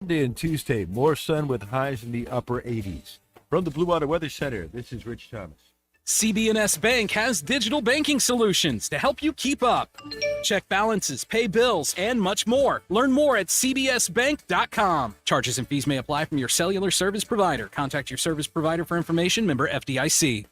Monday and Tuesday, more sun with highs in the upper 80s. From the Blue Water Weather Center, this is Rich Thomas. CB&S Bank has digital banking solutions to help you keep up. Check balances, pay bills, and much more. Learn more at cbsbank.com. Charges and fees may apply from your cellular service provider. Contact your service provider for information. Member FDIC.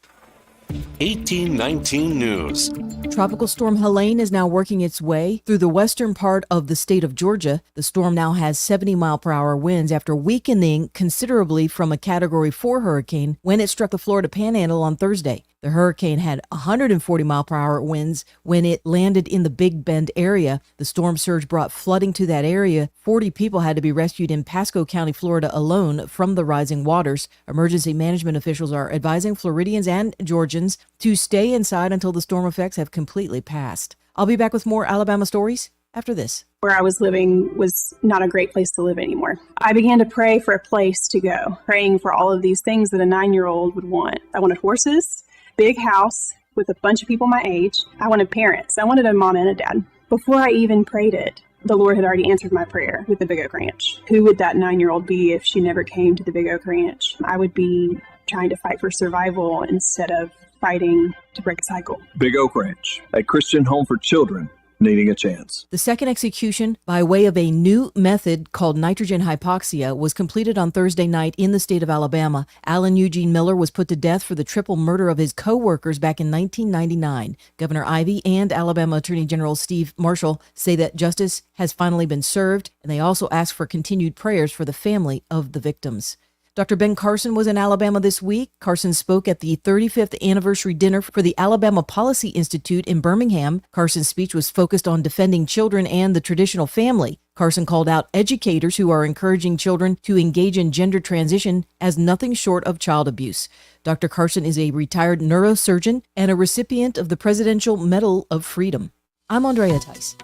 1819 News. Tropical storm Helene is now working its way through the western part of the state of Georgia. The storm now has 70-mile-per-hour winds after weakening considerably from a Category 4 hurricane when it struck the Florida Panhandle on Thursday. The hurricane had 140-mile-per-hour winds when it landed in the Big Bend area. The storm surge brought flooding to that area. 40 people had to be rescued in Pasco County, Florida alone from the rising waters. Emergency management officials are advising Floridians and Georgians to stay inside until the storm effects have completely passed. I'll be back with more Alabama stories after this. Where I was living was not a great place to live anymore. I began to pray for a place to go, praying for all of these things that a 9-year-old would want. I wanted horses, big house with a bunch of people my age. I wanted parents. I wanted a mom and a dad. Before I even prayed it, the Lord had already answered my prayer with the Big Oak Ranch. Who would that 9-year-old be if she never came to the Big Oak Ranch? I would be trying to fight for survival instead of fighting to break a cycle. Big Oak Ranch, a Christian home for children needing a chance. The second execution by way of a new method called nitrogen hypoxia was completed on Thursday night in the state of Alabama. Alan Eugene Miller was put to death for the triple murder of his co-workers back in 1999. Governor Ivey and Alabama Attorney General Steve Marshall say that justice has finally been served, and they also ask for continued prayers for the family of the victims. Dr. Ben Carson was in Alabama this week. Carson spoke at the 35th anniversary dinner for the Alabama Policy Institute in Birmingham. Carson's speech was focused on defending children and the traditional family. Carson called out educators who are encouraging children to engage in gender transition as nothing short of child abuse. Dr. Carson is a retired neurosurgeon and a recipient of the Presidential Medal of Freedom. I'm Andrea Tice.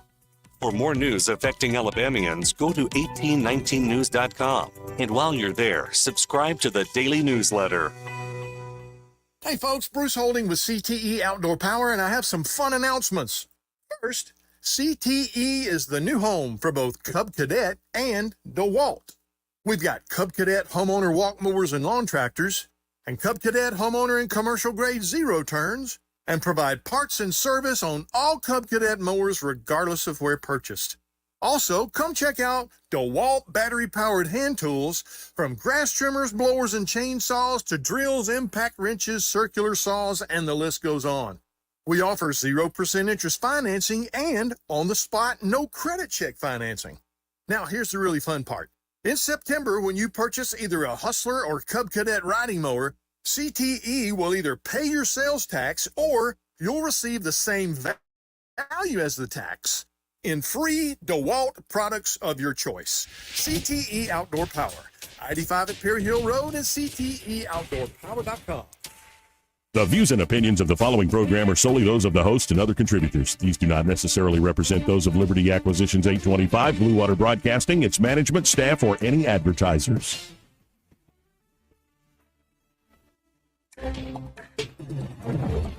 For more news affecting Alabamians, go to 1819news.com. And while you're there, subscribe to the daily newsletter. Hey folks, Bruce Holding with CTE Outdoor Power, and I have some fun announcements. First, CTE is the new home for both Cub Cadet and DeWalt. We've got Cub Cadet homeowner walk mowers and lawn tractors, and Cub Cadet homeowner and commercial grade zero turns, and provide parts and service on all Cub Cadet mowers regardless of where purchased. Also, come check out DeWalt battery-powered hand tools, from grass trimmers, blowers, and chainsaws to drills, impact wrenches, circular saws, and the list goes on. We offer 0% interest financing and on-the-spot, no credit check financing. Now, here's the really fun part. In September, when you purchase either a Hustler or Cub Cadet riding mower, CTE will either pay your sales tax or you'll receive the same value as the tax in free DeWalt products of your choice. CTE Outdoor Power, I-85 at Perry Hill Road and CTEOutdoorPower.com. The views and opinions of the following program are solely those of the host and other contributors. These do not necessarily represent those of Liberty Acquisitions 825, Blue Water Broadcasting, its management, staff, or any advertisers.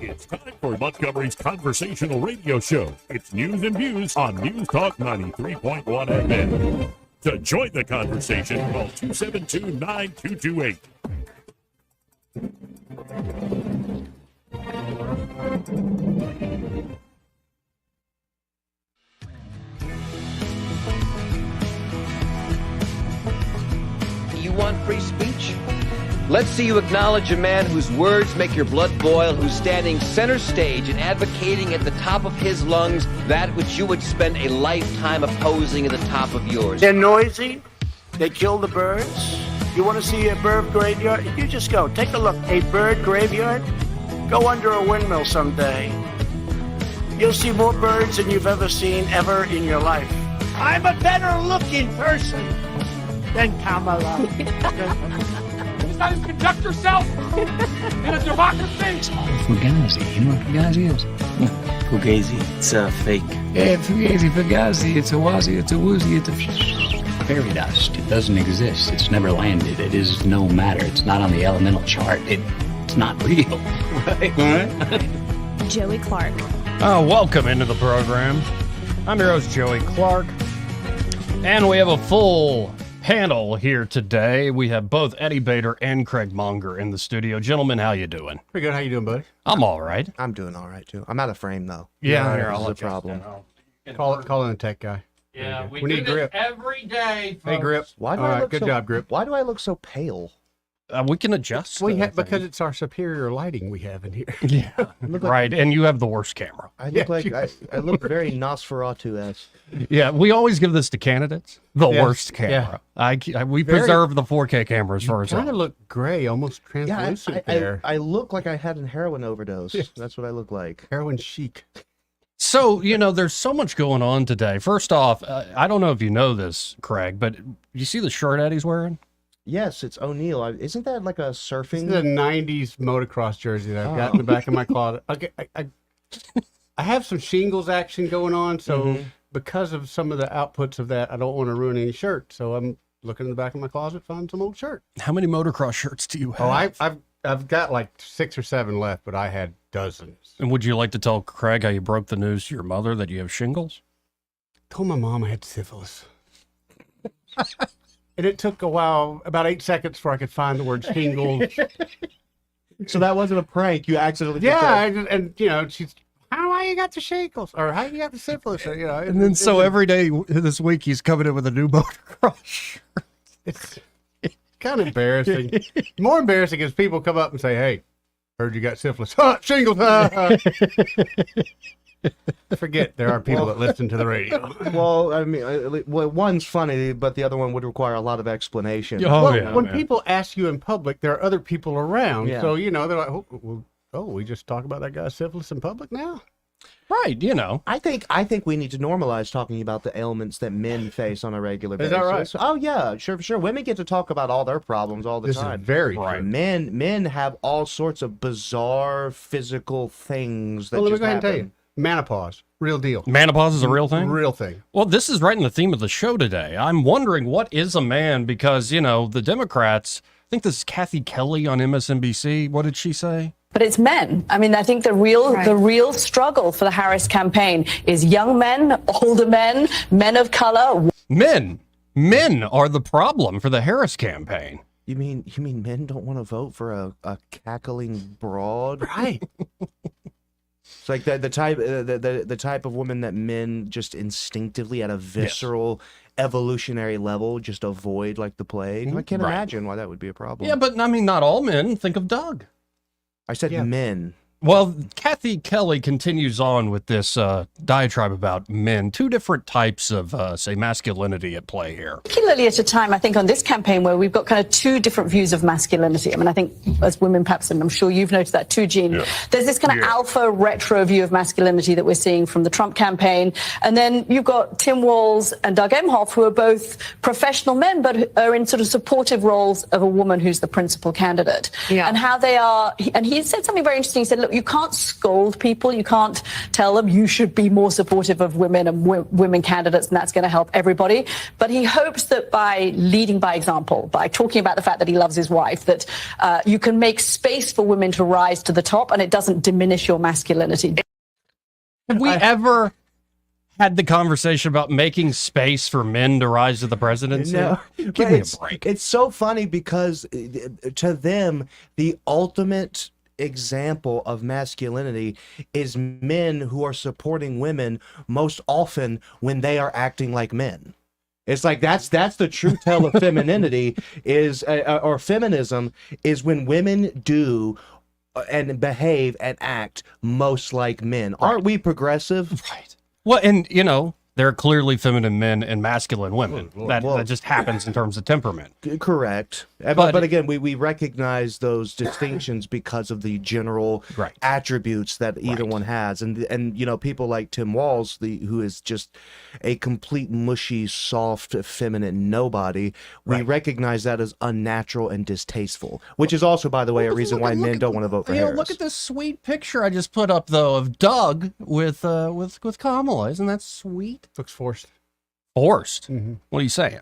It's time for Montgomery's conversational radio show. It's news and views on News Talk 93.1 FM. To join the conversation, call 272-9228. You want free speech? Let's see you acknowledge a man whose words make your blood boil, who's standing center stage and advocating at the top of his lungs that which you would spend a lifetime opposing at the top of yours. They're noisy. They kill the birds. You want to see a bird graveyard? You just go. Take a look. A bird graveyard? Go under a windmill someday. You'll see more birds than you've ever seen ever in your life. I'm a better looking person than Kamala. Is that to conduct yourself in a democracy? Fugazi. You know what Fugazi is? Fugazi. It's a fake. Yeah, Fugazi, Fugazi. It's a wazi, it's a woozy, it's a fairy dust. It doesn't exist. It's never landed. It is no matter. It's not on the elemental chart. It's not real. Right? Joey Clark. Oh, welcome into the program. I'm your host, Joey Clark. And we have a full panel here today. We have both Eddie Bader and Craig Monger in the studio. Gentlemen, how you doing? Pretty good. How you doing, buddy? I'm all right. I'm doing all right, too. I'm out of frame, though. Yeah, Here, I'll let a problem. Call in a tech guy. Yeah, we need grip every day. Hey, Grip. Why do All I right, look good so, job, Grip. Why do I look so pale? We can adjust. Because it's our superior lighting we have in here. Yeah, right. And you have the worst camera. I look I look very Nosferatu-esque. Yeah, we always give this to candidates. The Yes, worst camera. We Very- preserve the 4K cameras for Kind ourselves. of look gray, almost translucent there. I look like I had a heroin overdose. That's what I look like. Heroin chic. So, there's so much going on today. First off, I don't know if you know this, Craig, but you see the shirt Eddie's wearing? Yes, it's O'Neill. Isn't that like a surfing? This is a 90s motocross jersey that I've got in the back of my closet. Okay, I have some shingles action going on, so because of some of the outputs of that, I don't want to ruin any shirt. So I'm looking in the back of my closet, find some old shirt. How many motocross shirts do you have? Oh, I've got like 6 or 7 left, but I had dozens. And would you like to tell Craig how you broke the news to your mother that you have shingles? Told my mom I had syphilis. And it took a while, about 8 seconds before I could find the word shingles. So that wasn't a prank. You accidentally. She's, how you got the shingles? Or how you got the syphilis? And then every day this week he's coming in with a new motocross shirt. It's kind of embarrassing. More embarrassing is people come up and say, hey, heard you got syphilis. Shingles. Forget there are people that listen to the radio. Well, I mean, one's funny, but the other one would require a lot of explanation. When people ask you in public, there are other people around. Yeah. So, they're like, we just talk about that guy's syphilis in public now? Right, I think we need to normalize talking about the ailments that men face on a regular basis. Is that right? Oh yeah, sure, for sure. Women get to talk about all their problems all the This time. is very right. true. Men have all sorts of bizarre physical things that Well, let me just go ahead and happen. tell you. Menopause, real deal. Menopause is a real thing? Real thing. Well, this is right in the theme of the show today. I'm wondering, what is a man? Because, the Democrats, I think this is Kathy Kelly on MSNBC. What did she say? But it's men. I mean, I think the real struggle for the Harris campaign is young men, older men, men of color. Men are the problem for the Harris campaign. You mean men don't want to vote for a cackling broad? Right. It's like the type of woman that men just instinctively at a visceral evolutionary level just avoid like the plague. I can't imagine why that would be a problem. Yeah, but I mean, not all men. Think of Doug. I said men. Well, Kathy Kelly continues on with this diatribe about men. Two different types of, say, masculinity at play here. Particularly at a time, I think, on this campaign where we've got kind of two different views of masculinity. I mean, I think as women, perhaps, and I'm sure you've noticed that too, Gene, there's this kind of alpha retro view of masculinity that we're seeing from the Trump campaign. And then you've got Tim Walz and Doug Emhoff, who are both professional men, but are in sort of supportive roles of a woman who's the principal candidate. Yeah. And how they are, and he said something very interesting. He said, look, you can't scold people. You can't tell them you should be more supportive of women and women candidates, and that's going to help everybody. But he hopes that by leading by example, by talking about the fact that he loves his wife, that you can make space for women to rise to the top, and it doesn't diminish your masculinity. Have we ever had the conversation about making space for men to rise to the presidency? No, Give me a break. It's so funny because to them, the ultimate example of masculinity is men who are supporting women most often when they are acting like men. It's like that's the true tell of femininity is or feminism is when women do and behave and act most like men. Aren't we progressive? Right. Well, and there are clearly feminine men and masculine women. That just happens in terms of temperament. Correct. But again, we recognize those distinctions because of the general attributes that either one has. And people like Tim Walz, who is just a complete mushy, soft, feminine nobody, we recognize that as unnatural and distasteful, which is also, by the way, a reason why men don't want to vote for Harris. Look at this sweet picture I just put up, though, of Doug with Kamala. Isn't that sweet? Looks forced. Forced? Mm-hmm. What are you saying?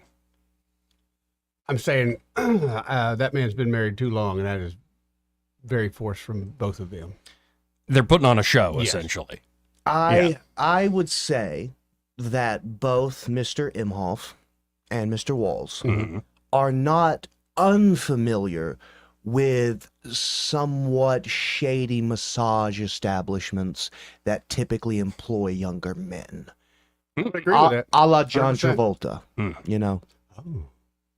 I'm saying that man's been married too long, and that is very forced from both of them. They're putting on a show, essentially. I would say that both Mr. Imhoff and Mr. Walls are not unfamiliar with somewhat shady massage establishments that typically employ younger men. I agree with that. A la John 100%. Travolta, you know.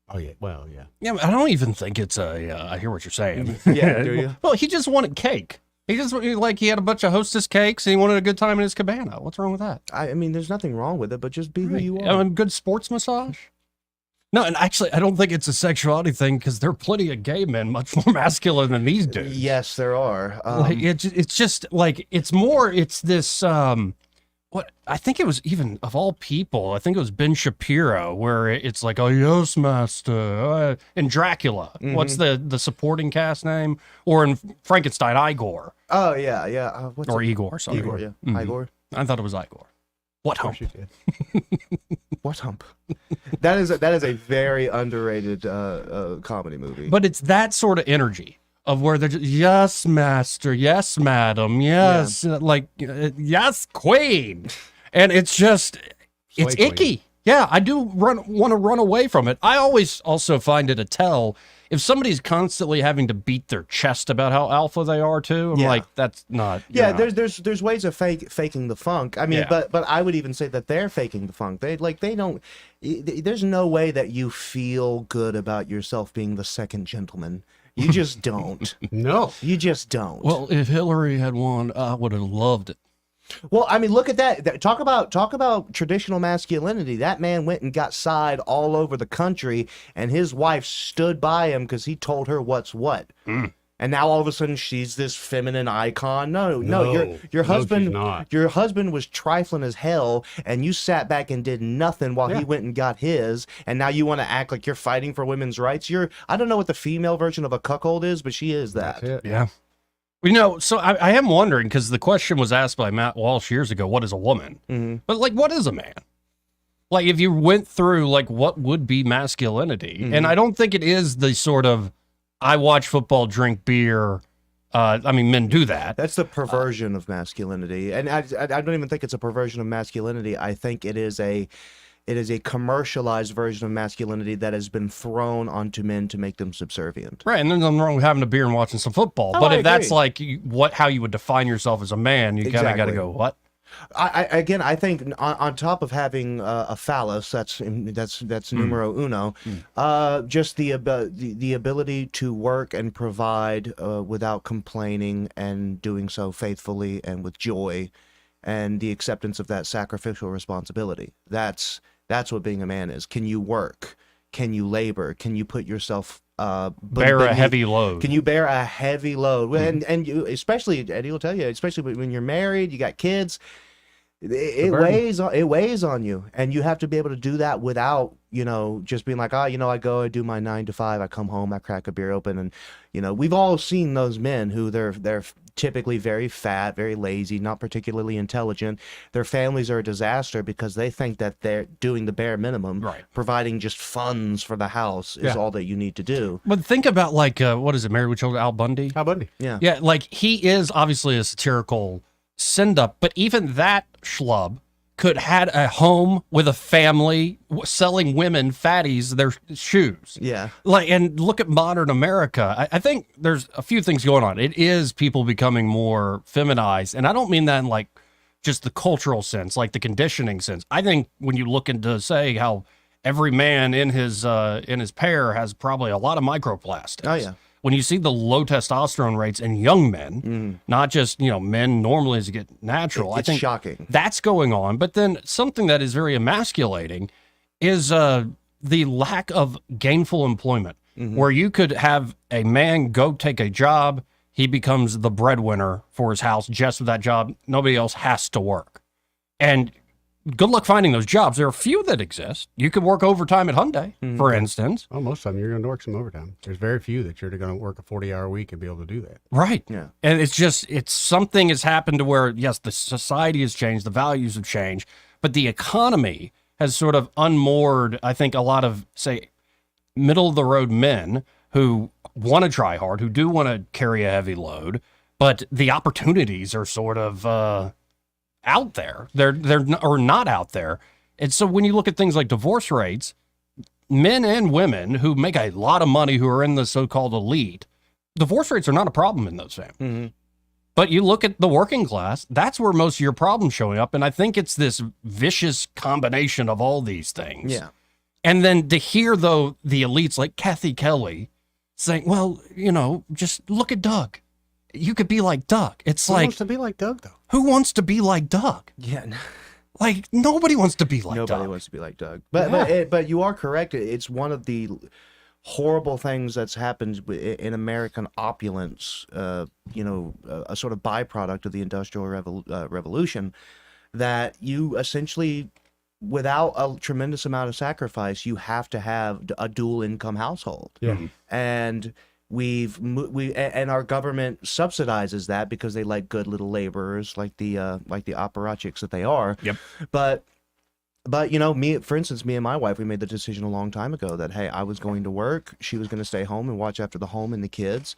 Oh yeah, well, yeah. Yeah, I don't even think it's I hear what you're saying. Yeah, do you? Well, he just wanted cake. He just like he had a bunch of Hostess cakes and he wanted a good time in his cabana. What's wrong with that? I mean, there's nothing wrong with it, but just be who you are. Good sports massage. No, and actually, I don't think it's a sexuality thing because there are plenty of gay men much more masculine than these dudes. Yes, there are. Like it's just like it's this. What I think it was even of all people, I think it was Ben Shapiro, where it's like, oh yes, master, in Dracula. What's the supporting cast name? Or in Frankenstein, Igor. Oh yeah, yeah. Igor, sorry. Igor, yeah. Igor. I thought it was Igor. What hump? What hump? That is a very underrated comedy movie. But it's that sort of energy of where they're just, yes, master, yes, madam, yes, yes, queen. And it's just, it's Slay icky. queen. Yeah, I do want to run away from it. I always also find it a tell if somebody's constantly having to beat their chest about how alpha they are too. I'm like, that's not. Yeah, you're not. there's ways of faking the funk. I mean, Yeah. but I would even say that they're faking the funk. They don't. There's no way that you feel good about yourself being the second gentleman. You just don't. No, you just don't. Well, if Hillary had won, I would have loved it. Well, I mean, look at that. Talk about traditional masculinity. That man went and got side all over the country, and his wife stood by him because he told her what's what. And now all of a sudden she's this feminine icon. No, your husband, she's not. your husband was trifling as hell, and you sat back and did nothing while he went and got his. And now you want to act like you're fighting for women's rights. I don't know what the female version of a cuckold is, but she is that. That's it. Yeah. You know, so I am wondering, because the question was asked by Matt Walsh years ago, what is a woman? But like, what is a man? Like, if you went through, like, what would be masculinity? And I don't think it is the sort of, I watch football, drink beer. I mean, men do that. That's the perversion of masculinity. And I don't even think it's a perversion of masculinity. I think it is a commercialized version of masculinity that has been thrown onto men to make them subservient. Right, and there's nothing wrong with having a beer and watching some football. Oh, but I if that's agree. like how you would define yourself as a man, you kind of got to go, what? I think on top of having a phallus, that's numero uno. Just the ability to work and provide without complaining and doing so faithfully and with joy, and the acceptance of that sacrificial responsibility. That's what being a man is. Can you work? Can you labor? Can you put yourself bear a heavy load? Can you bear a heavy load? And you, especially, Eddie will tell you, especially when you're married, you got kids, it weighs on you, and you have to be able to do that without just being like, I go, I do my 9 to 5, I come home, I crack a beer open, and we've all seen those men who they're typically very fat, very lazy, not particularly intelligent. Their families are a disaster because they think that they're doing the bare minimum, right? Providing just funds for the house is all that you need to do. But think about like what is it, Married with Children, Al Bundy? Al Bundy, yeah, like he is obviously a satirical send-up, but even that schlub could had a home with a family selling women fatties their shoes. Yeah. Like, and look at modern America. I think there's a few things going on. It is people becoming more feminized. And I don't mean that in like just the cultural sense, like the conditioning sense. I think when you look into say how every man in his pair has probably a lot of microplastics. Oh yeah. When you see the low testosterone rates in young men, not just, men normally as you get natural, it's I think shocking. That's going on. But then something that is very emasculating is the lack of gainful employment, where you could have a man go take a job, he becomes the breadwinner for his house just with that job. Nobody else has to work. And good luck finding those jobs. There are a few that exist. You could work overtime at Hyundai, for instance. Well, most of them you're going to work some overtime. There's very few that you're going to work a 40-hour week and be able to do that. Right. Yeah. And it's something has happened to where, yes, the society has changed, the values have changed, but the economy has sort of unmoored, I think, a lot of, say, middle-of-the-road men who want to try hard, who do want to carry a heavy load, but the opportunities are sort of out there. They're or not out there. And so when you look at things like divorce rates, men and women who make a lot of money who are in the so-called elite, divorce rates are not a problem in those families. Mm-hmm. But you look at the working class, that's where most of your problems showing up. And I think it's this vicious combination of all these things. Yeah. And then to hear, though, the elites like Kathy Kelly saying, well, just look at Doug. You could be like Doug. It's Who like, wants to be like Doug, though? who wants to be like Doug? Yeah. Like, nobody wants to be like Nobody Doug. wants to be like Doug. But you are correct. It's one of the horrible things that's happened in American opulence, a sort of byproduct of the Industrial Revolution, that you essentially, without a tremendous amount of sacrifice, you have to have a dual income household. Yeah. And and our government subsidizes that because they like good little laborers like the apparatchiks that they are. Yep. But for instance, me and my wife, we made the decision a long time ago that, hey, I was going to work, she was going to stay home and watch after the home and the kids,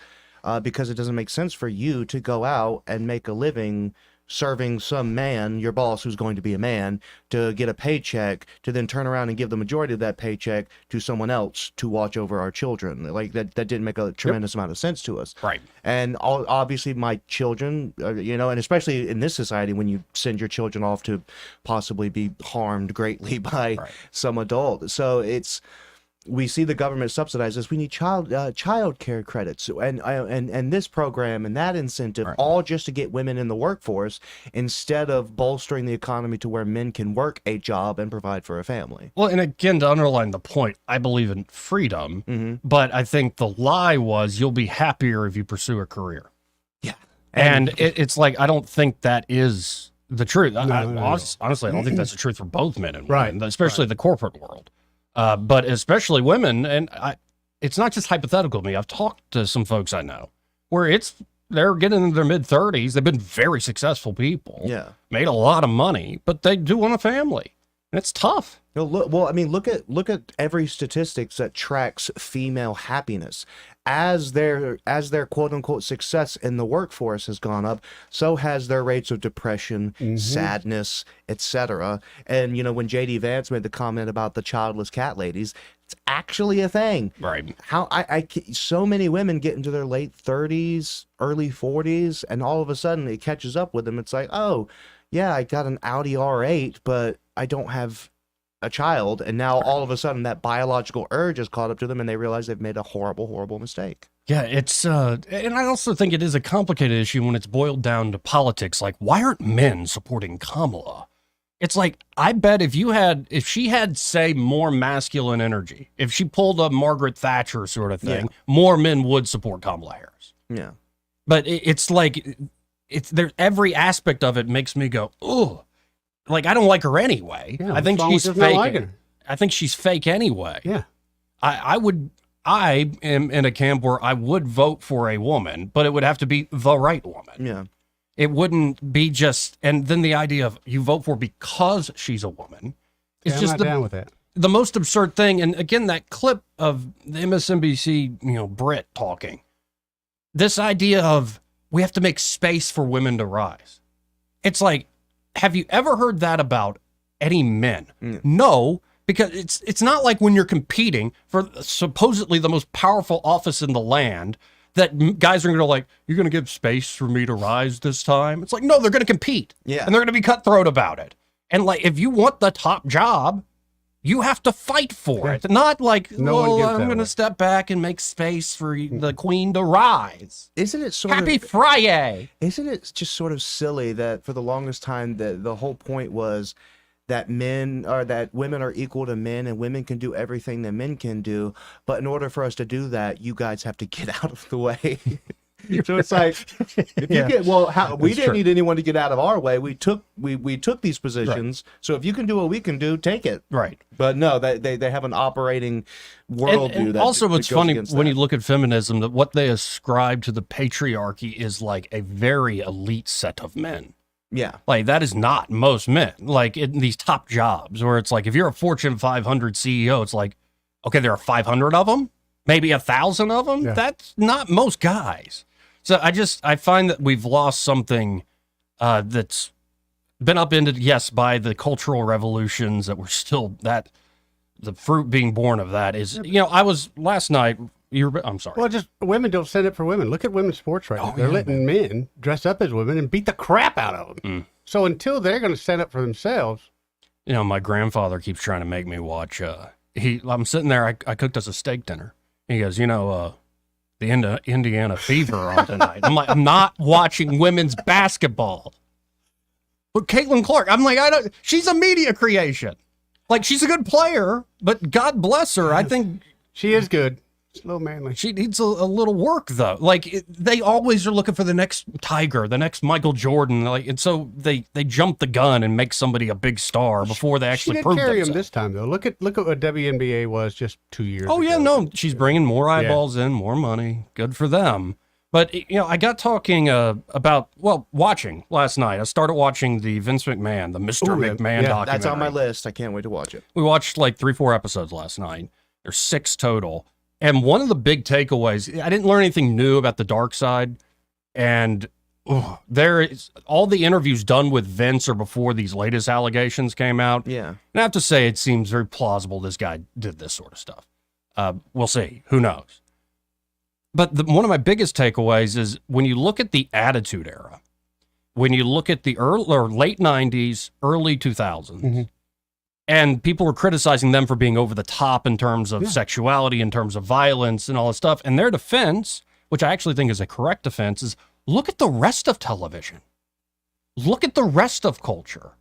because it doesn't make sense for you to go out and make a living serving some man, your boss, who's going to be a man, to get a paycheck, to then turn around and give the majority of that paycheck to someone else to watch over our children. Like that didn't make a tremendous amount of sense to us. Right. And obviously my children, and especially in this society, when you send your children off to possibly be harmed greatly by some adult. So we see the government subsidize this. We need child care credits and this program and that incentive, all just to get women in the workforce instead of bolstering the economy to where men can work a job and provide for a family. Well, and again, to underline the point, I believe in freedom, but I think the lie was you'll be happier if you pursue a career. Yeah. And it's like, I don't think that is the truth. Honestly, I don't think that's the truth for both men and women, especially the corporate world. But especially women, and it's not just hypothetical to me. I've talked to some folks I know where they're getting into their mid-30s. They've been very successful people, made a lot of money, but they do want a family, and it's tough. Look at every statistics that tracks female happiness. As their quote unquote success in the workforce has gone up, so has their rates of depression, sadness, etc. And when JD Vance made the comment about the childless cat ladies, it's actually a thing. Right. How so many women get into their late 30s, early 40s, and all of a sudden it catches up with them. It's like, oh, yeah, I got an Audi R8, but I don't have a child, and now all of a sudden that biological urge has caught up to them and they realize they've made a horrible mistake. Yeah, it's and I also think it is a complicated issue when it's boiled down to politics. Like, why aren't men supporting Kamala? It's like, I bet if she had, say, more masculine energy, if she pulled a Margaret Thatcher sort of thing, more men would support Kamala Harris. Yeah. But it's like, there, every aspect of it makes me go, ugh. Like, I don't like her anyway. Yeah, I think she's fake. Liking her? I think she's fake anyway. Yeah. I am in a camp where I would vote for a woman, but it would have to be the right woman. Yeah. It wouldn't be just, and then the idea of you vote for because she's a woman is just I'm not down with that. The most absurd thing. And again, that clip of the MSNBC, Brit talking, this idea of we have to make space for women to rise. It's like, have you ever heard that about any men? No, because it's not like when you're competing for supposedly the most powerful office in the land that guys are going to go like, you're going to give space for me to rise this time? It's like, no, they're going to compete. Yeah. And they're going to be cutthroat about it. And like, if you want the top job, you have to fight for it. Not like, I'm going to step back and make space for the queen to rise. Isn't it sort Happy of... Friyay! Isn't it just sort of silly that for the longest time the whole point was that women are equal to men and women can do everything that men can do, but in order for us to do that, you guys have to get out of the way. So it's like, if you get, we didn't need anyone to get out of our way. We took these positions. Right. So if you can do what we can do, take it. Right. But no, they have an operating worldview. And also, it's funny when you look at feminism that what they ascribe to the patriarchy is like a very elite set of men. Yeah. Like, that is not most men. Like, in these top jobs where it's like, if you're a Fortune 500 CEO, it's like, okay, there are 500 of them, maybe 1,000 of them. Yeah. That's not most guys. So I find that we've lost something that's been upended, yes, by the cultural revolutions that were still that the fruit being born of that is, I was last night. I'm sorry. Well, just women don't stand up for women. Look at women's sports right now. They're letting men dress up as women and beat the crap out of them. So until they're going to stand up for themselves. My grandfather keeps trying to make me watch. I'm sitting there. I cooked us a steak dinner. He goes, the Indiana Fever on tonight. I'm like, I'm not watching women's basketball. But Caitlin Clark, I'm like, she's a media creation. Like, she's a good player, but God bless her. I think she is good. It's a little manly. She needs a little work, though. Like, they always are looking for the next Tiger, the next Michael Jordan. And so they jump the gun and make somebody a big star before they actually prove carry themselves. him this time, though. Look at what WNBA was just 2 years ago. Yeah, no, she's bringing more eyeballs in, more money. Good for them. But, I got talking about watching last night. I started watching the Vince McMahon, the Mr. McMahon documentary. That's on my list. I can't wait to watch it. We watched like 3-4 episodes last night. There's 6 total. And one of the big takeaways, I didn't learn anything new about the dark side. And there is all the interviews done with Vince or before these latest allegations came out. Yeah. And I have to say, it seems very plausible this guy did this sort of stuff. We'll see. Who knows? But one of my biggest takeaways is when you look at the Attitude Era, when you look at the late 90s, early 2000s, and people were criticizing them for being over the top in terms of sexuality, in terms of violence and all this stuff. And their defense, which I actually think is a correct defense, is look at the rest of television. Look at the rest of culture.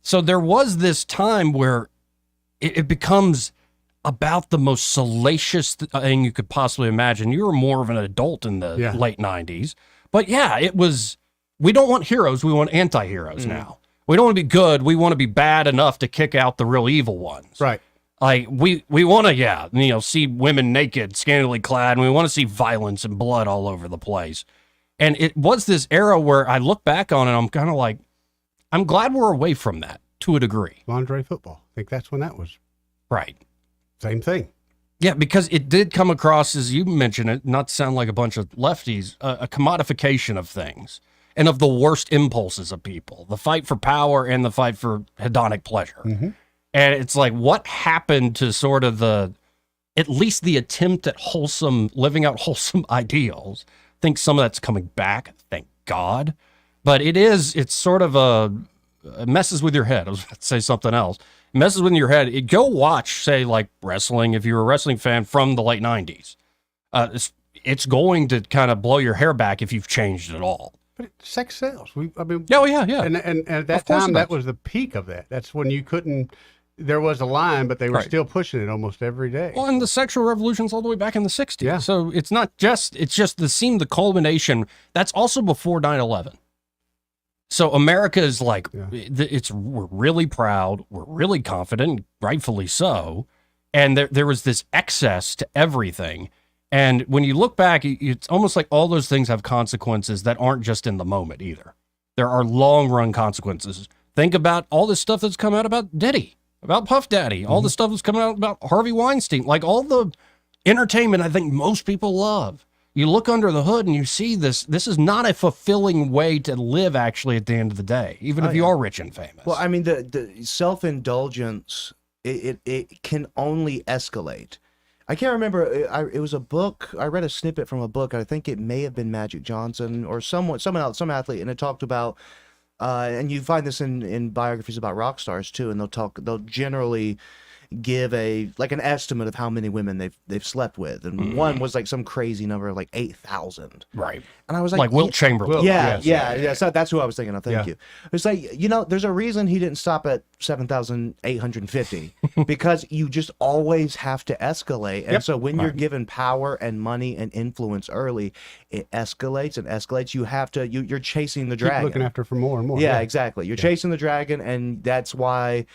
So there was this time where it becomes about the most salacious thing you could possibly imagine. You were more of an adult in the late 90s. But it was, we don't want heroes, we want anti-heroes now. We don't want to be good. We want to be bad enough to kick out the real evil ones. Right. Like, we want to, see women naked, scantily clad, and we want to see violence and blood all over the place. And it was this era where I look back on it, I'm kind of like, I'm glad we're away from that to a degree. Lingerie football. I think that's when that was. Right. Same thing. Yeah, because it did come across, as you mentioned it, not to sound like a bunch of lefties, a commodification of things. And of the worst impulses of people, the fight for power and the fight for hedonic pleasure. And it's like, what happened to sort of at least the attempt at living out wholesome ideals? I think some of that's coming back, thank God. But it's sort of it messes with your head. I was about to say something else. It messes with your head. Go watch, say, like wrestling, if you're a wrestling fan from the late 90s. It's going to kind of blow your hair back if you've changed at all. But sex sells. Yeah. And at that time, that was the peak of that. That's when you couldn't. There was a line, but they were still pushing it almost every day. Well, and the sexual revolution's all the way back in the 60s. Yeah. So it's not just. It's just the culmination. That's also before 9/11. So America is like, we're really proud, we're really confident, rightfully so, and there was this excess to everything. And when you look back, it's almost like all those things have consequences that aren't just in the moment either. There are long-run consequences. Think about all this stuff that's come out about Diddy, about Puff Daddy, all the stuff that's coming out about Harvey Weinstein, like all the entertainment I think most people love. You look under the hood and you see this is not a fulfilling way to live actually at the end of the day, even if you are rich and famous. Well, I mean, the self-indulgence, it can only escalate. I can't remember. It was a book. I read a snippet from a book. I think it may have been Magic Johnson or some athlete, and it talked about, and you find this in biographies about rock stars too, and they'll generally give an estimate of how many women they've slept with, and one was like some crazy number, like 8,000. Right. And I was like Wilt Chamberlain. Yeah. So that's who I was thinking of. Thank you. It's like, there's a reason he didn't stop at 7,850 because you just always have to escalate. And so when you're given power and money and influence early, it escalates and escalates. You have to, you're chasing the dragon. Keep looking after for more and more. Yeah, exactly. You're chasing the dragon, and that's why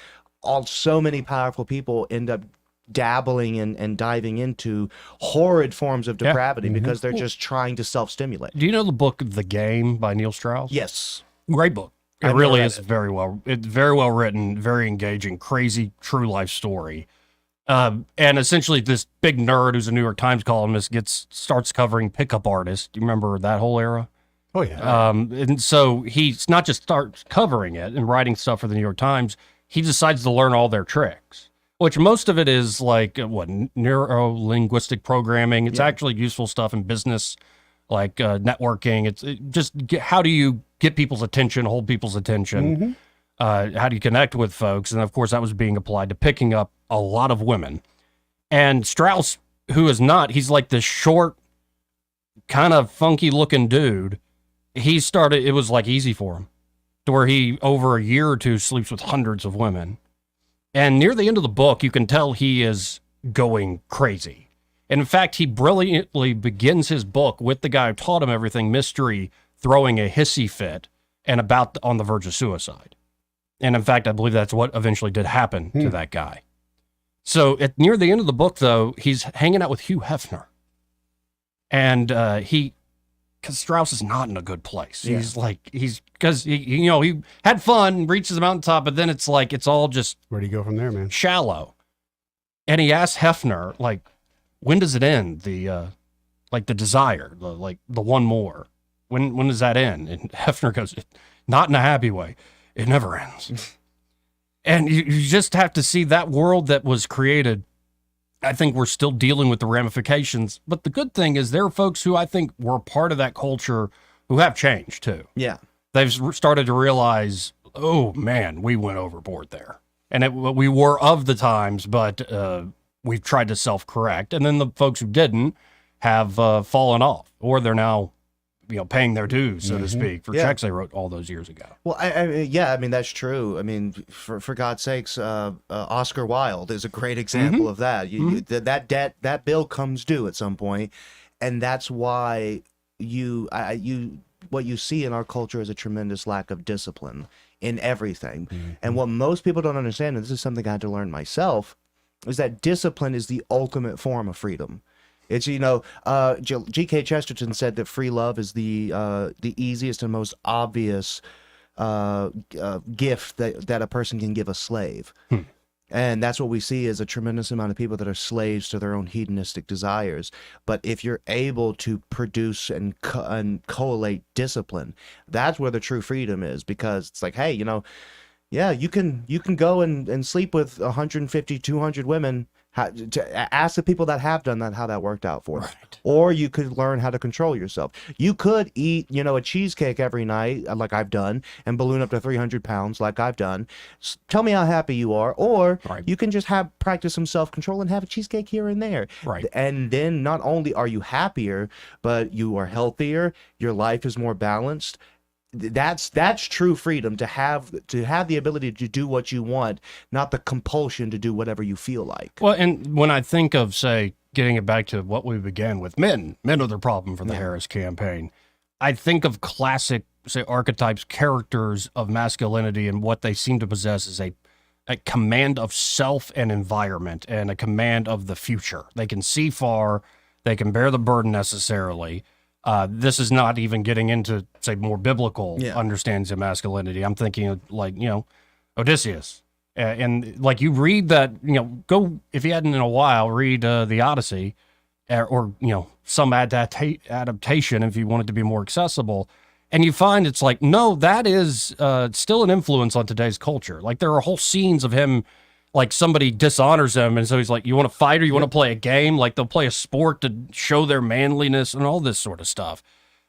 so many powerful people end up dabbling and diving into horrid forms of depravity because they're just trying to self-stimulate. Do you know the book The Game by Neil Strauss? Yes. Great book. It really is very well written, very engaging, crazy true life story. And essentially this big nerd who's a New York Times columnist starts covering pickup artists. Do you remember that whole era? Oh yeah. And so he's not just starts covering it and writing stuff for the New York Times, he decides to learn all their tricks. which most of it is like neuro-linguistic programming. It's actually useful stuff in business, like networking. How do you get people's attention, hold people's attention? How do you connect with folks? And of course, that was being applied to picking up a lot of women. And Strauss, who is not, he's like this short, kind of funky looking dude. It was like easy for him, to where he, over a year or two, sleeps with hundreds of women. And near the end of the book, you can tell he is going crazy. And in fact, he brilliantly begins his book with the guy who taught him everything, Mystery, throwing a hissy fit and on the verge of suicide. And in fact, I believe that's what eventually did happen to that guy. So near the end of the book, though, he's hanging out with Hugh Hefner. And because Strauss is not in a good place. Yeah. Because he had fun, reaches the mountaintop, but then it's like, it's all just. Where do you go from there, man? Shallow. And he asks Hefner, like, when does it end? The desire, the one more. When does that end? And Hefner goes, not in a happy way. It never ends. And you just have to see that world that was created. I think we're still dealing with the ramifications. But the good thing is there are folks who I think were part of that culture who have changed too. Yeah. They've started to realize, oh man, we went overboard there. And we were of the times, but we've tried to self-correct. And then the folks who didn't have fallen off, or they're now paying their dues, so to speak, for checks they wrote all those years ago. Well, I mean, that's true. I mean, for God's sakes, Oscar Wilde is a great example of that. That bill comes due at some point, and that's why what you see in our culture is a tremendous lack of discipline in everything. And what most people don't understand, and this is something I had to learn myself, is that discipline is the ultimate form of freedom. It's, G.K. Chesterton said that free love is the easiest and most obvious gift that a person can give a slave. And that's what we see is a tremendous amount of people that are slaves to their own hedonistic desires. But if you're able to produce and collate discipline, that's where the true freedom is, because it's like, hey, you can go and sleep with 150, 200 women. Ask the people that have done that how that worked out for them. Right. Or you could learn how to control yourself. You could eat, a cheesecake every night, like I've done, and balloon up to 300 pounds, like I've done. Tell me how happy you are. Or you can just practice some self-control and have a cheesecake here and there. Right. And then not only are you happier, but you are healthier. Your life is more balanced. That's true freedom, to have the ability to do what you want, not the compulsion to do whatever you feel like. Well, and when I think of, say, getting it back to what we began with, men are the problem for the Harris campaign. I think of classic, say, archetypes, characters of masculinity, and what they seem to possess is a command of self and environment, and a command of the future. They can see far, they can bear the burden necessarily. This is not even getting into, say, more biblical understandings of masculinity. I'm thinking of, Odysseus. And like, you read that, go, if you hadn't in a while, read the Odyssey, or some adaptation if you want it to be more accessible. And you find it's like, no, that is still an influence on today's culture. Like, there are whole scenes of him, like, somebody dishonors him, and so he's like, you want to fight, or you want to play a game? Like, they'll play a sport to show their manliness and all this sort of stuff.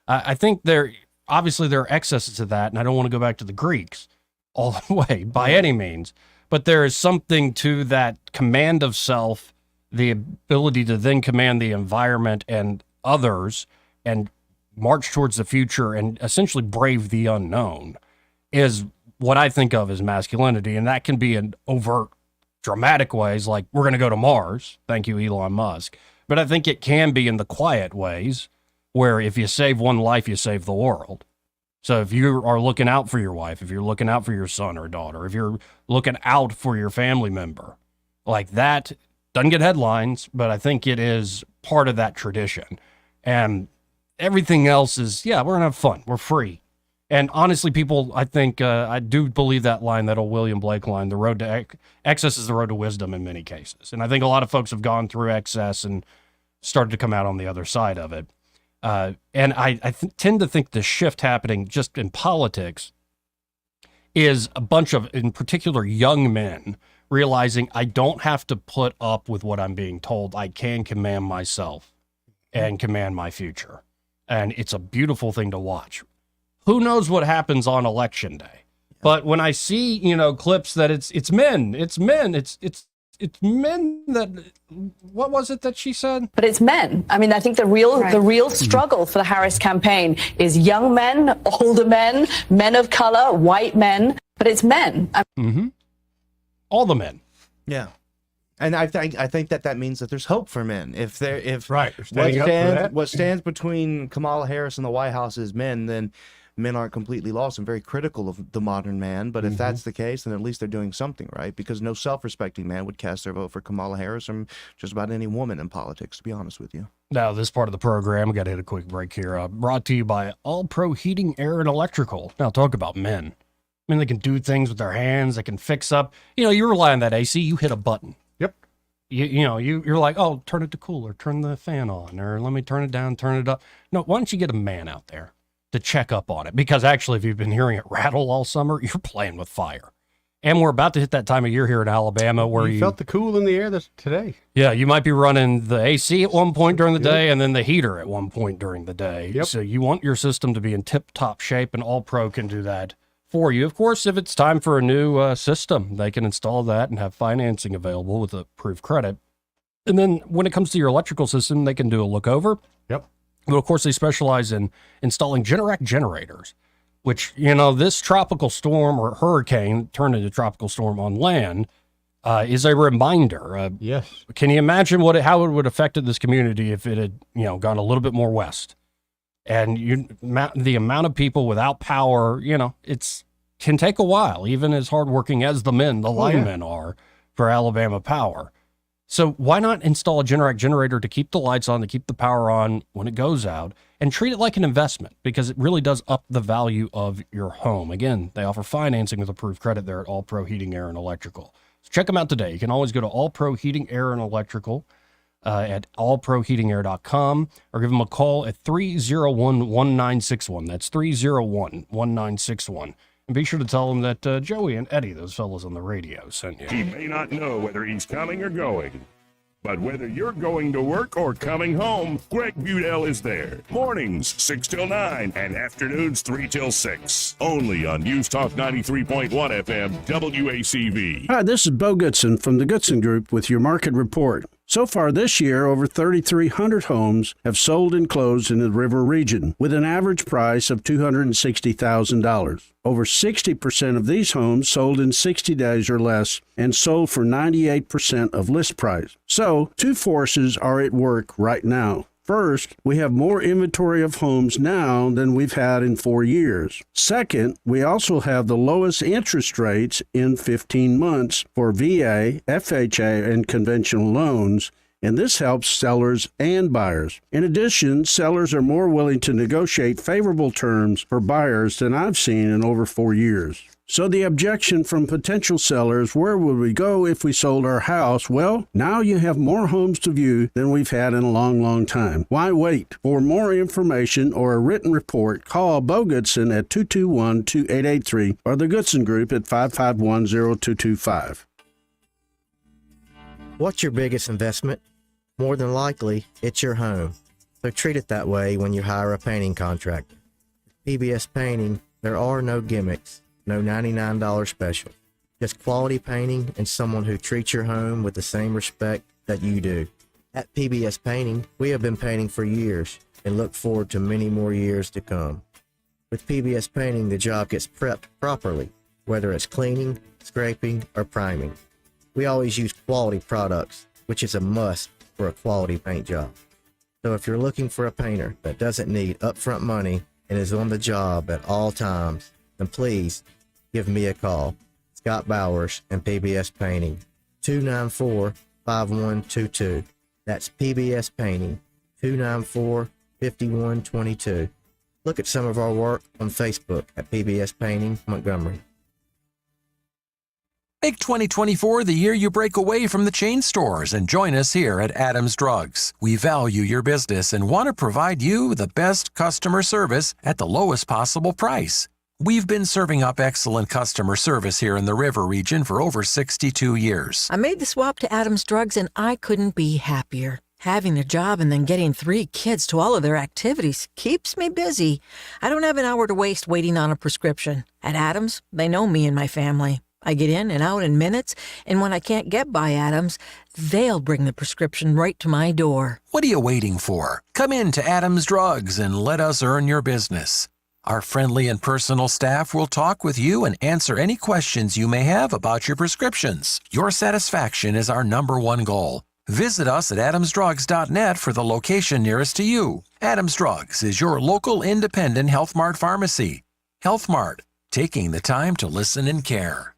I think there are excesses to that, and I don't want to go back to the Greeks all the way by any means, but there is something to that command of self, the ability to then command the environment and others and march towards the future and essentially brave the unknown, is what I think of as masculinity. And that can be in overt, dramatic ways, like, we're going to go to Mars. Thank you, Elon Musk. But I think it can be in the quiet ways, where if you save one life, you save the world. So if you are looking out for your wife, if you're looking out for your son or daughter, if you're looking out for your family member, like, that doesn't get headlines, but I think it is part of that tradition. And everything else is, we're going to have fun. We're free. And honestly, people, I think, I do believe that line, that old William Blake line, the road to excess is the road to wisdom in many cases. And I think a lot of folks have gone through excess and started to come out on the other side of it. And I tend to think the shift happening just in politics is a bunch of, in particular, young men realizing I don't have to put up with what I'm being told. I can command myself and command my future. And it's a beautiful thing to watch. Who knows what happens on election day? But when I see, clips that it's men that, what was it that she said? But it's men. I mean, I think the real struggle for the Harris campaign is young men, older men, men of color, white men, but it's men. All the men. Yeah. And I think that means that there's hope for men. If standing up for that. what stands between Kamala Harris and the White House is men, then men aren't completely lost. I'm very critical of the modern man, but if that's the case, then at least they're doing something right, because no self-respecting man would cast their vote for Kamala Harris or just about any woman in politics, to be honest with you. Now, this part of the program, we got to hit a quick break here. Brought to you by All Pro Heating, Air, and Electrical. Now, talk about men. I mean, they can do things with their hands. They can fix up. You rely on that AC. You hit a button. Yep. You're like, oh, turn it to cooler, turn the fan on, or let me turn it down, turn it up. No, why don't you get a man out there to check up on it? Because actually, if you've been hearing it rattle all summer, you're playing with fire. And we're about to hit that time of year here in Alabama where you felt the cool in the air today. Yeah, you might be running the AC at one point during the day and then the heater at one point during the day. Yep. So you want your system to be in tip-top shape, and All Pro can do that for you. Of course, if it's time for a new system, they can install that and have financing available with approved credit. And then when it comes to your electrical system, they can do a look over. Yep. But of course, they specialize in installing Generac generators, which, this tropical storm or hurricane turned into tropical storm on land is a reminder. Yes. Can you imagine how it would have affected this community if it had, gone a little bit more west? And the amount of people without power, it's can take a while, even as hardworking as the linemen are for Alabama Power. So why not install a Generac generator to keep the lights on, to keep the power on when it goes out, and treat it like an investment, because it really does up the value of your home. Again, they offer financing with approved credit there at All Pro Heating, Air, and Electrical. So check them out today. You can always go to All Pro Heating, Air, and Electrical at allproheatingair.com, or give them a call at 301-1961. That's 301-1961. And be sure to tell them that Joey and Eddie, those fellows on the radio, sent you. He may not know whether he's coming or going, but whether you're going to work or coming home, Greg Budell is there. Mornings, 6 till 9, and afternoons, 3 till 6. Only on News Talk 93.1 FM, WACV. Hi, this is Bo Goodson from the Goodson Group with your market report. So far this year, over 3,300 homes have sold and closed in the River region, with an average price of $260,000. Over 60% of these homes sold in 60 days or less and sold for 98% of list price. So, two forces are at work right now. First, we have more inventory of homes now than we've had in 4 years. Second, we also have the lowest interest rates in 15 months for VA, FHA, and conventional loans, and this helps sellers and buyers. In addition, sellers are more willing to negotiate favorable terms for buyers than I've seen in over 4 years. So the objection from potential sellers, where would we go if we sold our house? Well, now you have more homes to view than we've had in a long, long time. Why wait? For more information or a written report, call Bo Goodson at 221-2883 or the Goodson Group at 551-0225. What's your biggest investment? More than likely, it's your home. So treat it that way when you hire a painting contractor. PBS Painting, there are no gimmicks. No $99 special. Just quality painting and someone who treats your home with the same respect that you do. At PBS Painting, we have been painting for years and look forward to many more years to come. With PBS Painting, the job gets prepped properly, whether it's cleaning, scraping, or priming. We always use quality products, which is a must for a quality paint job. So if you're looking for a painter that doesn't need upfront money and is on the job at all times, then please give me a call. Scott Bowers and PBS Painting, 294-5122. That's PBS Painting, 294-5122. Look at some of our work on Facebook at PBS Painting Montgomery. Make 2024 the year you break away from the chain stores and join us here at Adams Drugs. We value your business and want to provide you the best customer service at the lowest possible price. We've been serving up excellent customer service here in the River region for over 62 years. I made the swap to Adams Drugs and I couldn't be happier. Having a job and then getting 3 kids to all of their activities keeps me busy. I don't have an hour to waste waiting on a prescription. At Adams, they know me and my family. I get in and out in minutes, and when I can't get by Adams, they'll bring the prescription right to my door. What are you waiting for? Come in to Adams Drugs and let us earn your business. Our friendly and personal staff will talk with you and answer any questions you may have about your prescriptions. Your satisfaction is our #1 goal. Visit us at adamsdrugs.net for the location nearest to you. Adams Drugs is your local independent Health Mart pharmacy. Health Mart, taking the time to listen and care.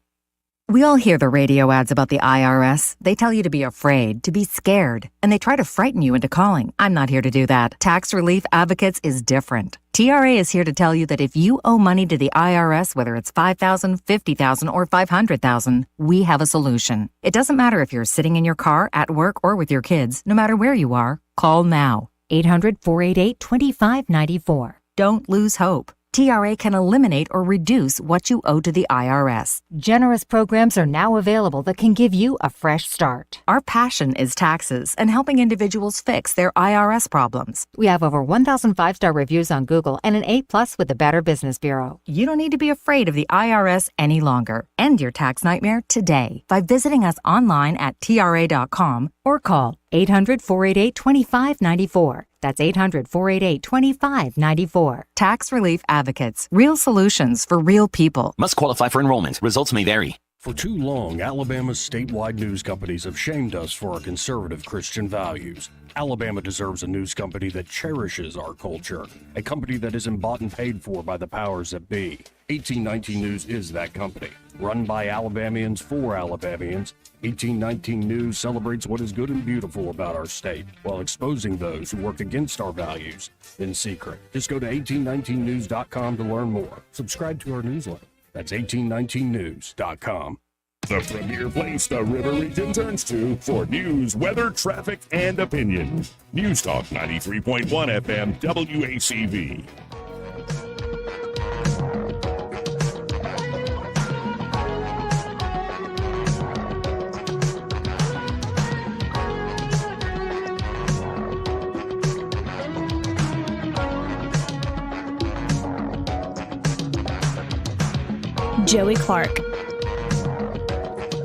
We all hear the radio ads about the IRS. They tell you to be afraid, to be scared, and they try to frighten you into calling. I'm not here to do that. Tax Relief Advocates is different. TRA is here to tell you that if you owe money to the IRS, whether it's $5,000, $50,000, or $500,000, we have a solution. It doesn't matter if you're sitting in your car, at work, or with your kids. No matter where you are, call now. 800-488-2594. Don't lose hope. TRA can eliminate or reduce what you owe to the IRS. Generous programs are now available that can give you a fresh start. Our passion is taxes and helping individuals fix their IRS problems. We have over 1,000 5-star reviews on Google and an A+ with the Better Business Bureau. You don't need to be afraid of the IRS any longer. End your tax nightmare today by visiting us online at TRA.com or call 800-488-2594. That's 800-488-2594. Tax Relief Advocates. Real solutions for real people. Must qualify for enrollment. Results may vary. For too long, Alabama's statewide news companies have shamed us for our conservative Christian values. Alabama deserves a news company that cherishes our culture, a company that isn't bought and paid for by the powers that be. 1819 News is that company. Run by Alabamians for Alabamians, 1819 News celebrates what is good and beautiful about our state, while exposing those who work against our values in secret. Just go to 1819news.com to learn more. Subscribe to our newsletter. That's 1819news.com. The premier place the River Region turns to for news, weather, traffic, and opinion. News Talk 93.1 FM WACV. Joey Clark.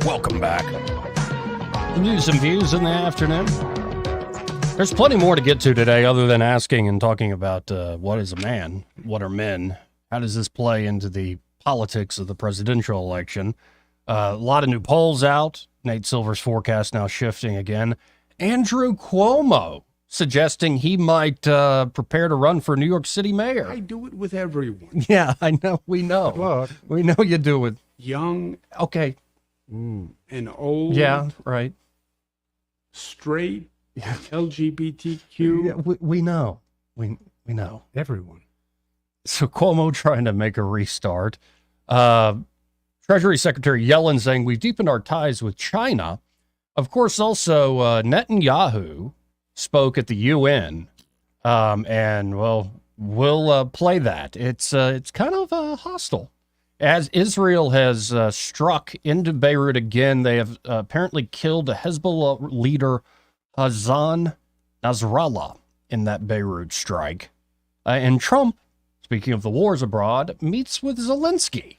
Welcome back. News and views in the afternoon. There's plenty more to get to today other than asking and talking about what is a man, what are men, how does this play into the politics of the presidential election. A lot of new polls out. Nate Silver's forecast now shifting again. Andrew Cuomo suggesting he might prepare to run for New York City mayor. I do it with everyone. Yeah, I know. We know. Look, we know you do it. Young. Okay. And old. Yeah, right. Straight. LGBTQ. Yeah, we know. We know. Everyone. So Cuomo trying to make a restart. Treasury Secretary Yellen saying we've deepened our ties with China. Of course, also Netanyahu spoke at the UN, and well, we'll play that. It's kind of hostile. As Israel has struck into Beirut again, they have apparently killed a Hezbollah leader, Hassan Nasrallah, in that Beirut strike. And Trump, speaking of the wars abroad, meets with Zelensky.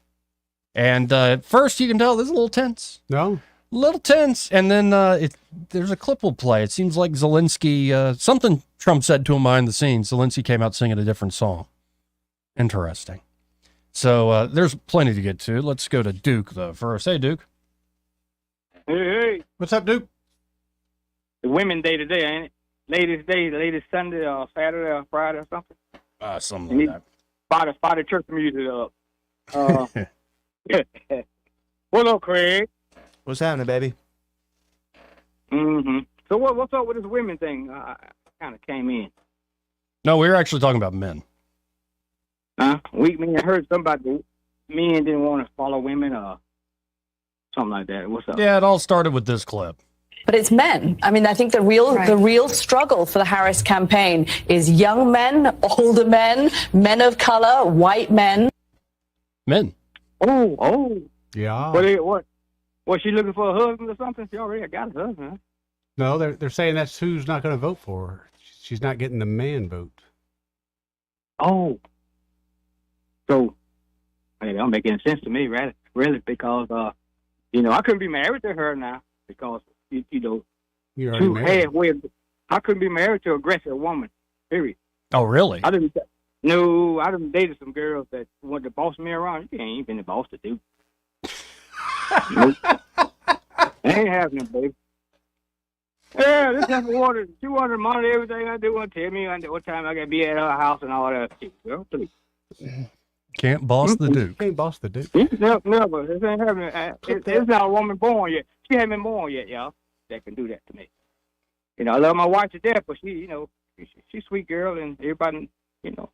And at first, you can tell this is a little tense. No. Little tense, and then there's a clip we'll play. It seems like Zelensky, something Trump said to him behind the scenes, Zelensky came out singing a different song. Interesting. So there's plenty to get to. Let's go to Duke, though, first. Hey, Duke. Hey. What's up, Duke? The Women's Day today, ain't it? Ladies' Day, Ladies' Sunday, or Saturday, or Friday, or something? Something like that. Fire the church music up. What up, Craig? What's happening, baby? Mm-hmm. So what's up with this women thing? I kind of came in. No, we were actually talking about men. Huh? I heard somebody, men didn't want to follow women or something like that. What's up? Yeah, it all started with this clip. But it's men. I mean, I think the real struggle for the Harris campaign is young men, older men, men of color, white men. Men. Oh. Yeah. What? Was she looking for a husband or something? She already got a husband. Huh? No, they're saying that's who's not going to vote for her. She's not getting the man vote. Oh. So, hey, that don't make any sense to me, really, because, I couldn't be married to her now because, You're already married. halfway. I couldn't be married to an aggressive woman, period. Oh, really? I done dated some girls that wanted to boss me around. You ain't been the boss to do. Nope. Ain't happening, baby. Yeah, this has water. She wanted to monitor everything I do. Want to tell me what time I got to be at her house and all that. Girl, please. Can't boss the Duke. Can't boss the Duke. Never. This ain't happening. It's not a woman born yet. She hasn't been born yet, y'all. That can do that to me. I love my wife to death, but she's a sweet girl, and everybody, know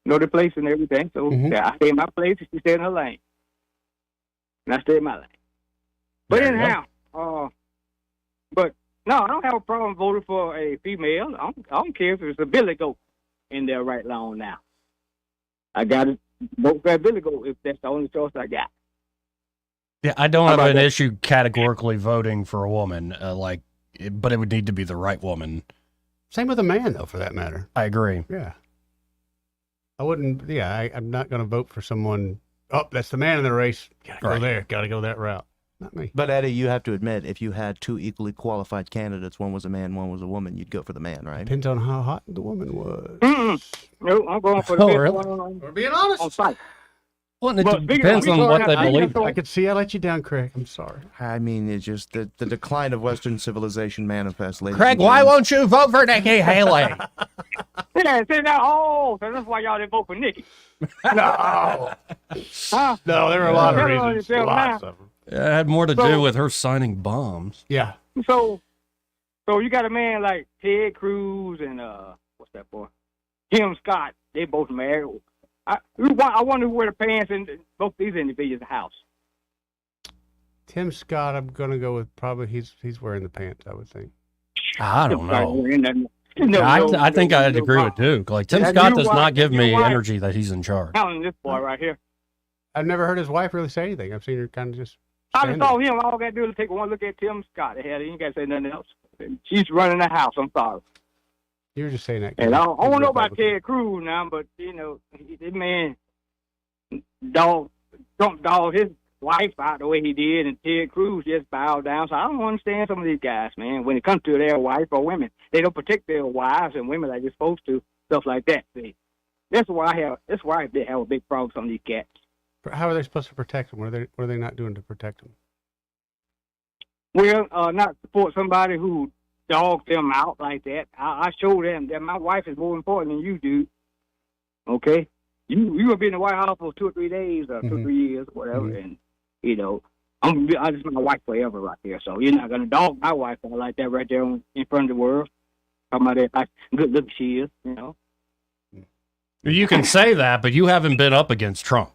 their place and everything. So I stay in my place, and she stay in her lane, and I stay in my lane. But anyhow, but no, I don't have a problem voting for a female. I don't care if it's a billy goat in there right long now. I got to vote for a billy goat if that's the only choice I got. Yeah, I don't have an issue categorically voting for a woman, but it would need to be the right woman. Same with a man, though, for that matter. I agree. Yeah. I wouldn't, I'm not going to vote for someone, that's the man in the race. Got to go there. Got to go that route. Not me. But Eddie, you have to admit, if you had two equally qualified candidates, one was a man, one was a woman, you'd go for the man, right? Depends on how hot the woman was. No, I'm going for the best one. We're being honest. On site. Well, it depends on what they believe. I could see I let you down, Craig. I'm sorry. I mean, it's just the decline of Western civilization manifests. Craig, why won't you vote for Nikki Haley? Yeah, say that. Oh, so that's why y'all didn't vote for Nikki. No. Huh? No, there were a lot of reasons. Lots of them. It had more to do with her signing bombs. Yeah. So you got a man like Ted Cruz and what's that boy? Tim Scott. They both married. I wonder who wear the pants in both these individuals' house. Tim Scott, I'm gonna go with probably he's wearing the pants, I would think. I don't know. I think I'd agree with Duke. Like Tim Scott does not give me energy that he's in charge. Telling this boy right here. I've never heard his wife really say anything. I've seen her kind of just. I just saw him. All I got to do is take one look at Tim Scott. You ain't got to say nothing else. She's running the house. I'm sorry. You were just saying that. And I don't know about Ted Cruz now, but this man don't dog his wife out the way he did, and Ted Cruz just bowed down. So I don't understand some of these guys, man. When it comes to their wife or women, they don't protect their wives and women like they're supposed to. Stuff like that. See, that's why I have a big problem with some of these cats. How are they supposed to protect them? What are they not doing to protect them? Well, not support somebody who dogs them out like that. I show them that my wife is more important than you do. Okay? You will be in the White House for 2 or 3 days or 2 or 3 years or whatever, and, I just my wife forever right there. So you're not going to dog my wife out like that right there in front of the world. Talking about that, how good looking she is, You can say that, but you haven't been up against Trump.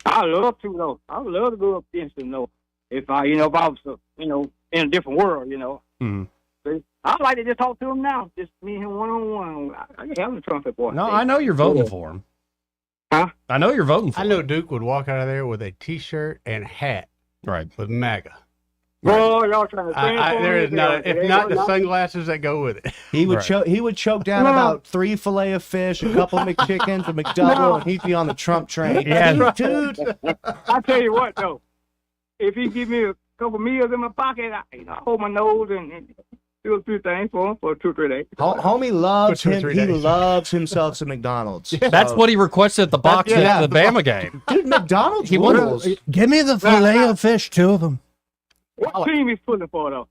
I love to, though. I would love to go up against him, though. If I was, in a different world, Mm-hmm. But I'd like to just talk to him now. Just me and him one-on-one. I can have a trumpet boy. No, I know you're voting for him. Huh? I know you're voting for him. I know Duke would walk out of there with a T-shirt and hat. Right. With MAGA. Boy, y'all trying to there is not, if not the sunglasses that go with it. He would choke down about 3 fillet of fish, a couple McChickens, a McDouble, and he'd be on the Trump train. Yeah, dude. I tell you what, though, if he give me a couple meals in my pocket, I hold my nose and do a few things for him for 2 or 3 days. Homie loves him. He loves himself some McDonald's. Yeah. That's what he requested at the box at the Bama game. Dude, McDonald's he rules. Give me the filet of fish, 2 of them. What team he's pulling for, though?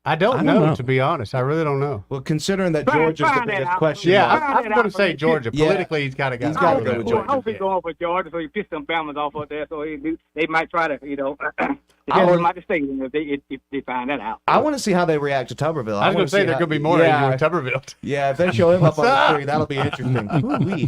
I don't know, to be honest. I really don't know. Well, considering that Georgia's the biggest question. Yeah, I'm going to say Georgia. Politically, he's got to go. He's got to go with Georgia. I hope he's going for Georgia, so he pissed some Bama's off up there. So they might try to, I hold him out the stadium if they find that out. I want to see how they react to Tuberville. I was going to say there could be more angry with Tuberville. Yeah, if they show him up on the street, that'll be interesting.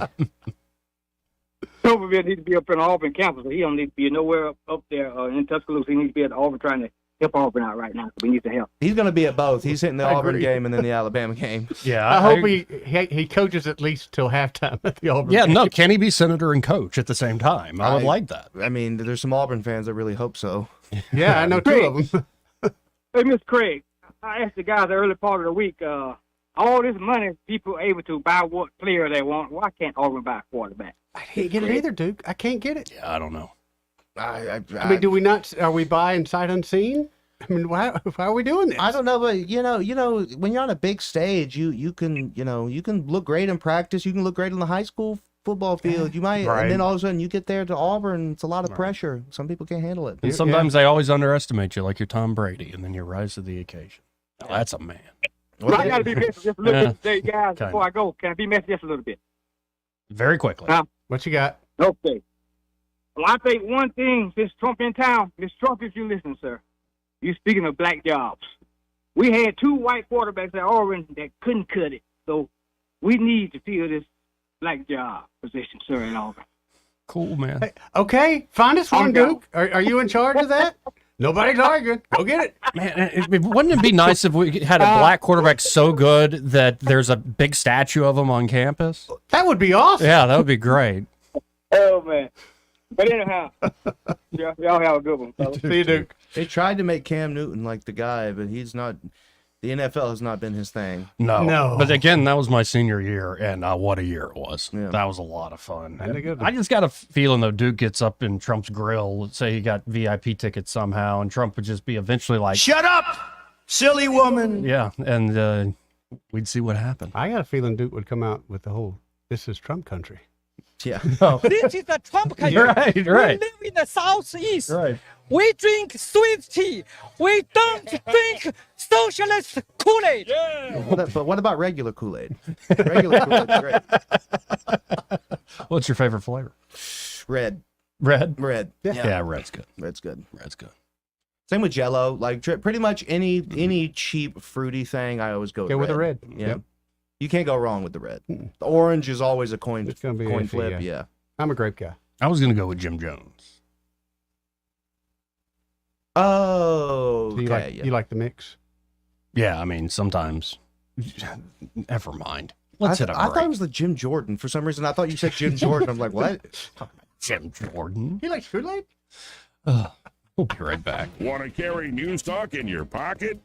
Tuberville needs to be up in Auburn campus. So he don't need to be nowhere up there in Tuscaloosa. He needs to be at Auburn trying to help Auburn out right now. We need the help. He's going to be at both. He's hitting the I Auburn agree. game and then the Alabama game. Yeah, I hope he coaches at least till halftime at the Auburn. Yeah, game. no, can he be senator and coach at the same time? I would like that. I mean, there's some Auburn fans that really hope so. Yeah, I know two of them. Hey, Mr. Craig, I asked the guys the early part of the week, all this money people are able to buy what player they want. Why can't Auburn buy a quarterback? I can't get it either, Duke. I can't get it. Yeah, I don't know. I mean, do we not? Are we buying sight unseen? I mean, why are we doing this? I don't know, but you know, when you're on a big stage, you can look great in practice. You can look great on the high school football field. You might, Right. and then all of a sudden you get there to Auburn. It's a lot of pressure. Some people can't handle it. And sometimes they always underestimate you, like you're Tom Brady, and then you rise to the occasion. Now, that's a man. Well, I got to be messy just a little Yeah. bit today, guys, Kinda. before I go. Can I be messy just a little bit? Very quickly. What you got? Okay. Well, I think one thing since Trump in town, Mr. Trump, if you listen, sir, you speaking of black jobs. We had 2 white quarterbacks at Auburn that couldn't cut it. So we need to fill this black job position, sir, in Auburn. Cool, man. Hey, okay, find us one, I'm down. Duke. Are you in charge of that? Nobody's arguing. Go get it. Man, wouldn't it be nice if we had a black quarterback so good that there's a big statue of him on campus? That would be awesome. Yeah, that would be great. Oh, man. But anyhow, y'all have a good one, fellas. See you, Duke. They tried to make Cam Newton like the guy, but he's not. The NFL has not been his thing. No. But again, that was my senior year, and what a year it was. Yeah. That was a lot of fun. Had a good one. I just got a feeling, though, Duke gets up in Trump's grill. Let's say he got VIP tickets somehow, and Trump would just be eventually like, Shut up, silly woman. yeah, and we'd see what happened. I got a feeling Duke would come out with the whole "This is Trump country." Yeah. This is the Trump country. Right. We live in the southeast. Right. We drink sweet tea. We don't drink socialist Kool-Aid. But what about regular Kool-Aid? Regular Kool-Aid's great. What's your favorite flavor? Red. Red? Red. Yeah, red's good. Red's good. Red's good. Same with Jello. Like pretty much any cheap fruity thing, I always go Go with the red. Yeah. Yep. You can't go wrong with the red. The orange is always a coin It's gonna be coin iffy, flip. yeah. Yeah. I'm a grape guy. I was going to go with Jim Jones. Oh. So you okay. like yeah. you like the mix? Yeah, I mean, sometimes. Never mind. Let's hit a I break. thought it was the Jim Jordan. For some reason, I thought you said Jim Jordan. I'm like, what? Jim Jordan. He likes Kool-Aid. We'll be right back. Want to carry News Talk in your pocket?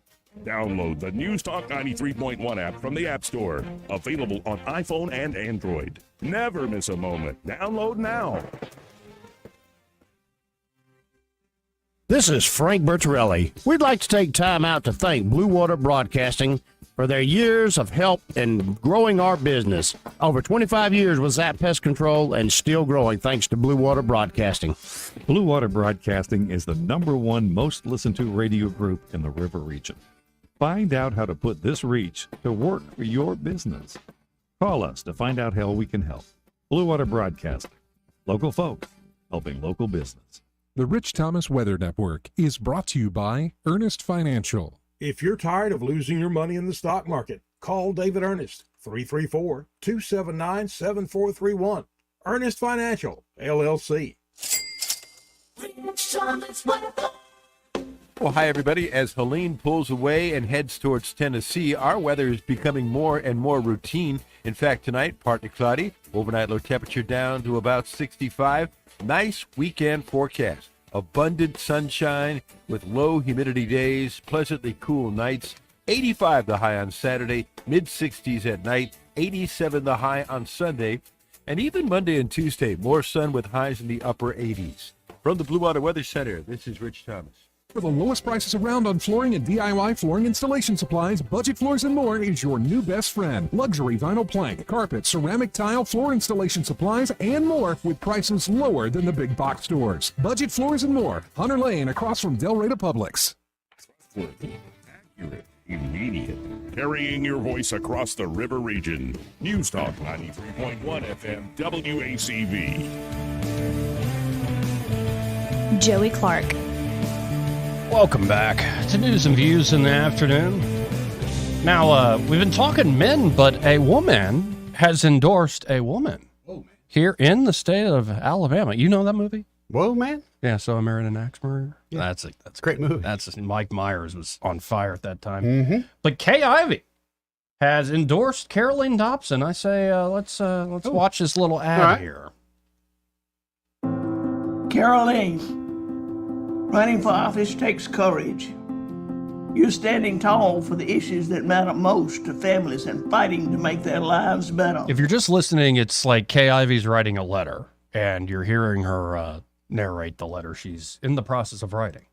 Download the News Talk 93.1 app from the App Store. Available on iPhone and Android. Never miss a moment. Download now. This is Frank Bertorelli. We'd like to take time out to thank Blue Water Broadcasting for their years of help in growing our business. Over 25 years with Zap Pest Control and still growing thanks to Blue Water Broadcasting. Blue Water Broadcasting is the #1 most listened to radio group in the river region. Find out how to put this reach to work for your business. Call us to find out how we can help. Blue Water Broadcasting. Local folk helping local business. The Rich Thomas Weather Network is brought to you by Ernest Financial. If you're tired of losing your money in the stock market, call David Ernest, 334-279-7431. Ernest Financial, LLC. Well, hi, everybody. As Helene pulls away and heads towards Tennessee, our weather is becoming more and more routine. In fact, tonight, partly cloudy, overnight low temperature down to about 65. Nice weekend forecast. Abundant sunshine with low humidity days, pleasantly cool nights. 85 the high on Saturday, mid-60s at night, 87 the high on Sunday. And even Monday and Tuesday, more sun with highs in the upper 80s. From the Blue Water Weather Center, this is Rich Thomas. For the lowest prices around on flooring and DIY flooring installation supplies, Budget Floors and More is your new best friend. Luxury vinyl plank, carpet, ceramic tile, floor installation supplies, and more with prices lower than the big box stores. Budget Floors and More, Hunter Lane across from Del Rey Publix. Accurate, immediate. Carrying your voice across the river region. News Talk 93.1 FM WACV. Joey Clark. Welcome back to News and Views in the afternoon. Now, we've been talking men, but a woman has endorsed a woman here in the state of Alabama. You know that movie? Whoa, man. Yeah, so I married an axe murderer. Yeah. That's a Great movie. That's Mike Myers was on fire at that time. Mm-hmm. But Kay Ivey has endorsed Caroline Dobson. I say let's watch this little ad here. Caroline, running for office takes courage. You're standing tall for the issues that matter most to families and fighting to make their lives better. If you're just listening, it's like Kay Ivey's writing a letter, and you're hearing her narrate the letter she's in the process of writing.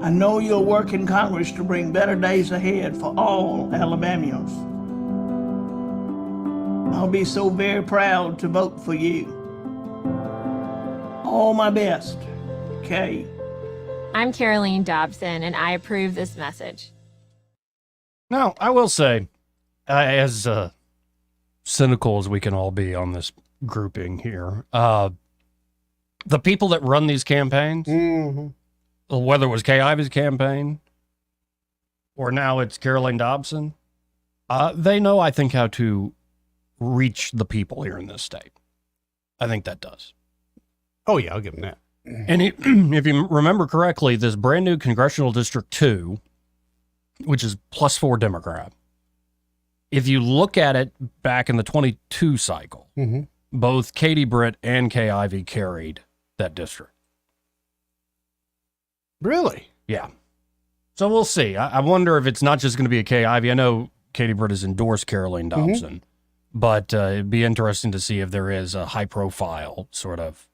I know you'll work in Congress to bring better days ahead for all Alabamians. I'll be so very proud to vote for you. All my best, Kay. I'm Caroline Dobson, and I approve this message. Now, I will say, as cynical as we can all be on this grouping here, the people that run these campaigns, whether it was Kay Ivey's campaign or now it's Caroline Dobson, they know, I think, how to reach the people here in this state. I think that does. Oh, yeah, I'll give them that. And if you remember correctly, this brand new Congressional District 2, which is +4 Democrat, if you look at it back in the 22 cycle, both Katie Britt and Kay Ivey carried that district. Really? Yeah. So we'll see. I wonder if it's not just going to be a Kay Ivey. I know Katie Britt has endorsed Caroline Dobson, but it'd be interesting to see if there is a high-profile sort of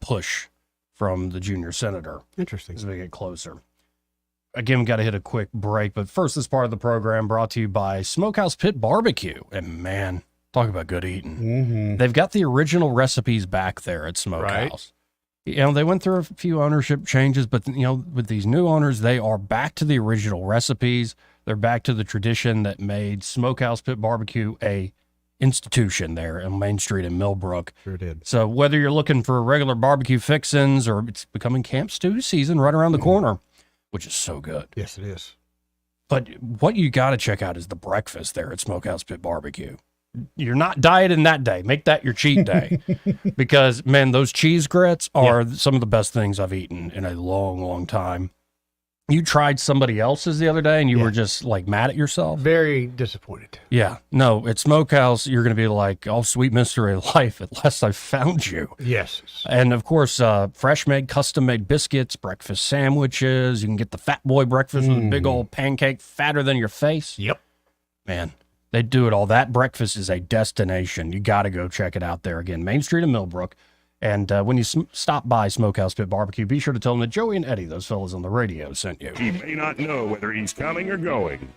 push from the junior senator. Interesting. As we get closer. Again, we got to hit a quick break, but first, this part of the program brought to you by Smokehouse Pit Barbecue. And man, talk about good eating. They've got the original recipes back there at Smokehouse. You know, they went through a few ownership changes, but you know, with these new owners, they are back to the original recipes. They're back to the tradition that made Smokehouse Pit Barbecue a institution there on Main Street in Millbrook. Sure did. So whether you're looking for regular barbecue fixins or it's becoming camp stew season right around the corner, which is so good. Yes, it is. But what you got to check out is the breakfast there at Smokehouse Pit Barbecue. You're not dieting that day. Make that your cheat day. Because, man, those cheese grits are some of the best things I've eaten in a long, long time. You tried somebody else's the other day and you were just like mad at yourself. Very disappointed. Yeah. No, at Smokehouse, you're going to be like, oh, sweet mystery of life, at last I found you. Yes. And of course, fresh made, custom made biscuits, breakfast sandwiches. You can get the Fat Boy breakfast with a big old pancake fatter than your face. Yep. Man, they do it all. That breakfast is a destination. You got to go check it out there. Again, Main Street in Millbrook. And when you stop by Smokehouse Pit Barbecue, be sure to tell them that Joey and Eddie, those fellas on the radio, sent you. He may not know whether he's coming or going,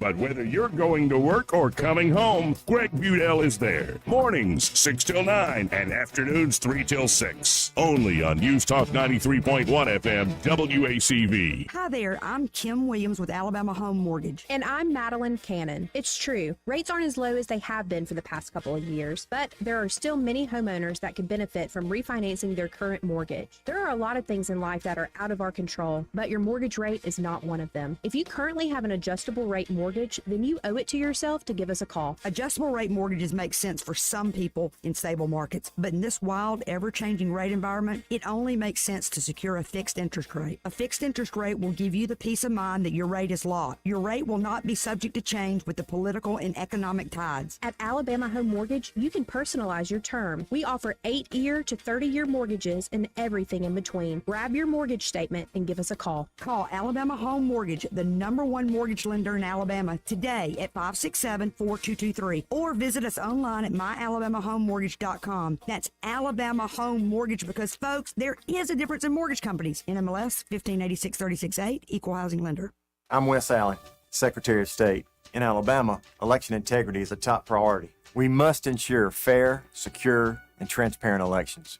but whether you're going to work or coming home, Greg Budell is there. Mornings 6 till 9 and afternoons 3 till 6. Only on News Talk 93.1 FM WACV. Hi there, I'm Kim Williams with Alabama Home Mortgage. And I'm Madeline Cannon. It's true, rates aren't as low as they have been for the past couple of years, but there are still many homeowners that could benefit from refinancing their current mortgage. There are a lot of things in life that are out of our control, but your mortgage rate is not one of them. If you currently have an adjustable rate mortgage, then you owe it to yourself to give us a call. Adjustable rate mortgages make sense for some people in stable markets, but in this wild, ever-changing rate environment, it only makes sense to secure a fixed interest rate. A fixed interest rate will give you the peace of mind that your rate is locked. Your rate will not be subject to change with the political and economic tides. At Alabama Home Mortgage, you can personalize your term. We offer 8-year to 30-year mortgages and everything in between. Grab your mortgage statement and give us a call. Call Alabama Home Mortgage, the #1 mortgage lender in Alabama, today at 567-4223, or visit us online at myalabamahomemortgage.com. That's Alabama Home Mortgage, because folks, there is a difference in mortgage companies. NMLS 1586-36-8, Equal Housing Lender. I'm Wes Allen, Secretary of State. In Alabama, election integrity is a top priority. We must ensure fair, secure, and transparent elections.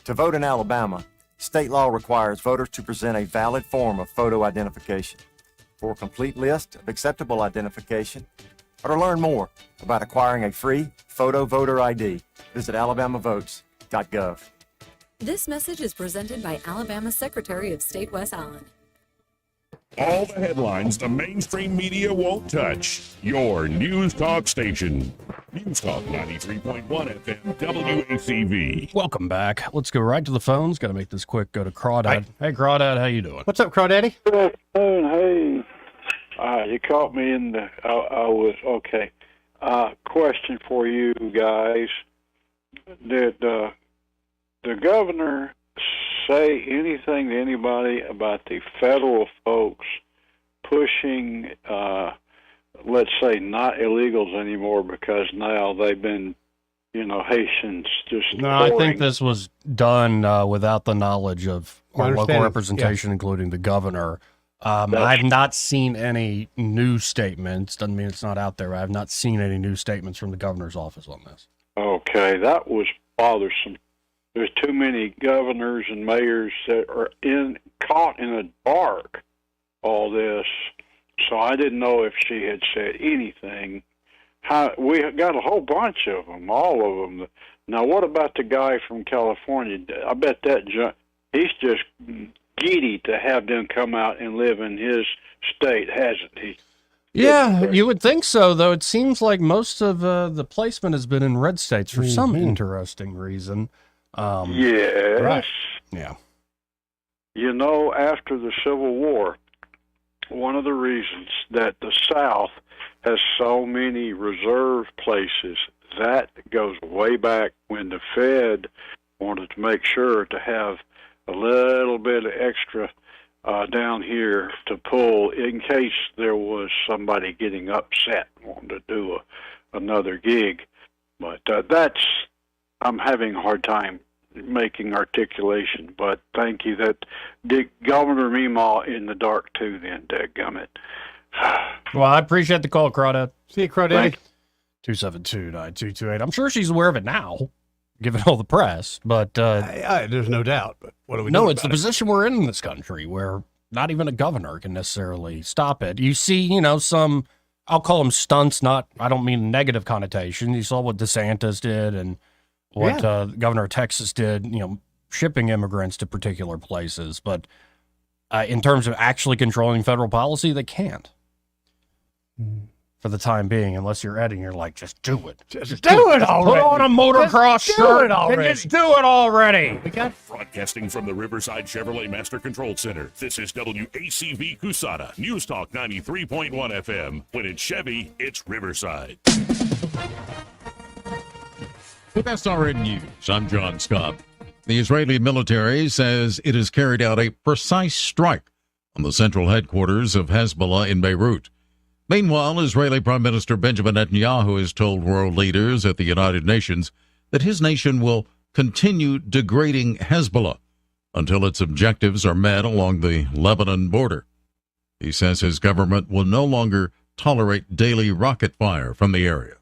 To vote in Alabama, state law requires voters to present a valid form of photo identification. For a complete list of acceptable identification, or to learn more about acquiring a free photo voter ID, visit alabamavotes.gov. This message is presented by Alabama Secretary of State Wes Allen. All the headlines the mainstream media won't touch. Your News Talk station. News Talk 93.1 FM WACV. Welcome back. Let's go right to the phones. Got to make this quick. Go to Crawdad. Hey, Crawdad, how you doing? What's up, Crawdaddy? Good afternoon. Hey, you caught me in the. I was okay. Question for you guys: did the governor say anything to anybody about the federal folks pushing, let's say, not illegals anymore because now they've been, Haitians just. No, I think this was done without the knowledge of our local representation, including the governor. I've not seen any news statements. Doesn't mean it's not out there. I have not seen any news statements from the governor's office on this. Okay, that was bothersome. There's too many governors and mayors that are caught in the dark. All this, so I didn't know if she had said anything. We got a whole bunch of them, all of them. Now, what about the guy from California? I bet he's just giddy to have them come out and live in his state, hasn't he? Yeah, you would think so, though. It seems like most of the placement has been in red states for some interesting reason. Yes. Right. Yeah. After the Civil War, one of the reasons that the South has so many reserve places, that goes way back when the Fed wanted to make sure to have a little bit of extra down here to pull in case there was somebody getting upset wanting to do another gig. But I'm having a hard time making articulation, but thank you. That did Governor Meemaw in the dark too then, dadgummit. Well, I appreciate the call, Crawdad. See you, Crawdad. 272-9228. I'm sure she's aware of it now, given all the press, but there's no doubt. But what do we No, do it's the about it? position we're in this country where not even a governor can necessarily stop it. You see, some, I'll call them stunts, I don't mean a negative connotation. You saw what DeSantis did and what the governor of Texas did, shipping immigrants to particular places. But in terms of actually controlling federal policy, they can't for the time being, unless you're Ed and you're like, just do it. Just do it already. Put on a motocross Just do shirt it already. and just do it already. We got Broadcasting from the Riverside Chevrolet Master Control Center, this is WACV Cusada, News Talk 93.1 FM. When it's Chevy, it's Riverside. With SRN News, I'm John Scott. The Israeli military says it has carried out a precise strike on the central headquarters of Hezbollah in Beirut. Meanwhile, Israeli Prime Minister Benjamin Netanyahu has told world leaders at the United Nations that his nation will continue degrading Hezbollah until its objectives are met along the Lebanon border. He says his government will no longer tolerate daily rocket fire from the area.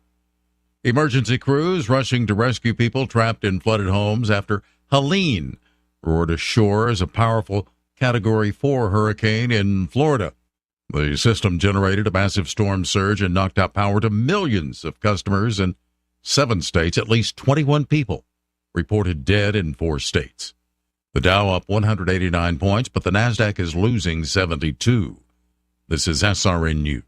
Emergency crews rushing to rescue people trapped in flooded homes after Helene roared ashore as a powerful Category 4 hurricane in Florida. The system generated a massive storm surge and knocked out power to millions of customers in 7 states. At least 21 people reported dead in 4 states. The Dow up 189 points, but the NASDAQ is losing 72. This is SRN News.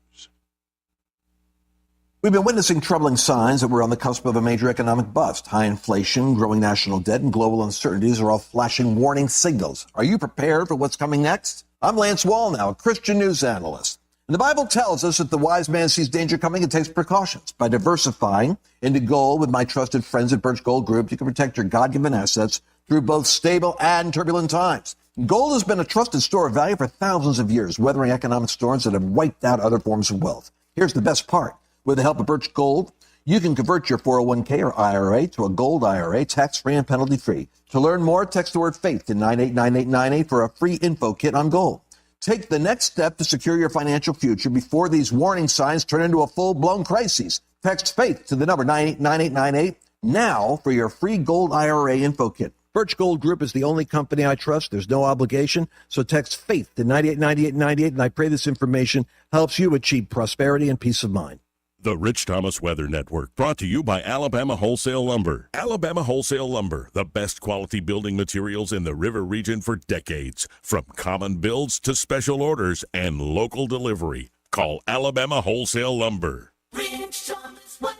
We've been witnessing troubling signs that we're on the cusp of a major economic bust. High inflation, growing national debt, and global uncertainties are all flashing warning signals. Are you prepared for what's coming next? I'm Lance Wallnow, a Christian news analyst. And the Bible tells us that the wise man sees danger coming and takes precautions. By diversifying into gold with my trusted friends at Birch Gold Group, you can protect your God-given assets through both stable and turbulent times. Gold has been a trusted store of value for thousands of years, weathering economic storms that have wiped out other forms of wealth. Here's the best part. With the help of Birch Gold, you can convert your 401k or IRA to a gold IRA, tax-free and penalty-free. To learn more, text the word FAITH to 989898 for a free info kit on gold. Take the next step to secure your financial future before these warning signs turn into a full-blown crisis. Text FAITH to the number 989898 now for your free gold IRA info kit. Birch Gold Group is the only company I trust. There's no obligation. So text FAITH to 989898, and I pray this information helps you achieve prosperity and peace of mind. The Rich Thomas Weather Network, brought to you by Alabama Wholesale Lumber. Alabama Wholesale Lumber, the best quality building materials in the river region for decades. From common builds to special orders and local delivery. Call Alabama Wholesale Lumber. Rich Thomas Weather.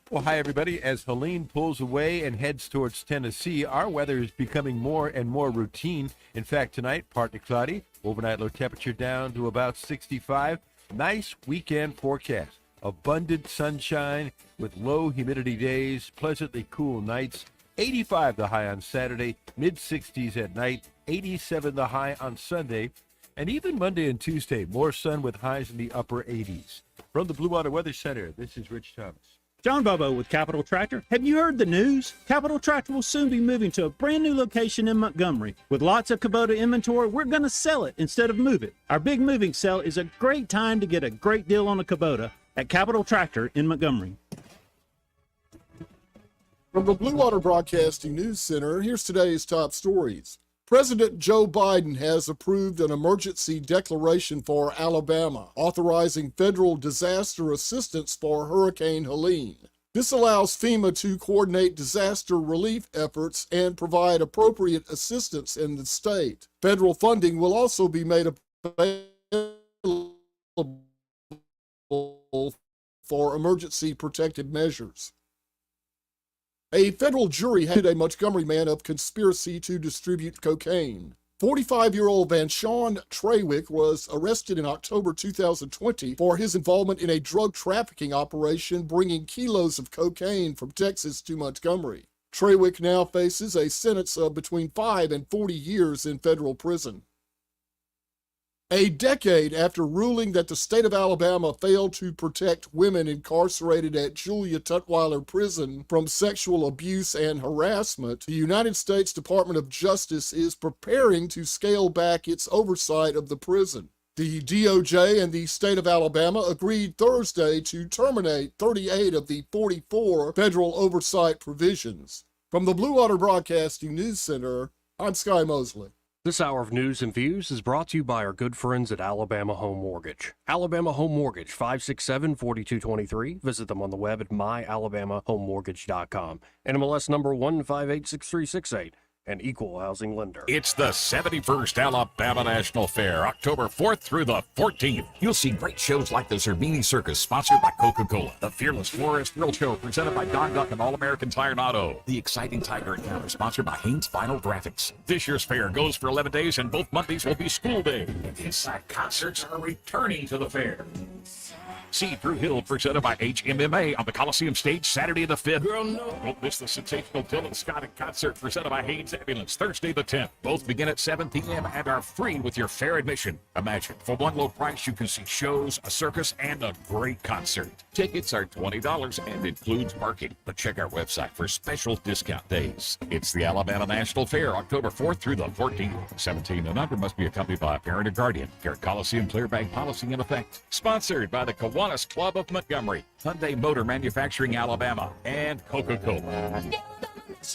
Well, hi, everybody. As Helene pulls away and heads towards Tennessee, our weather is becoming more and more routine. In fact, tonight, partly cloudy. Overnight low temperature down to about 65. Nice weekend forecast. Abundant sunshine with low humidity days, pleasantly cool nights. 85 the high on Saturday, mid-60s at night, 87 the high on Sunday. And even Monday and Tuesday, more sun with highs in the upper 80s. From the Blue Water Weather Center, this is Rich Thomas. John Bobo with Capital Tractor. Have you heard the news? Capital Tractor will soon be moving to a brand new location in Montgomery. With lots of Kubota inventory, we're going to sell it instead of move it. Our big moving sale is a great time to get a great deal on a Kubota at Capital Tractor in Montgomery. From the Blue Water Broadcasting News Center, here's today's top stories. President Joe Biden has approved an emergency declaration for Alabama, authorizing federal disaster assistance for Hurricane Helene. This allows FEMA to coordinate disaster relief efforts and provide appropriate assistance in the state. Federal funding will also be made available for emergency protective measures. A federal jury had a Montgomery man of conspiracy to distribute cocaine. 45-year-old Vanshawn Trawick was arrested in October 2020 for his involvement in a drug trafficking operation bringing kilos of cocaine from Texas to Montgomery. Trawick now faces a sentence of between 5 and 40 years in federal prison. A decade after ruling that the state of Alabama failed to protect women incarcerated at Julia Tutwiler Prison from sexual abuse and harassment, the United States Department of Justice is preparing to scale back its oversight of the prison. The DOJ and the state of Alabama agreed Thursday to terminate 38 of the 44 federal oversight provisions. From the Blue Water Broadcasting News Center, I'm Sky Mosley. This hour of news and views is brought to you by our good friends at Alabama Home Mortgage. Alabama Home Mortgage, 567-4223. Visit them on the web at myalabamahomemortgage.com. NMLS number 1586368. An equal housing lender. It's the 71st Alabama National Fair, October 4th through the 14th. You'll see great shows like the Zerbini Circus, sponsored by Coca-Cola. The Fearless Florist Thrill Show, presented by Don Duck and All-American Tire and Auto. The Exciting Tiger Encounter, sponsored by Haynes Vinyl Graphics. This year's fair goes for 11 days, and both Mondays will be school day. Inside concerts are returning to the fair. See Drew Hill, presented by HMMA on the Coliseum stage Saturday the 5th. Girl, no. Don't miss the sensational Dylan Scott in concert, presented by Haynes Ambulance, Thursday the 10th. Both begin at 7 p.m. and are free with your fair admission. Imagine, for one low price, you can see shows, a circus, and a great concert. Tickets are $20 and includes parking. But check our website for special discount days. It's the Alabama National Fair, October 4th through the 14th. 17 and under must be accompanied by a parent or guardian. Garrett Coliseum clear bag policy in effect. Sponsored by the Kiwanis Club of Montgomery, Hyundai Motor Manufacturing Alabama, and Coca-Cola. It's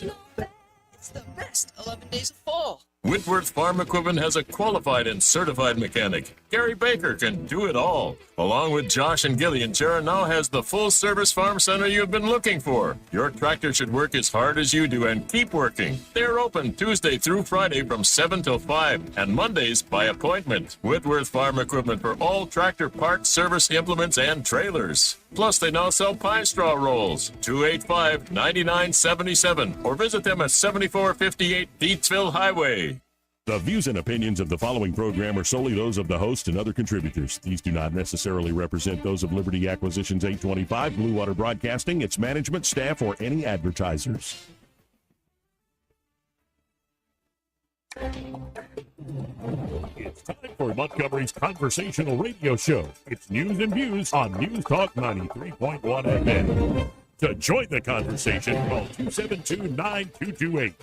the best 11 days of fall. Whitworth Farm Equipment has a qualified and certified mechanic. Gary Baker can do it all. Along with Josh and Gillian, Jarrah now has the full-service farm center you've been looking for. Your tractor should work as hard as you do and keep working. They're open Tuesday through Friday from 7 till 5 and Mondays by appointment. Whitworth Farm Equipment for all tractor parts, service implements, and trailers. Plus, they now sell pine straw rolls. 285-9977 or visit them at 7458 Deatsville Highway. The views and opinions of the following program are solely those of the host and other contributors. These do not necessarily represent those of Liberty Acquisitions 825, Blue Water Broadcasting, its management, staff, or any advertisers. It's time for Montgomery's conversational radio show. It's news and views on News Talk 93.1 FM. To join the conversation, call 272-9228.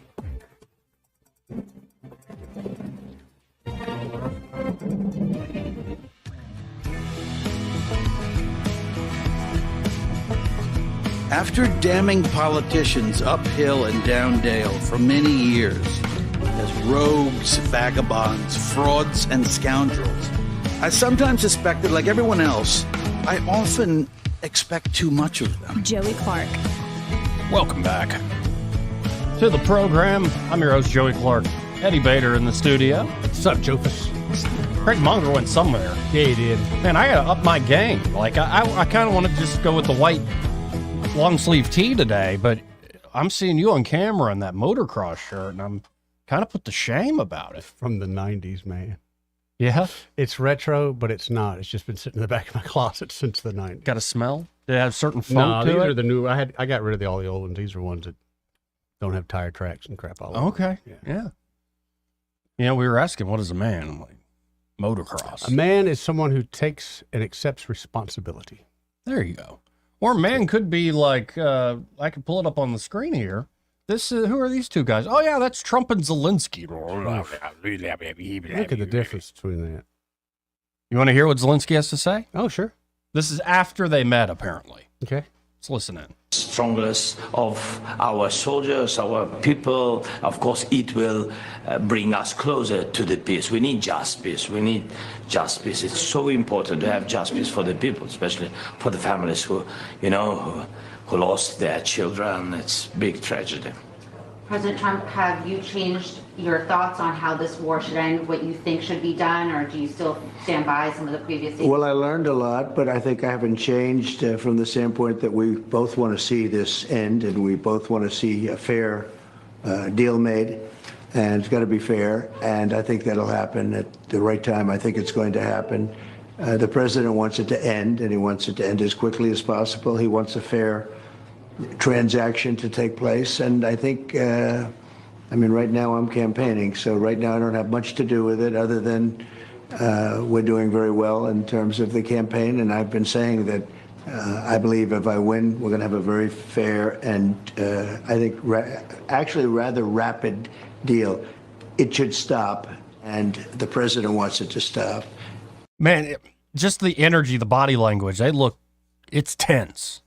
After damning politicians uphill and down Dale for many years as rogues, vagabonds, frauds, and scoundrels, I sometimes suspected, like everyone else, I often expect too much of them. Joey Clark. Welcome back to the program. I'm your host, Joey Clark. Eddie Bader in the studio. What's up, Jofus? Craig Munger went somewhere. Yeah, he did. Man, I gotta up my game. Like I kind of want to just go with the white long sleeve tee today, but I'm seeing you on camera in that motocross shirt, and I'm kind of put to shame about it. From the 90s, man. Yeah? It's retro, but it's not. It's just been sitting in the back of my closet since the 90s. Got a smell? Did it have certain No, funk to these it? are the new. I got rid of all the old ones. These are ones that don't have tire tracks and crap all over. Okay. Yeah. You know, we were asking, what is a man? I'm like, motocross. A man is someone who takes and accepts responsibility. There you go. Or man could be like, I can pull it up on the screen here. This who are these two guys? Oh yeah, that's Trump and Zelensky. Look at the difference between that. You want to hear what Zelensky has to say? Oh, sure. This is after they met, apparently. Okay. Let's listen in. Strongest of our soldiers, our people. Of course, it will bring us closer to the peace. We need just peace. We need just peace. It's so important to have just peace for the people, especially for the families who lost their children. It's big tragedy. President Trump, have you changed your thoughts on how this war should end, what you think should be done, or do you still stand by some of the previous? Well, I learned a lot, but I think I haven't changed from the standpoint that we both want to see this end, and we both want to see a fair deal made, and it's got to be fair, and I think that'll happen at the right time. I think it's going to happen. The president wants it to end, and he wants it to end as quickly as possible. He wants a fair transaction to take place, and I think, right now I'm campaigning, so right now I don't have much to do with it other than we're doing very well in terms of the campaign, and I've been saying that I believe if I win, we're going to have a very fair and I think actually rather rapid deal. It should stop, and the president wants it to stop. Man, just the energy, the body language, it's tense.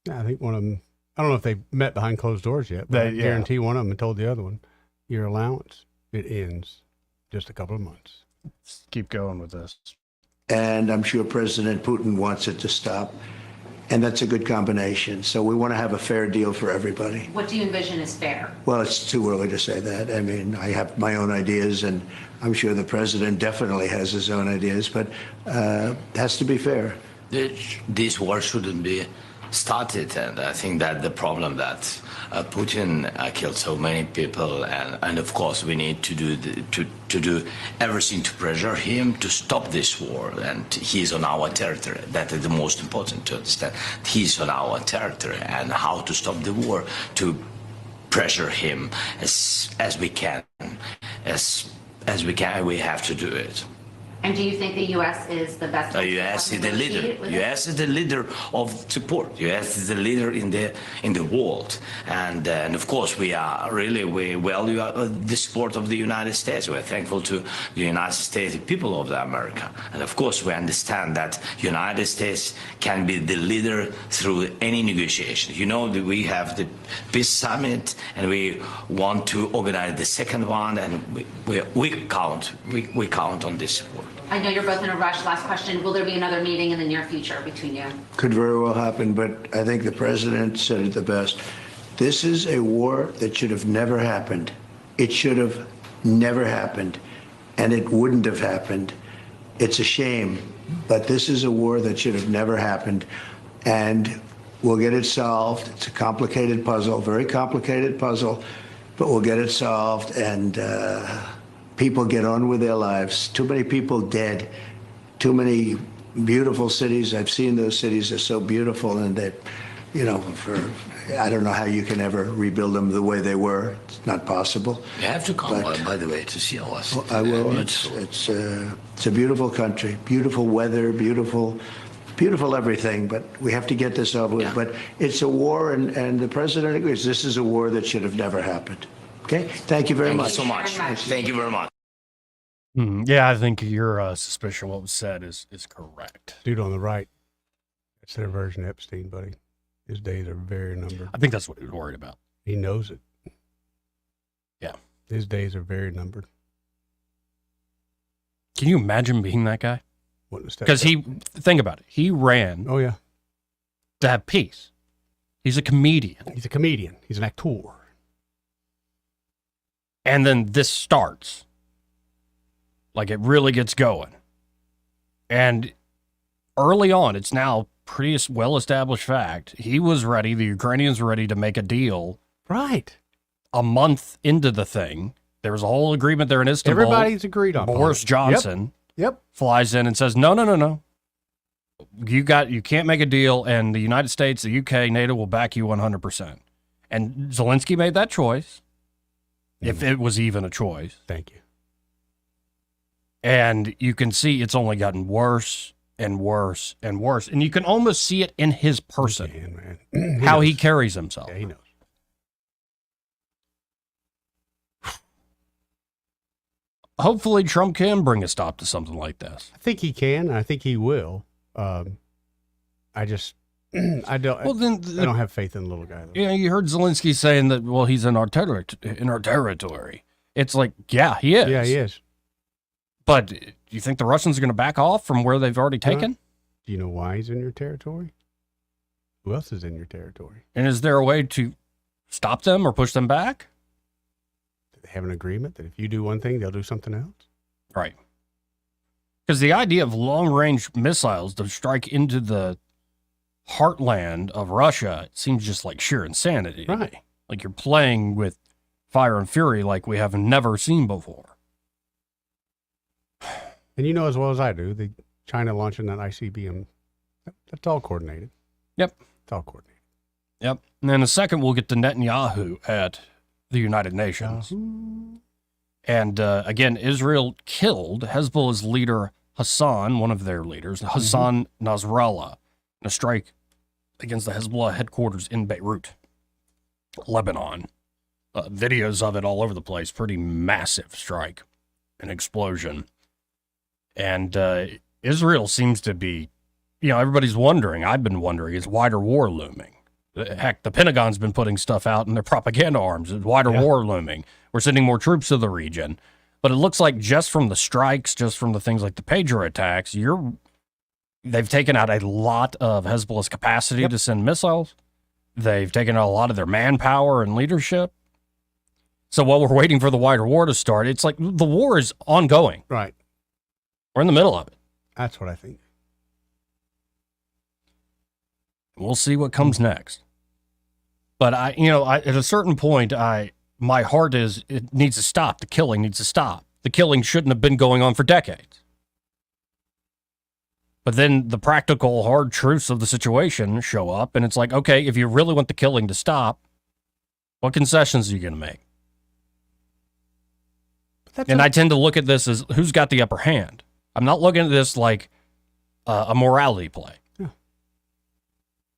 I think one of them, I don't know if they met behind closed doors yet, but I guarantee one of them told the other one, your allowance, it ends just a couple of months. Let's keep going with this. And I'm sure President Putin wants it to stop. And that's a good combination. So we want to have a fair deal for everybody. What do you envision as fair? Well, it's too early to say that. I mean, I have my own ideas, and I'm sure the president definitely has his own ideas, but it has to be fair. This war shouldn't be started, and I think that the problem that Putin killed so many people, and of course we need to do everything to pressure him to stop this war, and he's on our territory. That is the most important to understand. He's on our territory, and how to stop the war, to pressure him as we can, as we can. We have to do it. And do you think the U.S. is the best? The U.S. is the leader. U.S. is the leader of support. U.S. is the leader in the world, and of course we value the support of the United States. We're thankful to the United States people of America, and of course we understand that United States can be the leader through any negotiation. You know that we have the peace summit, and we want to organize the second one, and we count on this support. I know you're both in a rush. Last question. Will there be another meeting in the near future between you? Could very well happen, but I think the president said it the best. This is a war that should have never happened. It should have never happened, and it wouldn't have happened. It's a shame, but this is a war that should have never happened, and we'll get it solved. It's a complicated puzzle, very complicated puzzle, but we'll get it solved, and people get on with their lives. Too many people dead. Too many beautiful cities. I've seen those cities. They're so beautiful, and that, I don't know how you can ever rebuild them the way they were. It's not possible. You have to come, by the way, to see our city. I will. It's a beautiful country, beautiful weather, beautiful everything. But we have to get this over with. Yeah. But it's a war, and the president agrees. This is a war that should have never happened. Okay, thank you very much. Thank you so much. Thank you very much. Yeah, I think your suspicion of what was said is correct. Dude on the right, that's their version of Epstein, buddy. His days are very numbered. I think that's what he was worried about. He knows it. Yeah. His days are very numbered. Can you imagine being that guy? Because think about it. He ran. Oh, yeah. To have peace. He's a comedian. He's an actor. And then this starts. Like, it really gets going. And early on, it's now pretty well-established fact, he was ready, the Ukrainians were ready to make a deal. Right. A month into the thing, there was a whole agreement there in Istanbul. Everybody's agreed on Boris Johnson Yep. flies in and says, no. You can't make a deal, and the United States, the UK, NATO will back you 100%. And Zelensky made that choice, if it was even a choice. Thank you. And you can see it's only gotten worse and worse and worse. And you can almost see it in his person, how he carries himself. Yeah, he knows. Hopefully Trump can bring a stop to something like this. I think he can. I think he will. I just, I don't. Well, then I don't have faith in the little guy. Though. Yeah, you heard Zelensky saying that. Well, he's in our territory. It's like, yeah, he is. Yeah, he is. But do you think the Russians are going to back off from where they've already taken? Do you know why he's in your territory? Who else is in your territory? And is there a way to stop them or push them back? Do they have an agreement that if you do one thing, they'll do something else? Right. Because the idea of long-range missiles to strike into the heartland of Russia, it seems just like sheer insanity. Right. Like you're playing with fire and fury like we have never seen before. And you know as well as I do, the China launching that ICBM, that's all coordinated. Yep. It's all coordinated. Yep. And in a second, we'll get to Netanyahu at the United Nations. And again, Israel killed Hezbollah's leader, Hassan, one of their leaders, Hassan Nasrallah, in a strike against the Hezbollah headquarters in Beirut, Lebanon. Videos of it all over the place. Pretty massive strike, an explosion. And Israel seems to be, everybody's wondering, I've been wondering, is wider war looming? Heck, the Pentagon's been putting stuff out in their propaganda arms. Is wider war looming? We're sending more troops to the region. But it looks like just from the strikes, just from the things like the pager attacks, they've taken out a lot of Hezbollah's capacity to send missiles. They've taken out a lot of their manpower and leadership. So while we're waiting for the wider war to start, it's like the war is ongoing. Right. We're in the middle of it. That's what I think. We'll see what comes next. But at a certain point, my heart is, it needs to stop. The killing needs to stop. The killing shouldn't have been going on for decades. But then the practical hard truths of the situation show up, and it's like, okay, if you really want the killing to stop, what concessions are you going to make? I tend to look at this as who's got the upper hand. I'm not looking at this like a morality play. Yeah.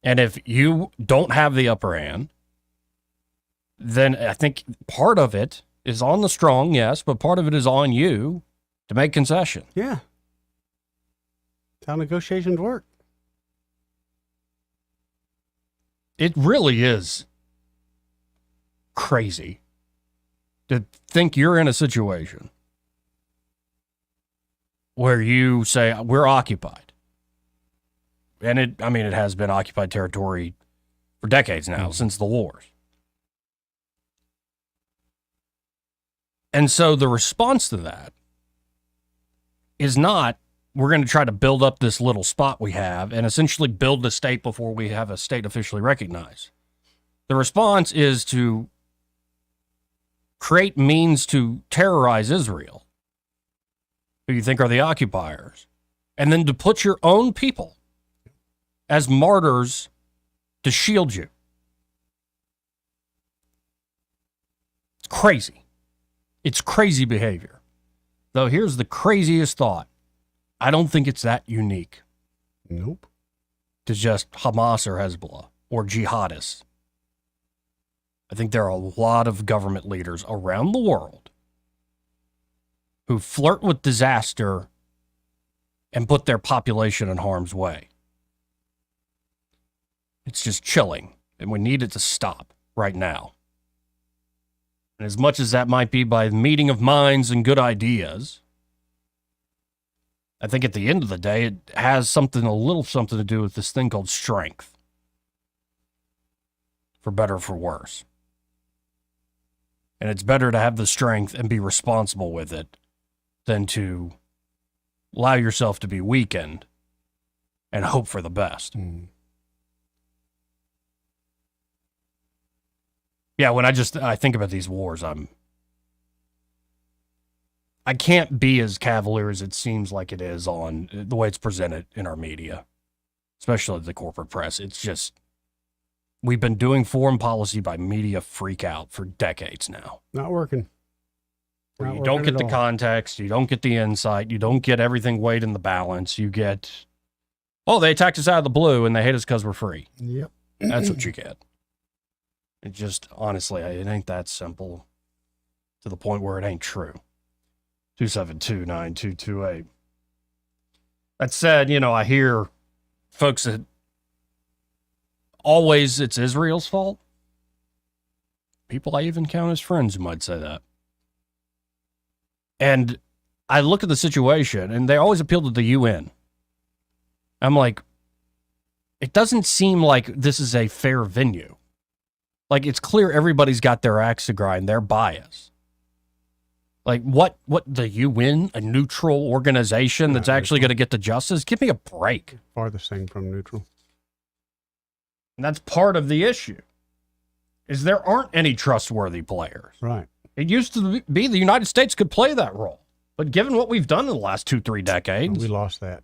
And if you don't have the upper hand, then I think part of it is on the strong, yes, but part of it is on you to make concession. Yeah. That's how negotiations work. It really is crazy to think you're in a situation where you say, we're occupied. And it has been occupied territory for decades now, since the wars. And so the response to that is not, we're going to try to build up this little spot we have and essentially build the state before we have a state officially recognized. The response is to create means to terrorize Israel, who you think are the occupiers, and then to put your own people as martyrs to shield you. It's crazy. It's crazy behavior. Though here's the craziest thought. I don't think it's that unique. Nope. To just Hamas or Hezbollah or jihadists. I think there are a lot of government leaders around the world who flirt with disaster and put their population in harm's way. It's just chilling, and we need it to stop right now. And as much as that might be by the meeting of minds and good ideas, I think at the end of the day, it has a little something to do with this thing called strength. For better or for worse. And it's better to have the strength and be responsible with it than to allow yourself to be weakened and hope for the best. Yeah, when I think about these wars, I can't be as cavalier as it seems like it is on the way it's presented in our media, especially the corporate press. It's just, we've been doing foreign policy by media freak out for decades now. Not working. Where Not you don't working get at the all. context, you don't get the insight, you don't get everything weighed in the balance. You get, oh, they attacked us out of the blue and they hate us because we're free. Yep. That's what you get. It just, honestly, it ain't that simple to the point where it ain't true. 272-9228. That said, I hear folks that always it's Israel's fault. People I even count as friends who might say that. And I look at the situation, and they always appeal to the UN. I'm like, it doesn't seem like this is a fair venue. Like, it's clear everybody's got their axe to grind, their bias. Like, what the UN, a neutral organization that's actually going to get the justice? Give me a break. Farthest thing from neutral. And that's part of the issue, is there aren't any trustworthy players. Right. It used to be the United States could play that role. But given what we've done in the last 2-3 decades, we lost that.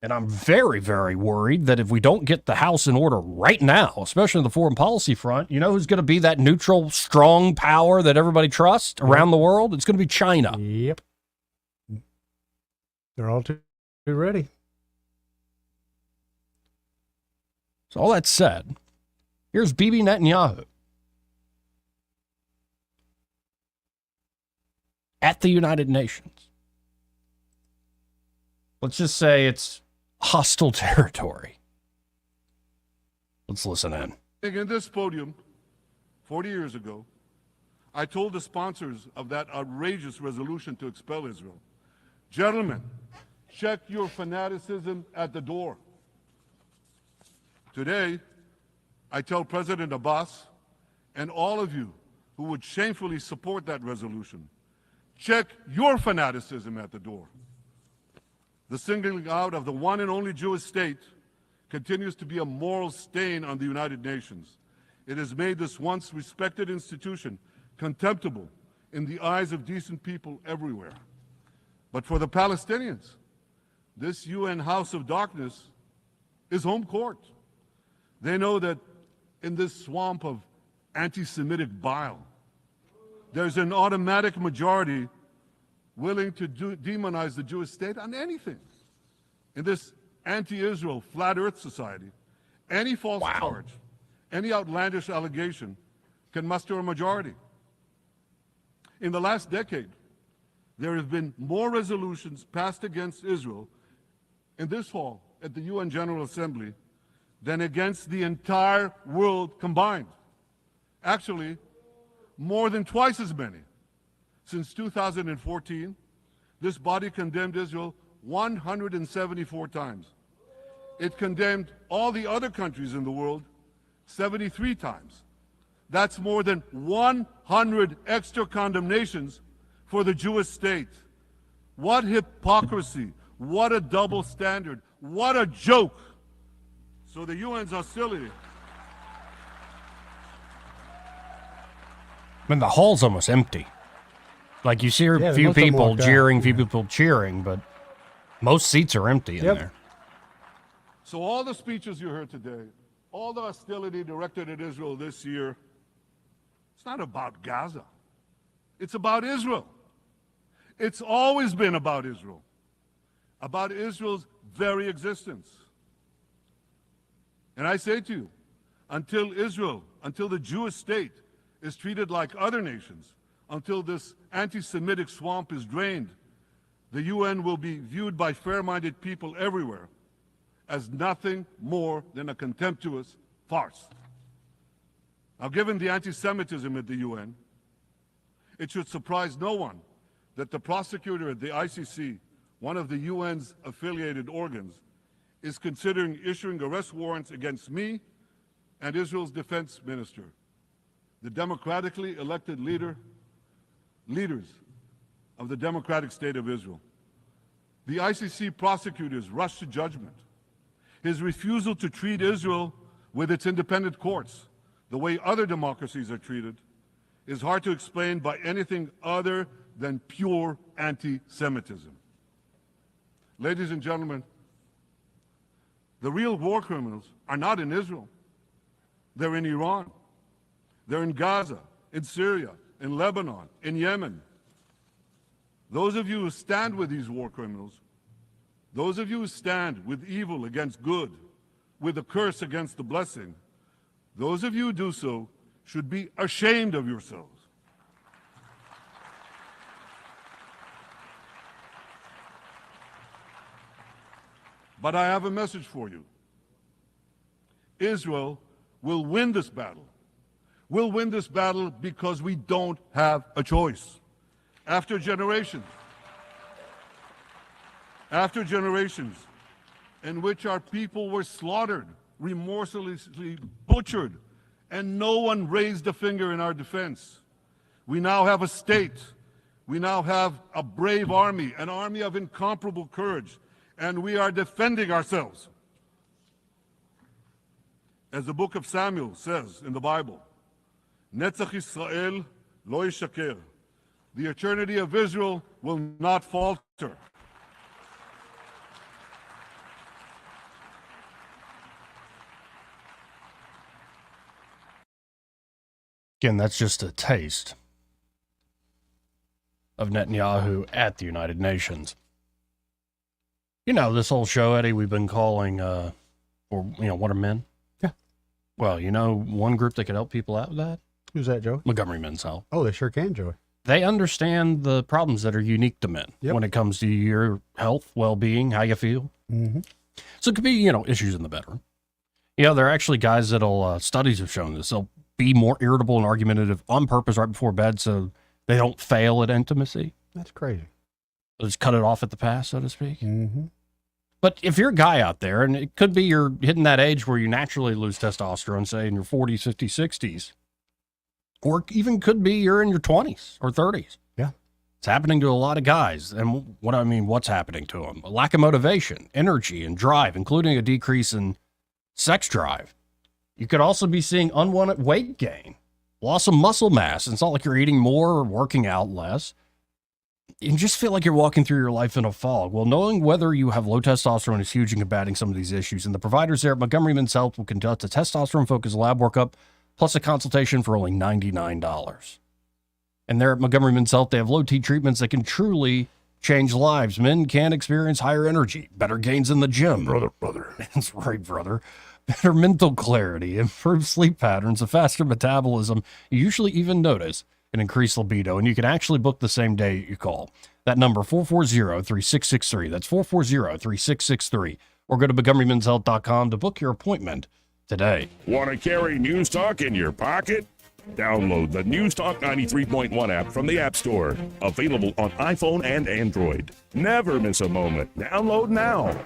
And I'm very, very worried that if we don't get the house in order right now, especially on the foreign policy front, you know who's going to be that neutral, strong power that everybody trusts around the world? It's going to be China. Yep. They're all too ready. So all that said, here's Bibi Netanyahu at the United Nations. Let's just say it's hostile territory. Let's listen in. In this podium, 40 years ago, I told the sponsors of that outrageous resolution to expel Israel, gentlemen, check your fanaticism at the door. Today, I tell President Abbas and all of you who would shamefully support that resolution, check your fanaticism at the door. The singling out of the one and only Jewish state continues to be a moral stain on the United Nations. It has made this once respected institution contemptible in the eyes of decent people everywhere. But for the Palestinians, this UN House of Darkness is home court. They know that in this swamp of anti-Semitic bile, there's an automatic majority willing to demonize the Jewish state on anything. In this anti-Israel flat earth society, any false charge, any outlandish allegation can muster a majority. In the last decade, there have been more resolutions passed against Israel in this hall at the UN General Assembly than against the entire world combined. Actually, more than twice as many. Since 2014, this body condemned Israel 174 times. It condemned all the other countries in the world 73 times. That's more than 100 extra condemnations for the Jewish state. What hypocrisy, what a double standard, what a joke. So the UN's hostility. I mean, the hall's almost empty. Like, you see a few people jeering, few people cheering, but most seats are empty in there. So all the speeches you heard today, all the hostility directed at Israel this year, it's not about Gaza. It's about Israel. It's always been about Israel's very existence. And I say to you, until the Jewish state is treated like other nations, until this anti-Semitic swamp is drained, the UN will be viewed by fair-minded people everywhere as nothing more than a contemptuous farce. Now, given the anti-Semitism at the UN, it should surprise no one that the prosecutor at the ICC, one of the UN's affiliated organs, is considering issuing arrest warrants against me and Israel's defense minister, the democratically elected leaders of the democratic state of Israel. The ICC prosecutors rushed to judgment. His refusal to treat Israel with its independent courts, the way other democracies are treated, is hard to explain by anything other than pure anti-Semitism. Ladies and gentlemen, the real war criminals are not in Israel. They're in Iran. They're in Gaza, in Syria, in Lebanon, in Yemen. Those of you who stand with these war criminals, those of you who stand with evil against good, with the curse against the blessing, those of you who do so should be ashamed of yourselves. But I have a message for you. Israel will win this battle. We'll win this battle because we don't have a choice. After generations in which our people were slaughtered, remorselessly butchered, and no one raised a finger in our defense, we now have a state. We now have a brave army, an army of incomparable courage, and we are defending ourselves. As the book of Samuel says in the Bible, Netzach Yisrael lo yishaker. The eternity of Israel will not falter. Again, that's just a taste of Netanyahu at the United Nations. You know, this whole show, Eddie, we've been calling, what are men? Yeah. Well, you know, one group that could help people out with that? Who's that, Joey? Montgomery Men's Health. Oh, they sure can, Joey. They understand the problems that are unique to men when it comes to your health, well-being, how you feel. Mm-hmm. So it could be, issues in the bedroom. There are actually guys that'll, studies have shown this, they'll be more irritable and argumentative on purpose right before bed so they don't fail at intimacy. That's crazy. They'll just cut it off at the pass, so to speak. Mm-hmm. But if you're a guy out there, and it could be you're hitting that age where you naturally lose testosterone, say in your 40s, 50s, 60s, or even could be you're in your 20s or 30s. Yeah. It's happening to a lot of guys. And what's happening to them? A lack of motivation, energy, and drive, including a decrease in sex drive. You could also be seeing unwanted weight gain, loss of muscle mass. It's not like you're eating more or working out less. You just feel like you're walking through your life in a fog. Well, knowing whether you have low testosterone is huge in combating some of these issues. And the providers there at Montgomery Men's Health will conduct a testosterone-focused lab workup plus a consultation for only $99. And there at Montgomery Men's Health, they have low T treatments that can truly change lives. Men can experience higher energy, better gains in the gym. Brother. That's right, brother. Better mental clarity, improved sleep patterns, a faster metabolism. You usually even notice an increased libido, and you can actually book the same day you call. That number, 440-3663. That's 440-3663. Or go to MontgomeryMen'sHealth.com to book your appointment today. Want to carry News Talk in your pocket? Download the News Talk 93.1 app from the App Store. Available on iPhone and Android. Never miss a moment. Download now.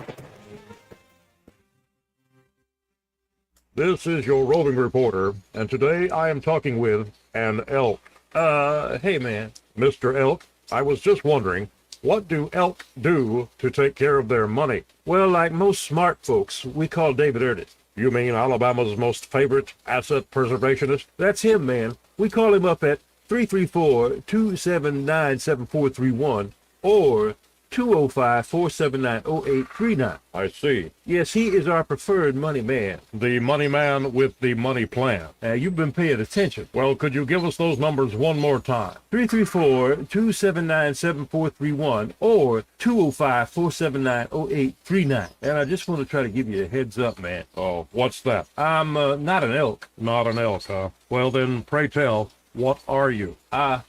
This is your roving reporter, and today I am talking with an elk. Hey man, Mr. Elk, I was just wondering, what do elk do to take care of their money? Well, like most smart folks, we call David Ernest. You mean Alabama's most favorite asset preservationist? That's him, man. We call him up at 334-279-7431 or 205-479-0839. I see. Yes, he is our preferred money man. The money man with the money plan. You've been paying attention. Well, could you give us those numbers one more time? 334-279-7431 or 205-479-0839. And I just want to try to give you a heads up, man. Oh, what's that? I'm not an elk. Not an elk, huh? Well, then, pray tell, what are you?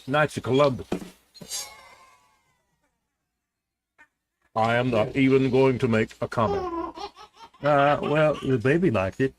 Knights of Columbus. I am not even going to make a comment. Well, the baby liked it.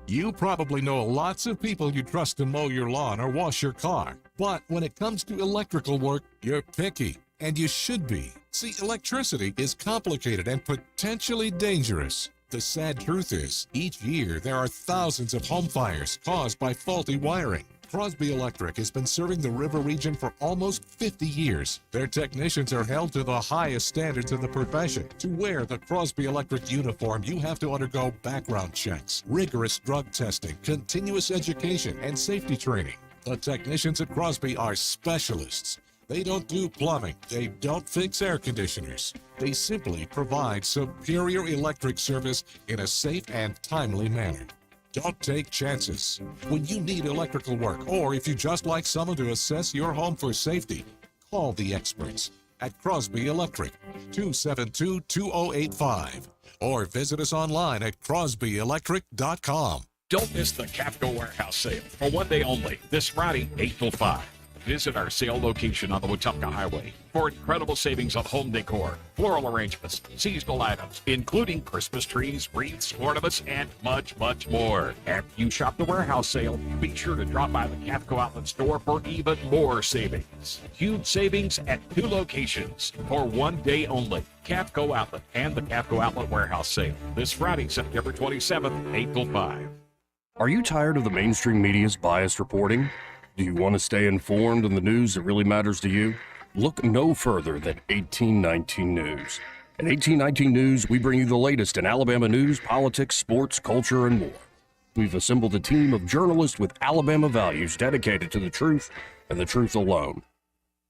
You probably know lots of people you trust to mow your lawn or wash your car. But when it comes to electrical work, you're picky. And you should be. See, electricity is complicated and potentially dangerous. The sad truth is, each year there are thousands of home fires caused by faulty wiring. Crosby Electric has been serving the River region for almost 50 years. Their technicians are held to the highest standards in the profession. To wear the Crosby Electric uniform, you have to undergo background checks, rigorous drug testing, continuous education, and safety training. The technicians at Crosby are specialists. They don't do plumbing. They don't fix air conditioners. They simply provide superior electric service in a safe and timely manner. Don't take chances. When you need electrical work, or if you just like someone to assess your home for safety, call the experts at Crosby Electric, 272-2085, or visit us online at crosbyelectric.com. Don't miss the Capco Warehouse sale for one day only, this Friday, 8 till 5. Visit our sale location on the Wetumpka Highway for incredible savings on home decor, floral arrangements, seasonal items, including Christmas trees, wreaths, ornaments, and much, much more. After you shop the warehouse sale, be sure to drop by the Capco Outlet store for even more savings. Huge savings at 2 locations for one day only. Capco Outlet and the Capco Outlet Warehouse sale this Friday, September 27th, 8 till 5. Are you tired of the mainstream media's biased reporting? Do you want to stay informed on the news that really matters to you? Look no further than 1819 News. At 1819 News, we bring you the latest in Alabama news, politics, sports, culture, and more. We've assembled a team of journalists with Alabama values dedicated to the truth and the truth alone.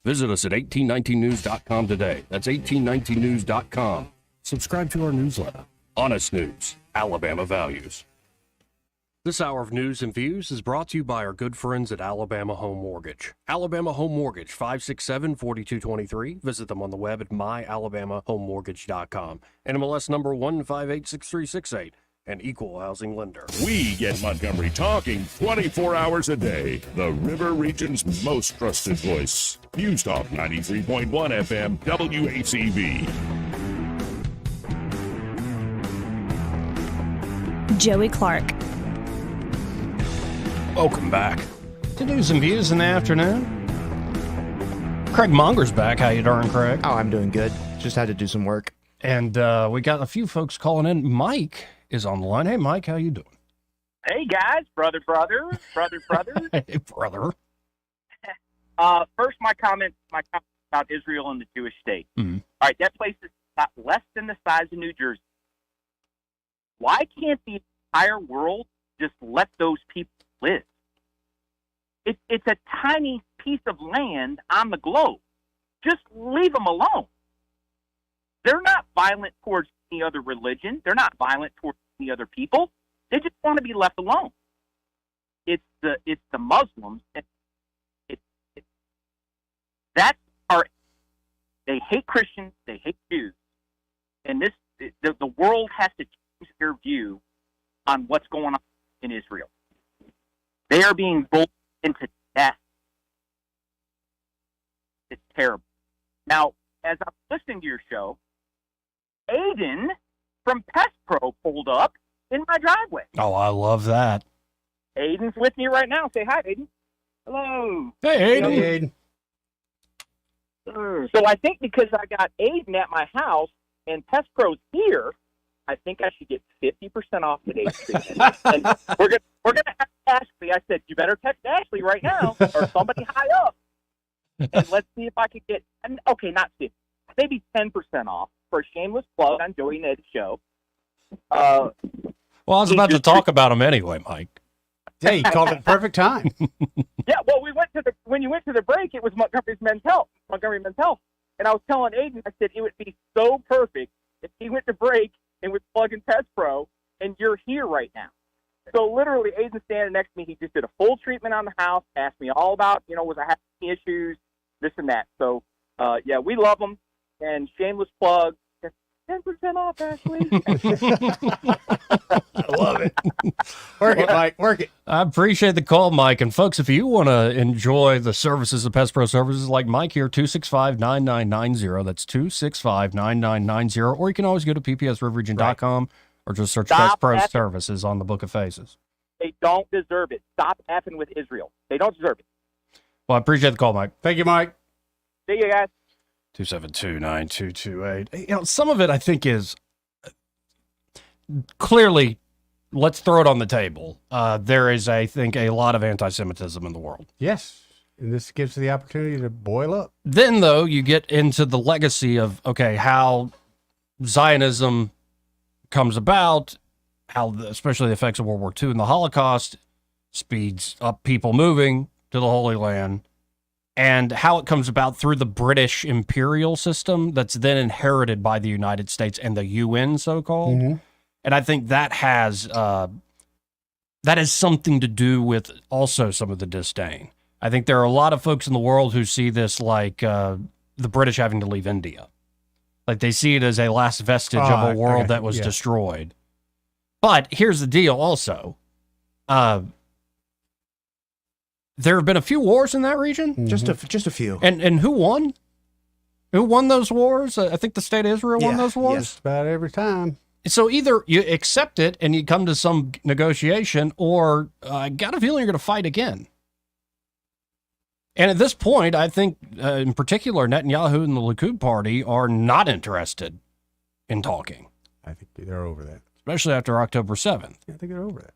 Visit us at 1819news.com today. That's 1819news.com. Subscribe to our newsletter. Honest News, Alabama Values. This hour of news and views is brought to you by our good friends at Alabama Home Mortgage. Alabama Home Mortgage, 567-4223. Visit them on the web at myalabamahomemortgage.com. NMLS number 1586368, an equal housing lender. We get Montgomery talking 24 hours a day. The River Region's most trusted voice. News Talk 93.1 FM, WACV. Joey Clark. Welcome back to News and Views in the afternoon. Craig Monger's back. How you doing, Craig? Oh, I'm doing good. Just had to do some work. And we got a few folks calling in. Mike is on the line. Hey, Mike, how you doing? Hey, guys. Brother. Hey, brother. First, my comment about Israel and the Jewish state. Mm-hmm. All right, that place is about less than the size of New Jersey. Why can't the entire world just let those people live? It's a tiny piece of land on the globe. Just leave them alone. They're not violent towards any other religion. They're not violent towards any other people. They just want to be left alone. It's the Muslims. That's our. They hate Christians. They hate Jews, and the world has to change their view on what's going on in Israel. They are being bullied into death. It's terrible. Now, as I'm listening to your show, Aiden from Pest Pro pulled up in my driveway. Oh, I love that. Aiden's with me right now. Say hi, Aiden. Hello. Hey, Aiden. So I think because I got Aiden at my house and Pest Pro's here, I think I should get 50% off today's treatment. And we're gonna ask Ashley. I said, you better text Ashley right now or somebody high up, and let's see if I can get. Okay, not 50, maybe 10% off for a shameless plug on Joey Ned's show. Well, I was about to talk about him anyway, Mike. Hey, you called it the perfect time. Yeah, well, when you went to the break, it was Montgomery Men's Health, and I was telling Aiden, I said it would be so perfect if he went to break and was plugging Pest Pro, and you're here right now. So literally, Aiden's standing next to me. He just did a full treatment on the house, asked me all about, was I having any issues, this and that. So, yeah, we love him. And shameless plug, 10% off, Ashley. I love it. Work it, Mike. Work it. I appreciate the call, Mike. And folks, if you want to enjoy the services of Pest Pro Services like Mike here, 265-9990. That's 265-9990. Or you can always go to ppsriverregion.com or just search Pest Pro Services on the Book of Faces. They don't deserve it. Stop effing with Israel. They don't deserve it. Well, I appreciate the call, Mike. Thank you, Mike. See you guys. 272-9228. Some of it I think is clearly let's throw it on the table. There is, I think, a lot of anti-Semitism in the world. Yes. And this gives the opportunity to boil up. Then, though, you get into the legacy of, okay, how Zionism comes about, especially the effects of World War II and the Holocaust speeds up people moving to the Holy Land, and how it comes about through the British imperial system that's then inherited by the United States and the UN, so-called. Mm-hmm. And I think that has something to do with also some of the disdain. I think there are a lot of folks in the world who see this like the British having to leave India. Like they see it as a last vestige of a world that was destroyed. But here's the deal also. There have been a few wars in that region. Mm-hmm. Just a few. And who won? Who won those wars? I think the state of Israel won those wars. Yes, about every time. So either you accept it and you come to some negotiation, or I got a feeling you're going to fight again. And at this point, I think, in particular, Netanyahu and the Likud party are not interested in talking. I think they're over that. Especially after October 7th. I think they're over that.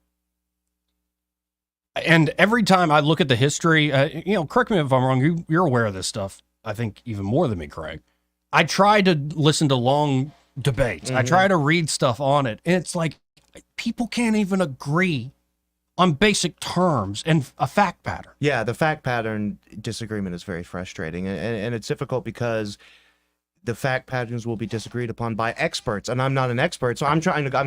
And every time I look at the history, correct me if I'm wrong, you're aware of this stuff, I think even more than me, Craig. I try to listen to long debates. I try to read stuff on it. And it's like, people can't even agree on basic terms and a fact pattern. Yeah, the fact pattern disagreement is very frustrating. And it's difficult because the fact patterns will be disagreed upon by experts. And I'm not an expert, so I'm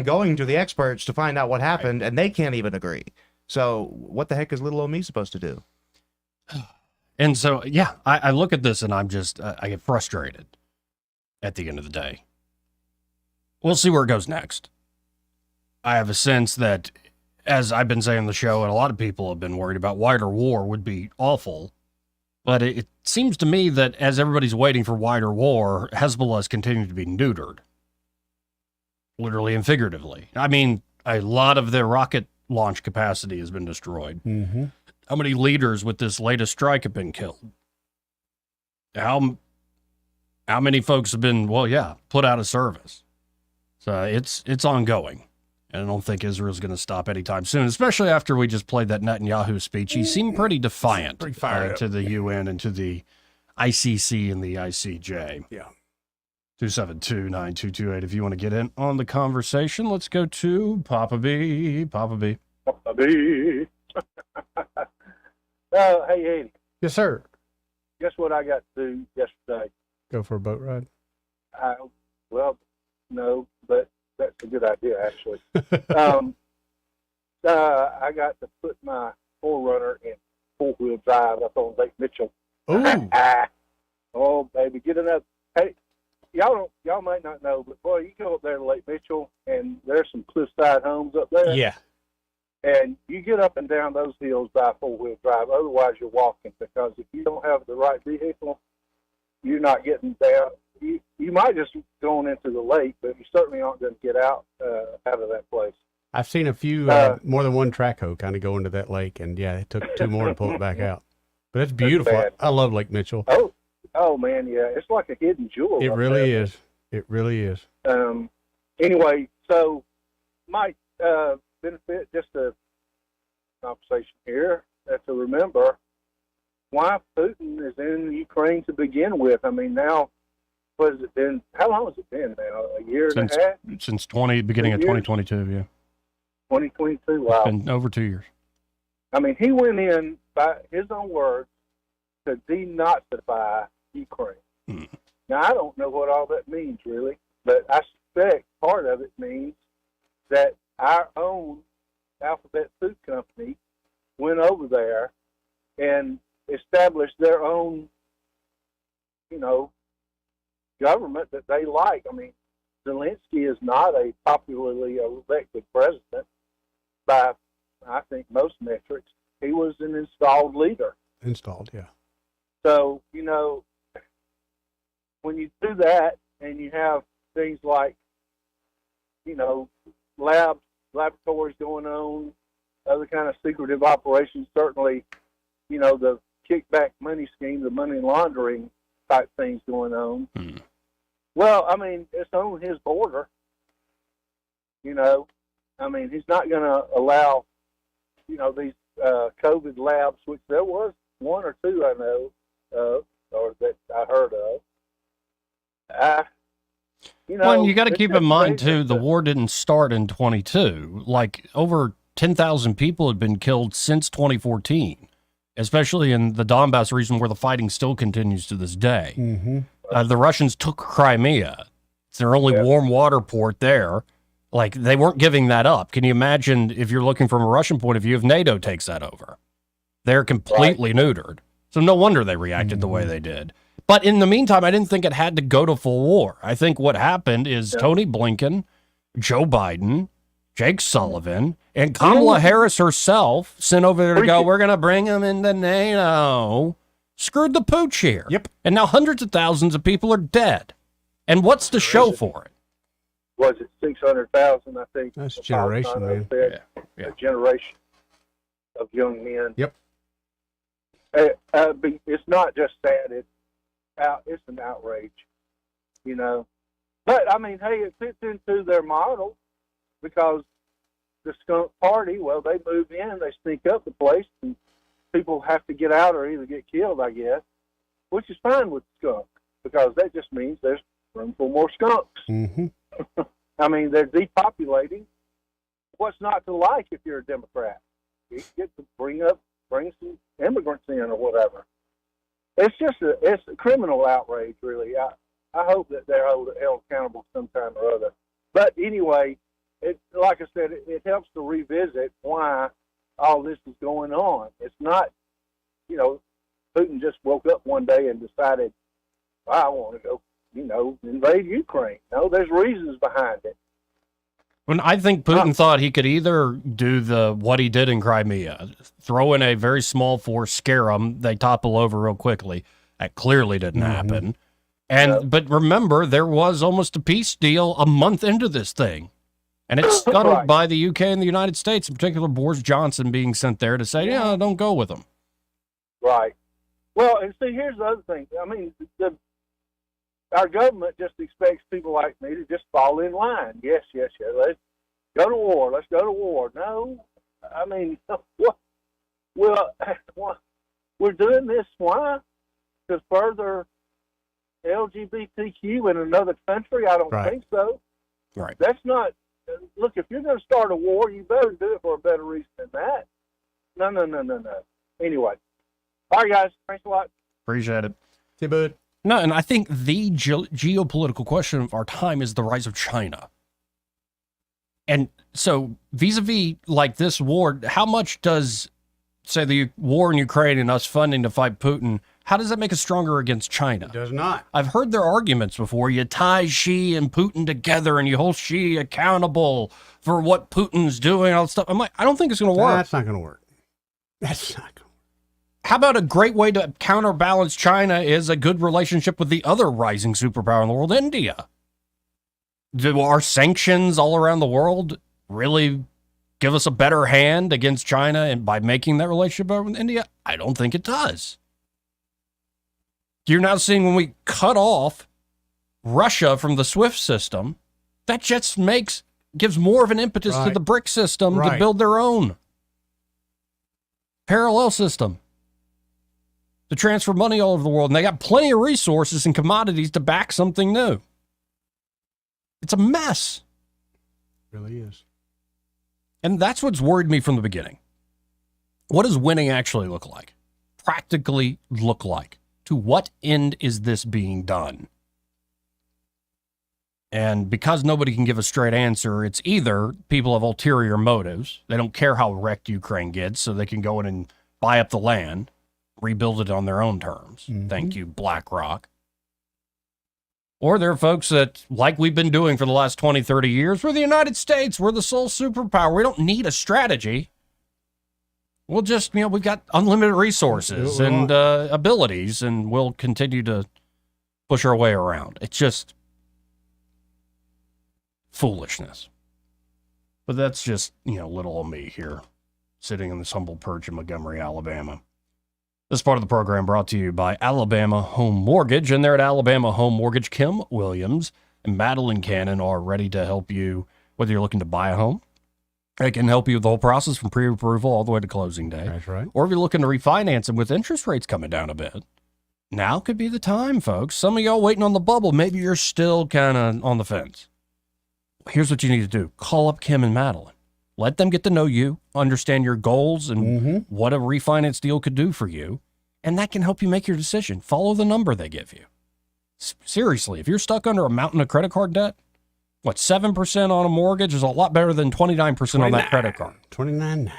going to the experts to find out what happened, and they can't even agree. So what the heck is little old me supposed to do? And so, yeah, I look at this and I'm just, I get frustrated at the end of the day. We'll see where it goes next. I have a sense that, as I've been saying on the show, and a lot of people have been worried about, wider war would be awful. But it seems to me that as everybody's waiting for wider war, Hezbollah is continuing to be neutered. Literally and figuratively. I mean, a lot of their rocket launch capacity has been destroyed. Mm-hmm. How many leaders with this latest strike have been killed? How many folks have been, put out of service? So it's ongoing. And I don't think Israel's going to stop anytime soon, especially after we just played that Netanyahu speech. He seemed pretty defiant to the UN and to the ICC and the ICJ. Yeah. 272-9228 if you want to get in on the conversation. Let's go to Papa B. Papa B. Papa B. Hey, Eddie. Yes, sir. Guess what I got to do yesterday? Go for a boat ride? No, but that's a good idea, actually. I got to put my 4Runner in 4-wheel drive up on Lake Mitchell. Ooh. Oh, baby, get another. Hey, y'all might not know, but boy, you go up there to Lake Mitchell, and there's some cliffside homes up there. Yeah. And you get up and down those hills by 4-wheel drive. Otherwise, you're walking, because if you don't have the right vehicle, you're not getting down. You might just go into the lake, but you certainly aren't going to get out of that place. I've seen a few, more than one track hoe kind of go into that lake, and it took two more to pull it back out. But it's beautiful. I love Lake Mitchell. Oh man, yeah, it's like a hidden jewel. It really is. It really is. Anyway, so might benefit just a conversation here to remember why Putin is in Ukraine to begin with. I mean, now, what has it been? How long has it been now? A year and a half? Since beginning of 2022, yeah. 2022, wow. It's been over 2 years. I mean, he went in, by his own words, to denazify Ukraine. Now, I don't know what all that means, really, but I suspect part of it means that our own Alphabet Food Company went over there and established their own, government that they like. I mean, Zelensky is not a popularly elected president by, I think, most metrics. He was an installed leader. Installed, yeah. So, when you do that and you have things like, laboratories going on, other kind of secretive operations, certainly, the kickback money scheme, the money laundering type things going on. Well, I mean, it's on his border, I mean, he's not going to allow, these COVID labs, which there was one or two I know of, or that I heard of. Well, you got to keep in mind, too, the war didn't start in 22. Like, over 10,000 people had been killed since 2014, especially in the Donbass region where the fighting still continues to this day. Mm-hmm. The Russians took Crimea. It's their only warm water port there. Like, they weren't giving that up. Can you imagine, if you're looking from a Russian point of view, if NATO takes that over? They're completely neutered. So no wonder they reacted the way they did. But in the meantime, I didn't think it had to go to full war. I think what happened is Tony Blinken, Joe Biden, Jake Sullivan, and Kamala Harris herself sent over there to go, we're going to bring them into NATO. Screwed the pooch here. Yep. And now hundreds of thousands of people are dead. And what's the show for it? Was it 600,000, I think? That's a generation, man. A generation of young men. Yep. It's not just sad. It's an outrage, But, I mean, hey, it fits into their model because the skunk party, well, they move in, they sneak up the place, and people have to get out or either get killed, I guess, which is fine with skunk because that just means there's room for more skunks. Mm-hmm. I mean, they're depopulating. What's not to like if you're a Democrat? You get to bring some immigrants in or whatever. It's a criminal outrage, really. I hope that they're held accountable sometime or other. But anyway, like I said, it helps to revisit why all this is going on. It's not, Putin just woke up one day and decided, I want to go, invade Ukraine. No, there's reasons behind it. When I think Putin thought he could either do what he did in Crimea, throw in a very small force, scare them, they topple over real quickly. That clearly didn't happen. But remember, there was almost a peace deal a month into this thing. And it's scuttled by the UK and the United States, in particular Boris Johnson being sent there to say, don't go with them. Right. Well, and see, here's the other thing. I mean, our government just expects people like me to just fall in line. Yes. Let's go to war. Let's go to war. No, I mean, what? Well, we're doing this. Why? To further LGBTQ in another country? I don't think so. Right. That's not. Look, if you're going to start a war, you better do it for a better reason than that. No. Anyway. All right, guys. Thanks a lot. Appreciate it. See you, bud. No, and I think the geopolitical question of our time is the rise of China. And so vis-a-vis like this war, how much does, say, the war in Ukraine and us funding to fight Putin, how does that make us stronger against China? It does not. I've heard their arguments before. You tie Xi and Putin together and you hold Xi accountable for what Putin's doing and all that stuff. I'm like, I don't think it's going to work. That's not going to work. That's not going to work. How about a great way to counterbalance China is a good relationship with the other rising superpower in the world, India? Do our sanctions all around the world really give us a better hand against China and by making that relationship better with India? I don't think it does. You're now seeing when we cut off Russia from the SWIFT system, that just gives more of an impetus to the BRIC system to build their own parallel system to transfer money all over the world. And they got plenty of resources and commodities to back something new. It's a mess. It really is. And that's what's worried me from the beginning. What does winning actually look like? Practically look like? To what end is this being done? And because nobody can give a straight answer, it's either people have ulterior motives. They don't care how wrecked Ukraine gets, so they can go in and buy up the land, rebuild it on their own terms. Thank you, BlackRock. Or there are folks that, like we've been doing for the last 20, 30 years, we're the United States, we're the sole superpower. We don't need a strategy. We'll just, we've got unlimited resources and abilities, and we'll continue to push our way around. It's just foolishness. But that's just, little old me here, sitting in this humble perch in Montgomery, Alabama. This part of the program brought to you by Alabama Home Mortgage. And there at Alabama Home Mortgage, Kim Williams and Madeline Cannon are ready to help you, whether you're looking to buy a home, It can help you with the whole process from pre-approval all the way to closing day. That's right. Or if you're looking to refinance them with interest rates coming down a bit, now could be the time, folks. Some of y'all waiting on the bubble. Maybe you're still kind of on the fence. Here's what you need to do. Call up Kim and Madeline. Let them get to know you, understand your goals and what a refinance deal could do for you. And that can help you make your decision. Follow the number they give you. Seriously, if you're stuck under a mountain of credit card debt, 7% on a mortgage is a lot better than 29% on that credit card. 29.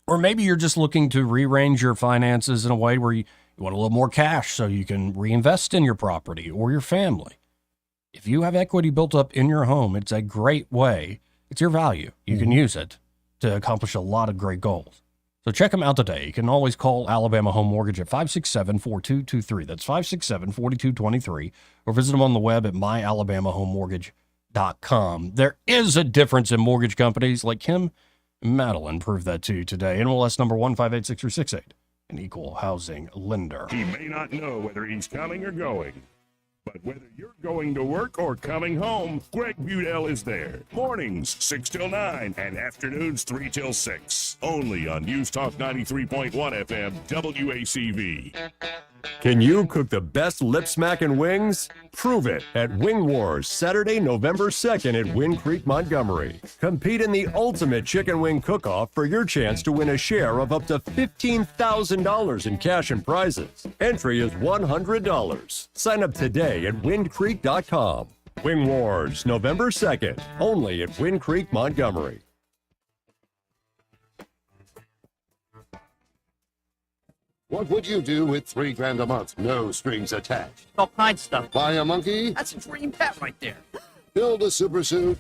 Or maybe you're just looking to rearrange your finances in a way where you want a little more cash so you can reinvest in your property or your family. If you have equity built up in your home, it's a great way. It's your value. You can use it to accomplish a lot of great goals. So check them out today. You can always call Alabama Home Mortgage at 567-4223. That's 567-4223. Or visit them on the web at myalabamahomemortgage.com. There is a difference in mortgage companies. Like Kim and Madeline proved that to you today. NMLS number 1586368. An equal housing lender. He may not know whether he's coming or going, but whether you're going to work or coming home, Greg Budell is there. Mornings 6 till 9 and afternoons 3 till 6. Only on News Talk 93.1 FM WACV. Can you cook the best lip smacking wings? Prove it at Wing Wars, Saturday, November 2nd at Wind Creek, Montgomery. Compete in the ultimate chicken wing cook-off for your chance to win a share of up to $15,000 in cash and prizes. Entry is $100. Sign up today at windcreek.com. Wing Wars, November 2nd, only at Wind Creek, Montgomery. What would you do with $3,000 a month? No strings attached. All kinds of stuff. Buy a monkey? That's a dream pet right there. Build a super suit?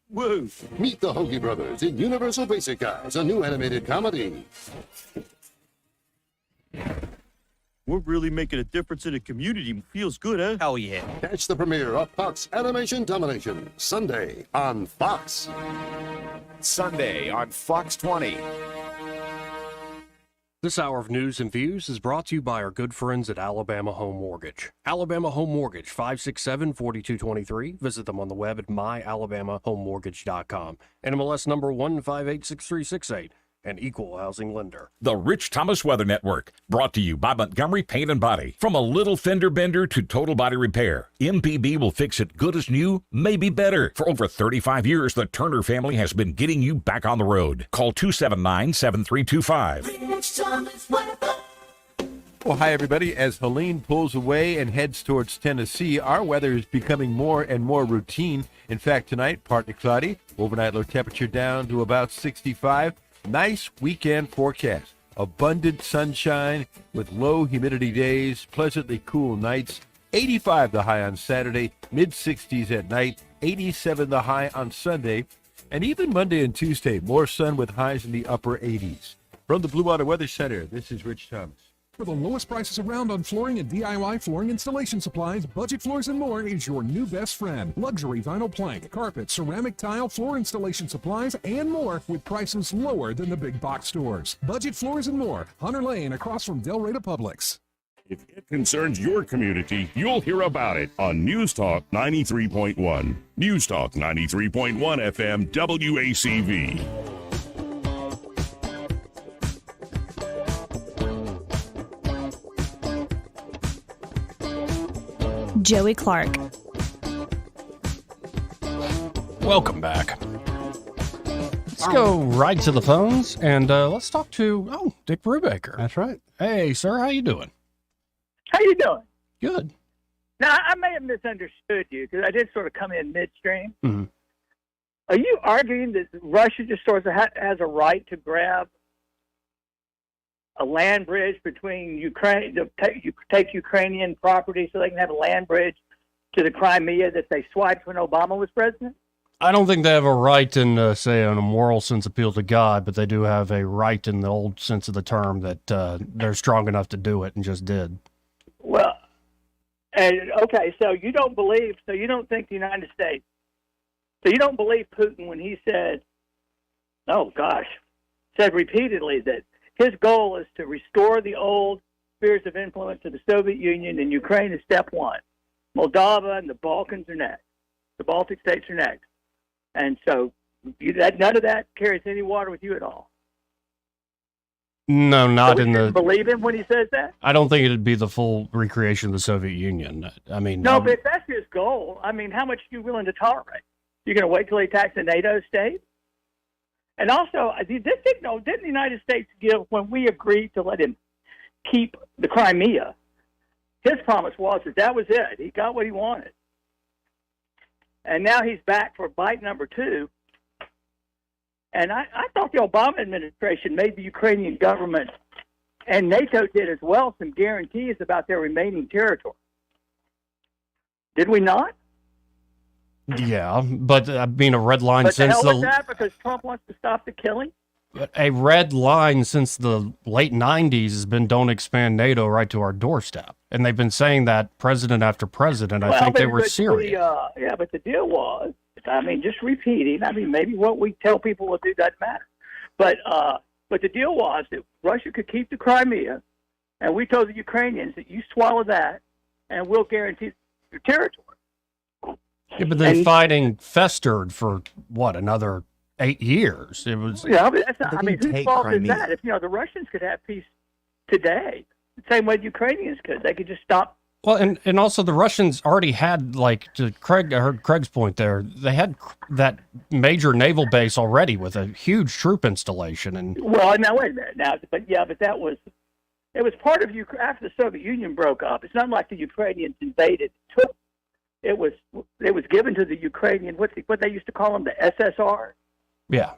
Woo! Meet the Hoagie Brothers in Universal Basic Guys, a new animated comedy. We're really making a difference in the community. Feels good, huh? Hell yeah. Catch the premiere of Fox Animation Domination, Sunday on Fox. Sunday on Fox 20. This hour of news and views is brought to you by our good friends at Alabama Home Mortgage. Alabama Home Mortgage, 567-4223. Visit them on the web at myalabamahomemortgage.com. NMLS number 1586368. An equal housing lender. The Rich Thomas Weather Network, brought to you by Montgomery Paint and Body. From a little fender bender to total body repair, MPB will fix it good as new, maybe better. For over 35 years, the Turner family has been getting you back on the road. Call 279-7325. Rich Thomas Weather. Well, hi, everybody. As Helene pulls away and heads towards Tennessee, our weather is becoming more and more routine. In fact, tonight, partly cloudy. Overnight low temperature down to about 65. Nice weekend forecast. Abundant sunshine with low humidity days, pleasantly cool nights. 85 the high on Saturday, mid-60s at night, 87 the high on Sunday, and even Monday and Tuesday, more sun with highs in the upper 80s. From the Blue Water Weather Center, this is Rich Thomas. For the lowest prices around on flooring and DIY flooring installation supplies, Budget Floors and More is your new best friend. Luxury vinyl plank, carpet, ceramic tile, floor installation supplies, and more with prices lower than the big box stores. Budget Floors and More, Hunter Lane across from Del Rey to Publix. If it concerns your community, you'll hear about it on News Talk 93.1. News Talk 93.1 FM WACV. Joey Clark. Welcome back. Let's go right to the phones and let's talk to Dick Brubaker. That's right. Hey, sir, how you doing? How you doing? Good. Now, I may have misunderstood you because I did sort of come in midstream. Mm-hmm. Are you arguing that Russia just sort of has a right to grab a land bridge between Ukraine, to take Ukrainian property so they can have a land bridge to the Crimea that they swiped when Obama was president? I don't think they have a right in, say, in a moral sense appeal to God, but they do have a right in the old sense of the term that they're strong enough to do it and just did. Well, okay, so you don't think the United States, so you don't believe Putin when he said repeatedly that his goal is to restore the old spheres of influence of the Soviet Union, and Ukraine is step one. Moldova and the Balkans are next. The Baltic states are next. And so None of that carries any water with you at all. No, not So in we the. shouldn't believe him when he says that. I don't think it'd be the full recreation of the Soviet Union. I mean, No, but if that's his goal, I mean, how much are you willing to tolerate? You're going to wait till he attacks a NATO state? And also, didn't the United States give, when we agreed to let him keep the Crimea, his promise was that was it. He got what he wanted. And now he's back for bite number 2. And I thought the Obama administration made the Ukrainian government, and NATO did as well, some guarantees about their remaining territory. Did we not? Yeah, but I mean, a red line But the since hell with that, because Trump wants to stop the killing? a red line since the late 90s has been don't expand NATO right to our doorstep. And they've been saying that president after president. I think they were serious. Yeah, but the deal was, I mean, just repeating, I mean, maybe what we tell people will do doesn't matter. But the deal was that Russia could keep the Crimea, and we told the Ukrainians that you swallow that, and we'll guarantee your territory. Yeah, but then fighting festered for, what, another 8 years? It was. Yeah, but that's not, I mean, whose fault is that? If, the Russians could have peace today, the same way the Ukrainians could. They could just stop. Well, and also the Russians already had, like, to I heard Craig's point there, they had that major naval base already with a huge troop installation. And Well, now, wait a minute. But that was, it was part of after the Soviet Union broke up. It's not like the Ukrainians invaded, took. It was given to the Ukrainian, what they used to call them, the SSR. Yeah.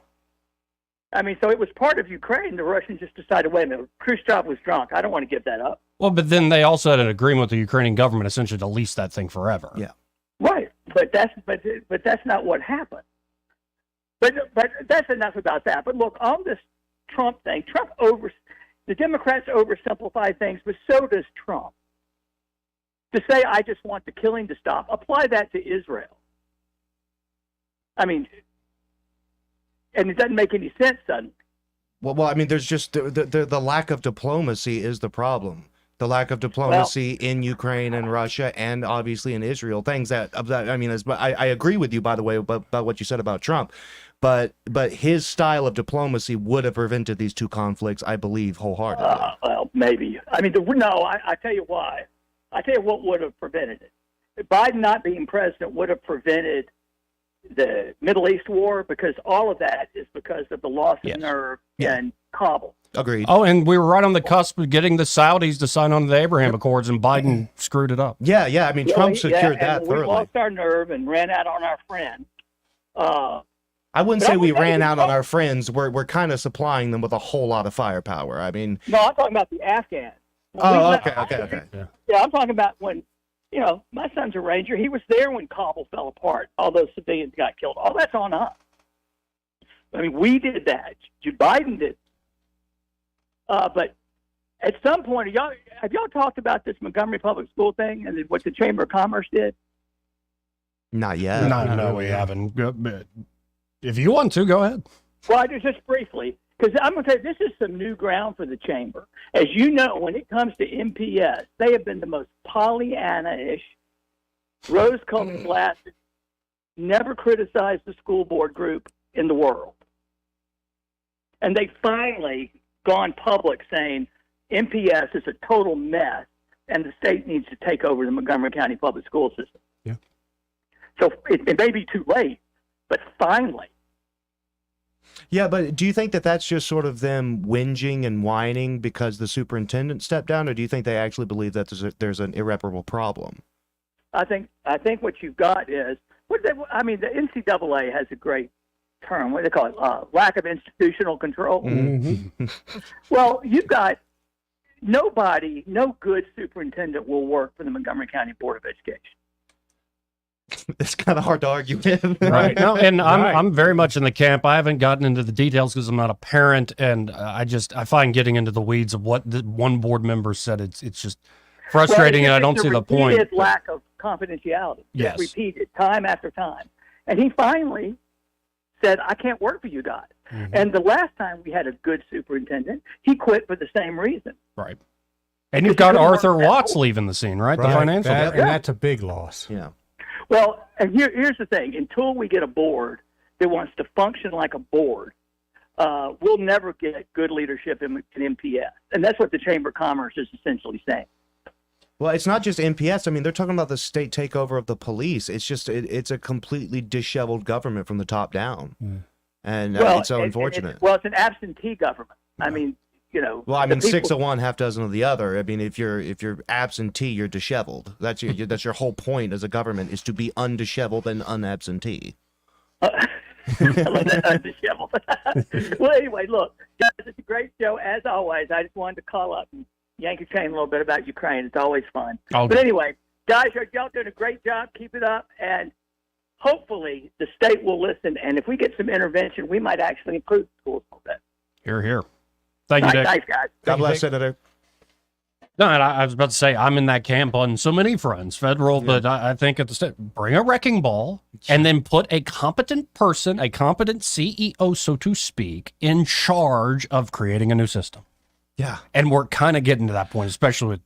I mean, so it was part of Ukraine. The Russians just decided, wait a minute, Khrushchev was drunk. I don't want to give that up. Well, but then they also had an agreement with the Ukrainian government essentially to lease that thing forever. Yeah. Right, but that's not what happened. But that's enough about that. But look, on this Trump thing, the Democrats oversimplify things, but so does Trump. To say I just want the killing to stop, apply that to Israel. I mean, and it doesn't make any sense suddenly. Well, I mean, there's just the lack of diplomacy is the problem. The lack of diplomacy in Ukraine and Russia, and obviously in Israel. Things that I mean, I agree with you, by the way, about what you said about Trump, but his style of diplomacy would have prevented these two conflicts, I believe, wholeheartedly. Well, maybe. I mean, I tell you why. I tell you what would have prevented it. Biden not being president would have prevented the Middle East war, because all of that is because of the loss of nerve in Kabul. Agreed. Oh, and we were right on the cusp of getting the Saudis to sign on to the Abraham Accords, and Biden screwed it up. Yeah. I mean, Trump secured that we thoroughly. lost our nerve and ran out on our friend. I wouldn't say we ran out on our friends. We're kind of supplying them with a whole lot of firepower. I mean, No, I'm talking about the Afghans. Okay. Yeah, I'm talking about when, my son's a Ranger. He was there when Kabul fell apart. All those civilians got killed. All that's on us. I mean, we did that. Biden did. But at some point, have y'all talked about this Montgomery Public School thing and what the Chamber of Commerce did? Not yet. No, we haven't. If you want to, go ahead. Well, just briefly, because I'm going to tell you, this is some new ground for the Chamber. As you know, when it comes to MPS, they have been the most Pollyanna-ish, rose-colored glasses, never criticized the school board group in the world. And they finally gone public saying MPS is a total mess and the state needs to take over the Montgomery County public school system. Yeah. So it may be too late, but finally. Yeah, but do you think that that's just sort of them whinging and whining because the superintendent stepped down, or do you think they actually believe that there's an irreparable problem? I think what you've got is, the NCAA has a great term. What do they call it? Lack of institutional control. Mm-hmm. Well, you've got no good superintendent will work for the Montgomery County Board of Education. It's kind of hard to argue with. Right. No, and I'm very much in the camp. I haven't gotten into the details because I'm not a parent, and I find getting into the weeds of what the one board member said. It's just frustrating, and I don't see the point. It's lack of confidentiality. Yes. It's repeated time after time, and he finally said, "I can't work for you guys." Mm-hmm. And the last time we had a good superintendent, he quit for the same reason. Right. And you've got Arthur Watts leaving the scene, right? The financial and that's a big loss. Yeah. Well, and here's the thing. Until we get a board that wants to function like a board, we'll never get good leadership in MPS. And that's what the Chamber of Commerce is essentially saying. Well, it's not just MPS. I mean, they're talking about the state takeover of the police. It's just it's a completely disheveled government from the top down, and it's so unfortunate. It's an absentee government. I mean, you know. Well, I mean, 6 of one, half dozen of the other. I mean, if you're absentee, you're disheveled. That's your whole point as a government, is to be undisheveled and unabsentee. I love that, undisheveled. Well, anyway, look, guys, it's a great show as always. I just wanted to call up and yank your chain a little bit about Ukraine. It's always fun. But anyway, guys, y'all doing a great job. Keep it up, and hopefully the state will listen. And if we get some intervention, we might actually improve schools a little bit. Hear, hear. Thank you, Dick. Thanks, guys. God bless, Senator. No, and I was about to say, I'm in that camp on so many fronts, federal, but I think at the state, bring a wrecking ball and then put a competent person, a competent CEO, so to speak, in charge of creating a new system. Yeah. And we're kind of getting to that point, especially with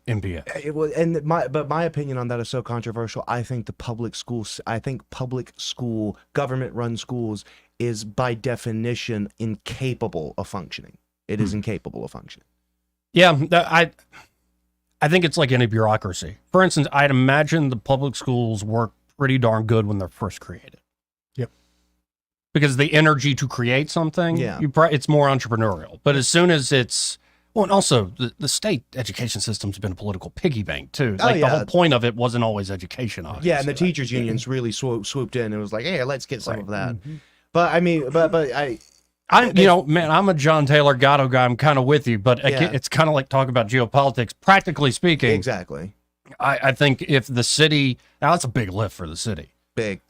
MPS. But my opinion on that is so controversial. I think public school government-run schools is by definition incapable of functioning. It is incapable of functioning. Yeah, I think it's like any bureaucracy. For instance, I'd imagine the public schools work pretty darn good when they're first created. Yep. Because the energy to create something, it's more entrepreneurial. But as soon as it's, well, and also the state education system's been a political piggy bank too. Like the whole point of it wasn't always education. Obviously. Yeah, and the teachers unions really swooped in and was like, hey, let's get some of that. But I mean, I'm a John Taylor Gatto guy. I'm kind of with you, but it's kind of like talking about geopolitics. Practically speaking, exactly. I think if the city, now that's a big lift for the city. Big.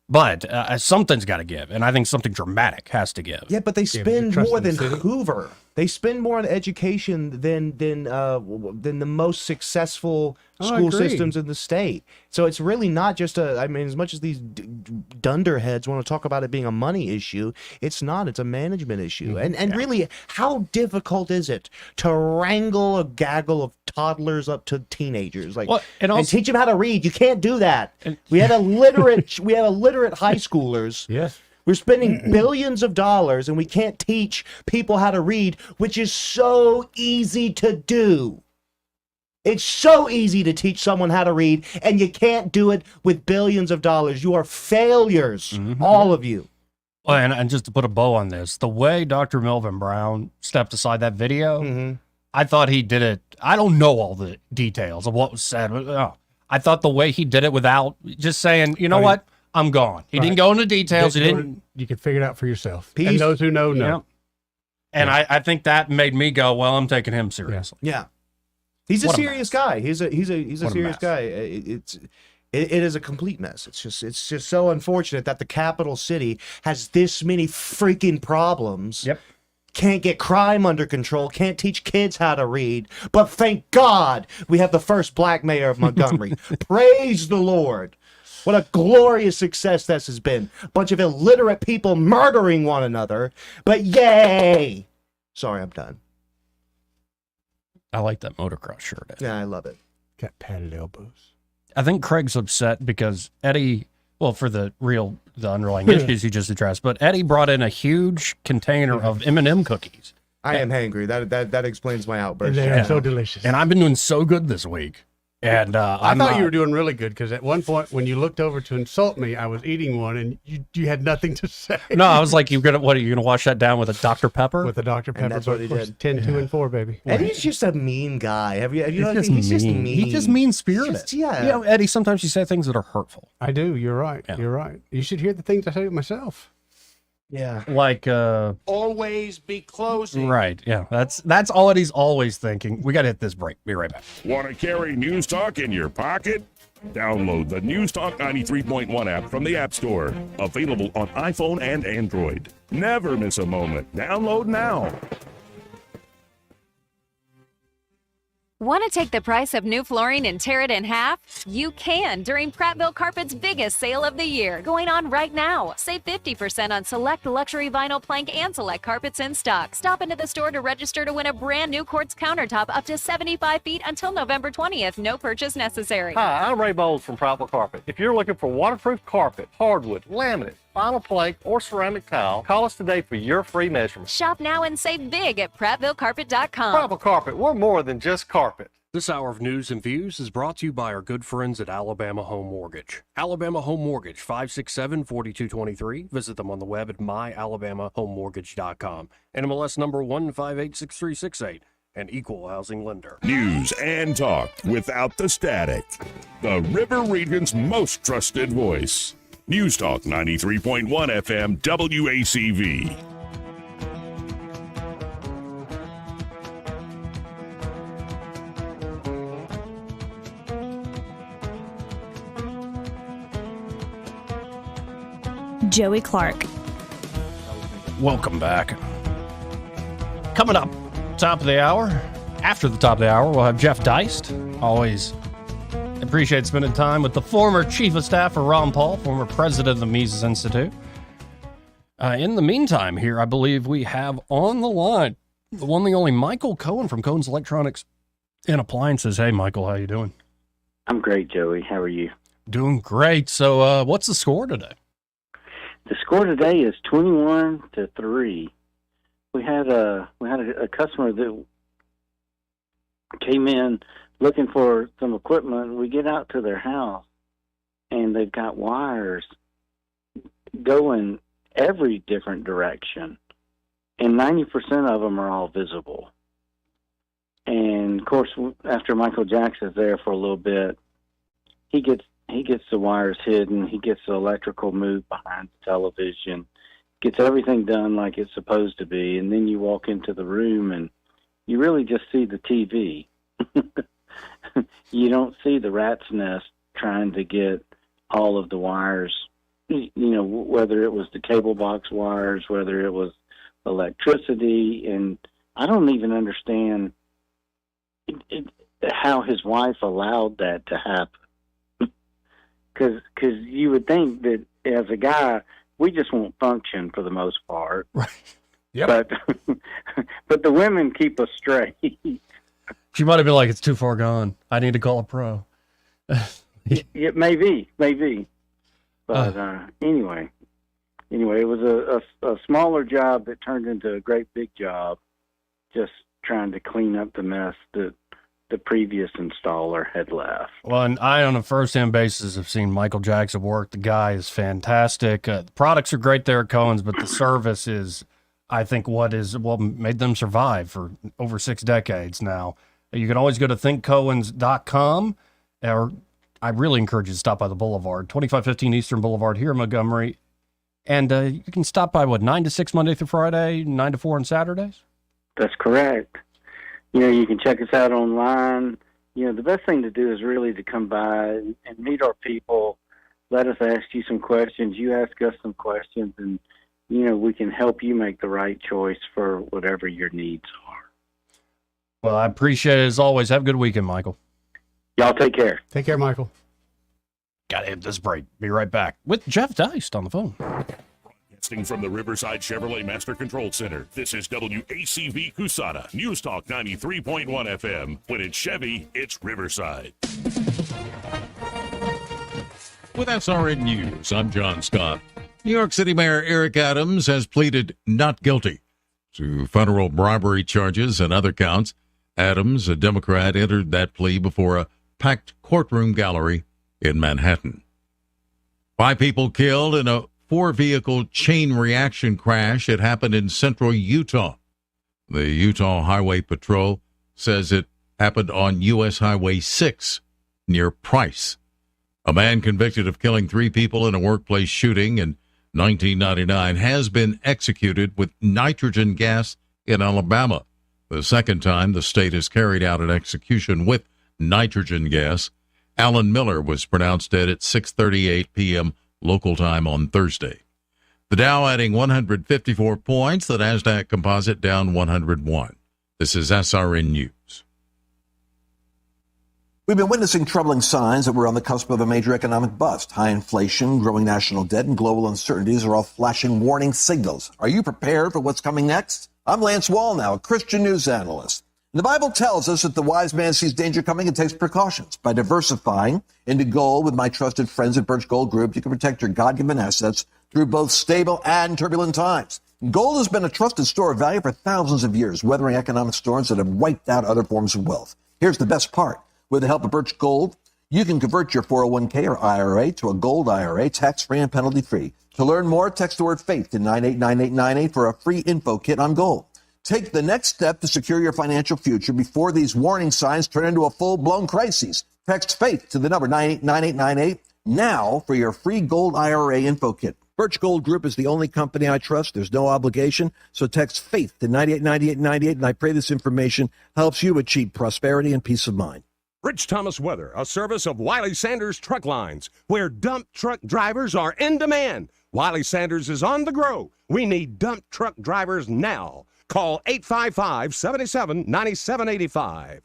But something's got to give, and I think something dramatic has to give. Yeah, but they spend more than Hoover. They spend more on education than the most successful school systems in the state. So it's really not just as much as these dunderheads want to talk about it being a money issue, it's not. It's a management issue. And really, how difficult is it to wrangle a gaggle of toddlers up to teenagers, and teach them how to read? You can't do that. We had illiterate high schoolers. Yes. We're spending billions of dollars and we can't teach people how to read, which is so easy to do. It's so easy to teach someone how to read, and you can't do it with billions of dollars. You are failures, all of you. Well, and just to put a bow on this, the way Dr. Melvin Brown stepped aside that video, I thought he did it. I don't know all the details of what was said, but I thought the way he did it without just saying, you know what? I'm gone. He didn't go into details. You can figure it out for yourself. And those who know. Yep. And I think that made me go, well, I'm taking him seriously. Yeah. He's a serious guy. He's a serious guy. It is a complete mess. It's just so unfortunate that the capital city has this many freaking problems. Yep. Can't get crime under control, can't teach kids how to read, but thank God we have the first black mayor of Montgomery. Praise the Lord. What a glorious success this has been. A bunch of illiterate people murdering one another, but yay! Sorry, I'm done. I like that motocross shirt. Yeah, I love it. Got padded elbows. I think Craig's upset because Eddie, well, for the underlying issues he just addressed, but Eddie brought in a huge container of M&M cookies. I am hangry. That explains my outburst. And they are so delicious. And I've been doing so good this week. And I thought you were doing really good because at one point when you looked over to insult me, I was eating one and you had nothing to say. No, I was like, what are you gonna wash that down with a Dr. Pepper? With a Dr. Pepper. And that's what he did. 10, 2, and 4, baby. And he's just a mean guy. Have you he's noticed? He's just mean. He's just mean-spirited. Yeah. You know, Eddie, sometimes you say things that are hurtful. I do. You're right. Yeah. You're right. You should hear the things I say to myself. Yeah. Like always be closing. Right. Yeah. That's all Eddie's always thinking. We got to hit this break. Be right back. Want to carry News Talk in your pocket? Download the News Talk 93.1 app from the App Store. Available on iPhone and Android. Never miss a moment. Download now. Want to take the price of new flooring and tear it in half? You can during Prattville Carpet's biggest sale of the year, going on right now. Save 50% on select luxury vinyl plank and select carpets in stock. Stop into the store to register to win a brand new quartz countertop up to 75 feet until November 20th. No purchase necessary. Hi, I'm Ray Bowles from Prattville Carpet. If you're looking for waterproof carpet, hardwood, laminate, vinyl plank, or ceramic tile, call us today for your free measurement. Shop now and save big at PrattvilleCarpet.com. Prattville Carpet, we're more than just carpet. This hour of news and views is brought to you by our good friends at Alabama Home Mortgage. Alabama Home Mortgage, 567-4223. Visit them on the web at myalabamahomemortgage.com. NMLS number 1586368. An equal housing lender. News and talk without the static. The River Region's most trusted voice. News Talk 93.1 FM WACV. Joey Clark. Welcome back. Coming up, top of the hour. After the top of the hour, we'll have Jeff Deist. Always appreciate spending time with the former chief of staff for Ron Paul, former president of the Mises Institute. In the meantime, here, I believe we have on the line the one, the only Michael Cohen from Cohen's Electronics and Appliances. Hey, Michael, how you doing? I'm great, Joey. How are you? Doing great. So, what's the score today? The score today is 21-3. We had a customer that came in looking for some equipment. We get out to their house, and they've got wires going every different direction, and 90% of them are all visible. And of course, after Michael Jackson's there for a little bit, he gets the wires hidden. He gets the electrical moved behind the television, gets everything done like it's supposed to be. And then you walk into the room and you really just see the TV. You don't see the rat's nest trying to get all of the wires, whether it was the cable box wires, whether it was electricity. And I don't even understand how his wife allowed that to happen. Because you would think that as a guy, we just won't function for the most part. Right. Yep. But the women keep us straight. She might have been like, it's too far gone. I need to call a pro. It may be. But anyway, it was a smaller job that turned into a great big job, just trying to clean up the mess that the previous installer had left. Well, and I, on a first-hand basis, have seen Michael Jackson work. The guy is fantastic. The products are great there at Cohen's, but the service is, I think, what made them survive for over 6 decades now. You can always go to thinkcohens.com, or I really encourage you to stop by the Boulevard, 2515 Eastern Boulevard here in Montgomery. And you can stop by, 9 to 6 Monday through Friday, 9 to 4 on Saturdays? That's correct. You can check us out online. The best thing to do is really to come by and meet our people. Let us ask you some questions. You ask us some questions, and, we can help you make the right choice for whatever your needs are. Well, I appreciate it as always. Have a good weekend, Michael. Y'all take care. Take care, Michael. Got to hit this break. Be right back with Jeff Deist on the phone. Broadcasting from the Riverside Chevrolet Master Control Center, this is WACV Cusana, News Talk 93.1 FM. When it's Chevy, it's Riverside. With SRN News, I'm John Scott. New York City Mayor Eric Adams has pleaded not guilty to federal bribery charges and other counts. Adams, a Democrat, entered that plea before a packed courtroom gallery in Manhattan. 5 people killed in a 4-vehicle chain reaction crash. It happened in central Utah. The Utah Highway Patrol says it happened on U.S. Highway 6 near Price. A man convicted of killing 3 people in a workplace shooting in 1999 has been executed with nitrogen gas in Alabama. The second time the state has carried out an execution with nitrogen gas. Alan Miller was pronounced dead at 6:38 p.m. local time on Thursday. The Dow adding 154 points, the NASDAQ Composite down 101. This is SRN News. We've been witnessing troubling signs that we're on the cusp of a major economic bust. High inflation, growing national debt, and global uncertainties are all flashing warning signals. Are you prepared for what's coming next? I'm Lance Wallnow, a Christian news analyst. The Bible tells us that the wise man sees danger coming and takes precautions. By diversifying into gold with my trusted friends at Birch Gold Group, you can protect your God-given assets through both stable and turbulent times. Gold has been a trusted store of value for thousands of years, weathering economic storms that have wiped out other forms of wealth. Here's the best part. With the help of Birch Gold, you can convert your 401k or IRA to a gold IRA tax-free and penalty-free. To learn more, text the word FAITH to 989898 for a free info kit on gold. Take the next step to secure your financial future before these warning signs turn into a full-blown crisis. Text FAITH to the number 989898 now for your free gold IRA info kit. Birch Gold Group is the only company I trust. There's no obligation. So text FAITH to 989898, and I pray this information helps you achieve prosperity and peace of mind. Rich Thomas Weather, a service of Wiley Sanders Truck Lines, where dump truck drivers are in demand. Wiley Sanders is on the grow. We need dump truck drivers now. Call 855-77-9785.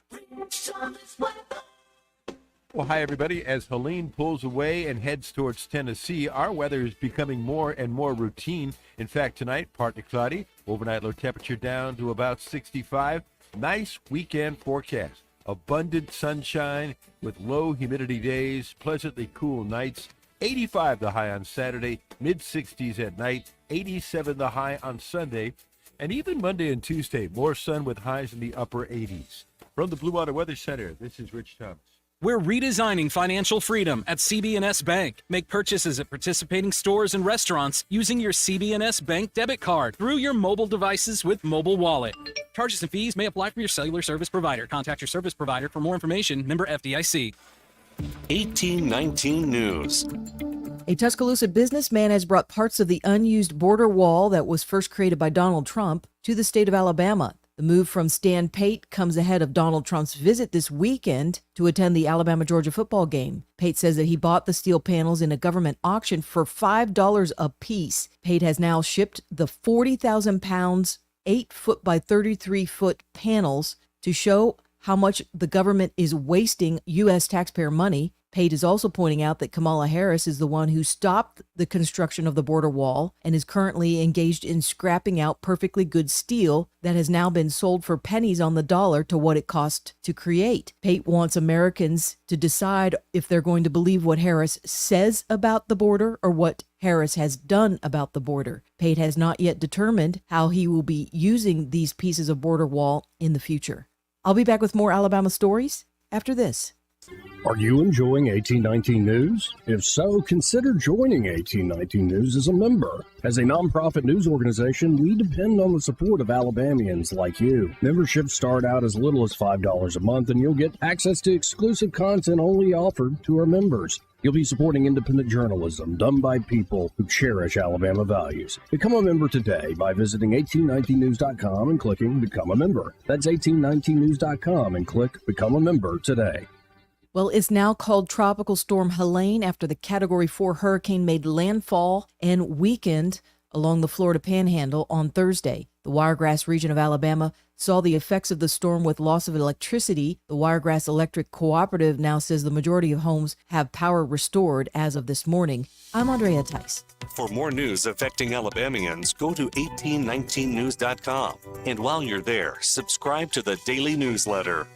Well, hi, everybody. As Helene pulls away and heads towards Tennessee, our weather is becoming more and more routine. In fact, tonight, partly cloudy. Overnight low temperature down to about 65. Nice weekend forecast. Abundant sunshine with low humidity days, pleasantly cool nights. 85 the high on Saturday, mid-60s at night, 87 the high on Sunday. And even Monday and Tuesday, more sun with highs in the upper 80s. From the Blue Water Weather Center, this is Rich Thomas. We're redesigning financial freedom at CB&S Bank. Make purchases at participating stores and restaurants using your CB&S Bank debit card through your mobile devices with Mobile Wallet. Charges and fees may apply for your cellular service provider. Contact your service provider for more information. Member FDIC. 1819 News. A Tuscaloosa businessman has brought parts of the unused border wall that was first created by Donald Trump to the state of Alabama. The move from Stan Pate comes ahead of Donald Trump's visit this weekend to attend the Alabama-Georgia football game. Pate says that he bought the steel panels in a government auction for $5 a piece. Pate has now shipped the 40,000 pounds, 8-foot by 33-foot panels to show how much the government is wasting U.S. taxpayer money. Pate is also pointing out that Kamala Harris is the one who stopped the construction of the border wall and is currently engaged in scrapping out perfectly good steel that has now been sold for pennies on the dollar to what it cost to create. Pate wants Americans to decide if they're going to believe what Harris says about the border or what Harris has done about the border. Pate has not yet determined how he will be using these pieces of border wall in the future. I'll be back with more Alabama stories after this. Are you enjoying 1819 News? If so, consider joining 1819 News as a member. As a nonprofit news organization, we depend on the support of Alabamians like you. Memberships start out as little as $5 a month, and you'll get access to exclusive content only offered to our members. You'll be supporting independent journalism done by people who cherish Alabama values. Become a member today by visiting 1819news.com and clicking Become a Member. That's 1819news.com and click Become a Member today. Well, it's now called Tropical Storm Helene after the Category 4 hurricane made landfall and weakened along the Florida Panhandle on Thursday. The Wiregrass region of Alabama saw the effects of the storm with loss of electricity. The Wiregrass Electric Cooperative now says the majority of homes have power restored as of this morning. I'm Andrea Tice. For more news affecting Alabamians, go to 1819news.com. And while you're there, subscribe to the daily newsletter.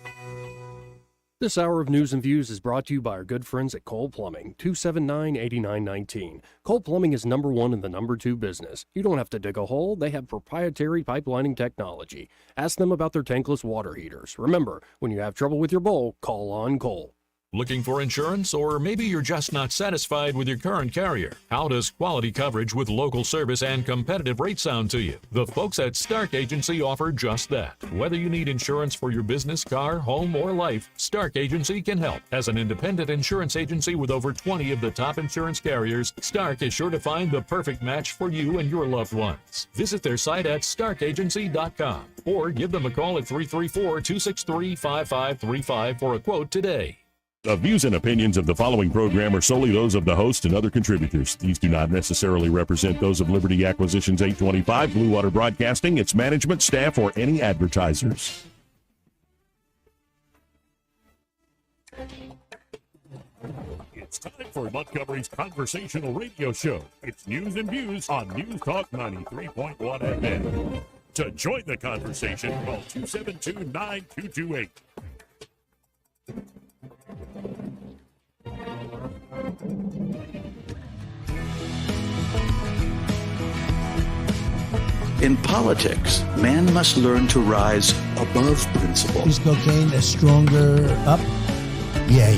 This hour of News and Views is brought to you by our good friends at Cole Plumbing, 279-8919. Cole Plumbing is number one in the number two business. You don't have to dig a hole. They have proprietary pipelining technology. Ask them about their tankless water heaters. Remember, when you have trouble with your bowl, call on Cole. Looking for insurance, or maybe you're just not satisfied with your current carrier? How does quality coverage with local service and competitive rates sound to you? The folks at Stark Agency offer just that. Whether you need insurance for your business, car, home, or life, Stark Agency can help. As an independent insurance agency with over 20 of the top insurance carriers, Stark is sure to find the perfect match for you and your loved ones. Visit their site at starkagency.com or give them a call at 334-263-5535 for a quote today. The views and opinions of the following program are solely those of the host and other contributors. These do not necessarily represent those of Liberty Acquisitions 825, Blue Water Broadcasting, its management, staff, or any advertisers. It's time for Montgomery's conversational radio show. It's News and Views on News Talk 93.1 FM. To join the conversation, call 272-9228. In politics, man must learn to rise above principle. Is cocaine a stronger up? Yeah.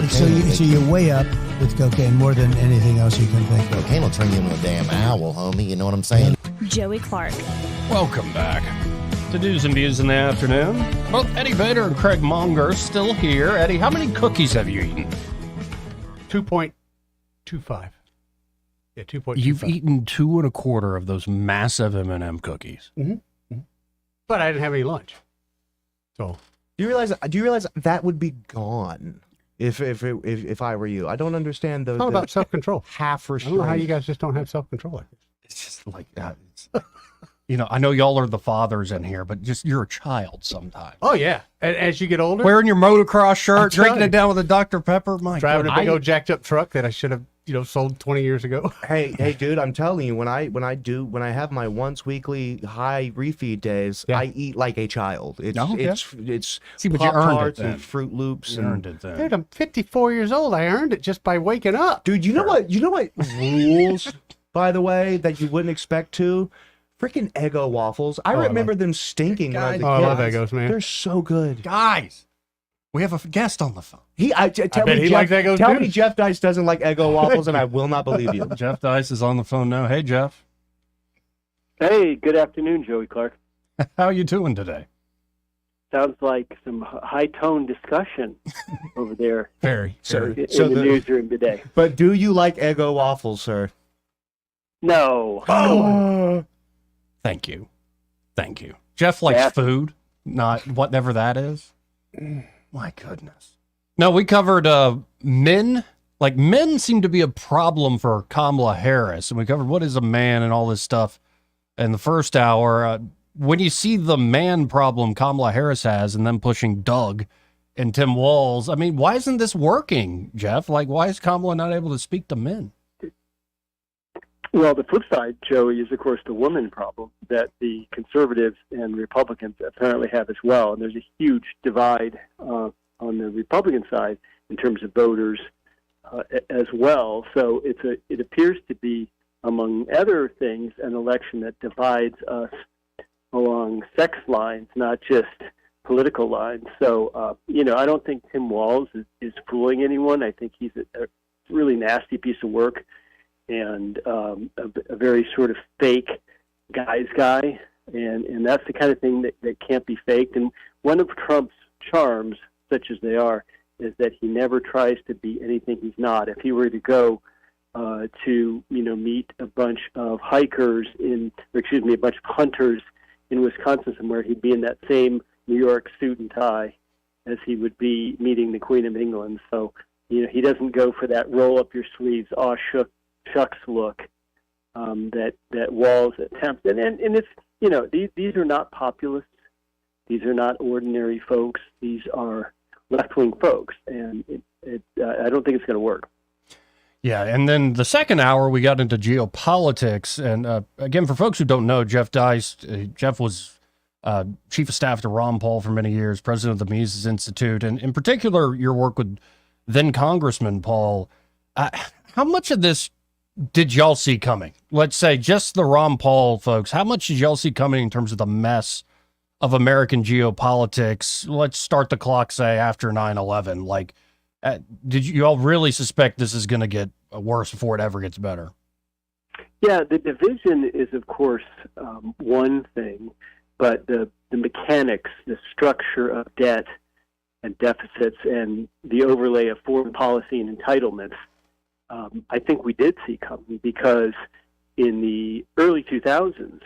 So you're way up with cocaine more than anything else you can think of. Cocaine will turn you into a damn owl, homie. You know what I'm saying? Joey Clark. Welcome back to News and Views in the Afternoon. Both Eddie Bader and Craig Monger still here. Eddie, how many cookies have you eaten? 2.25. Yeah, 2.25. You've eaten 2 1/4 of those massive M&M cookies. Mm-hmm. But I didn't have any lunch. So Do you realize that would be gone if I were you? I don't understand those. It's all about self-control. Half I restraint. don't know how you guys just don't have self-control like this. It's just like that. I know y'all are the fathers in here, but just you're a child sometimes. Oh, yeah. And as you get older. Wearing your motocross shirt, drinking you. it down with a Dr. Pepper. My Driving God. a big old jacked up truck that I should have, sold 20 years ago. Hey, dude! I'm telling you, when I have my once weekly high refeed days, I eat like a child. It's See, but you earned it Pop-Tarts then. and Fruit Loops. You earned it then. Dude, I'm 54 years old. I earned it just by waking up. Dude, you know what? You know what rules, by the way, that you wouldn't expect to? Freaking Eggo waffles. I remember them stinking when I was a kid. I love Eggos, man. They're so good. Guys, we have a guest on the phone. Tell bet me he Jeff, likes Eggos tell too. me Jeff Dice doesn't like Eggo waffles, and I will not believe you. Jeff Dice is on the phone now. Hey, Jeff. Hey, good afternoon, Joey Clark. How are you doing today? Sounds like some high-tone discussion over there Very. in the newsroom today. But do you like Eggo waffles, sir? No. Oh. Thank you. Jeff likes food, not whatever that is. My goodness. No, we covered men. Like, men seem to be a problem for Kamala Harris. And we covered what is a man and all this stuff in the first hour. When you see the man problem Kamala Harris has and them pushing Doug and Tim Walz, I mean, why isn't this working, Jeff? Like, why is Kamala not able to speak to men? Well, the flip side, Joey, is, of course, the woman problem that the conservatives and Republicans apparently have as well. And there's a huge divide on the Republican side in terms of voters as well. So it appears to be, among other things, an election that divides us along sex lines, not just political lines. So, I don't think Tim Walz is fooling anyone. I think he's a really nasty piece of work and a very sort of fake guy's guy. And that's the kind of thing that can't be faked. And one of Trump's charms, such as they are, is that he never tries to be anything he's not. If he were to go to meet a bunch of a bunch of hunters in Wisconsin somewhere, he'd be in that same New York suit and tie as he would be meeting the Queen of England. So he doesn't go for that roll up your sleeves, aw shucks look that Walz attempts. And it's these are not populists. These are not ordinary folks. These are left-wing folks, and I don't think it's going to work. Yeah, and then the second hour, we got into geopolitics. And again, for folks who don't know, Jeff Dice, Jeff was chief of staff to Ron Paul for many years, president of the Mises Institute, and in particular, your work with then Congressman Paul. How much of this did y'all see coming? Let's say just the Ron Paul folks. How much did y'all see coming in terms of the mess of American geopolitics? Let's start the clock, say, after 9/11. Like, did you all really suspect this is going to get worse before it ever gets better? Yeah, the division is, of course, one thing, but the mechanics, the structure of debt and deficits, and the overlay of foreign policy and entitlements, I think we did see coming, because in the early 2000s,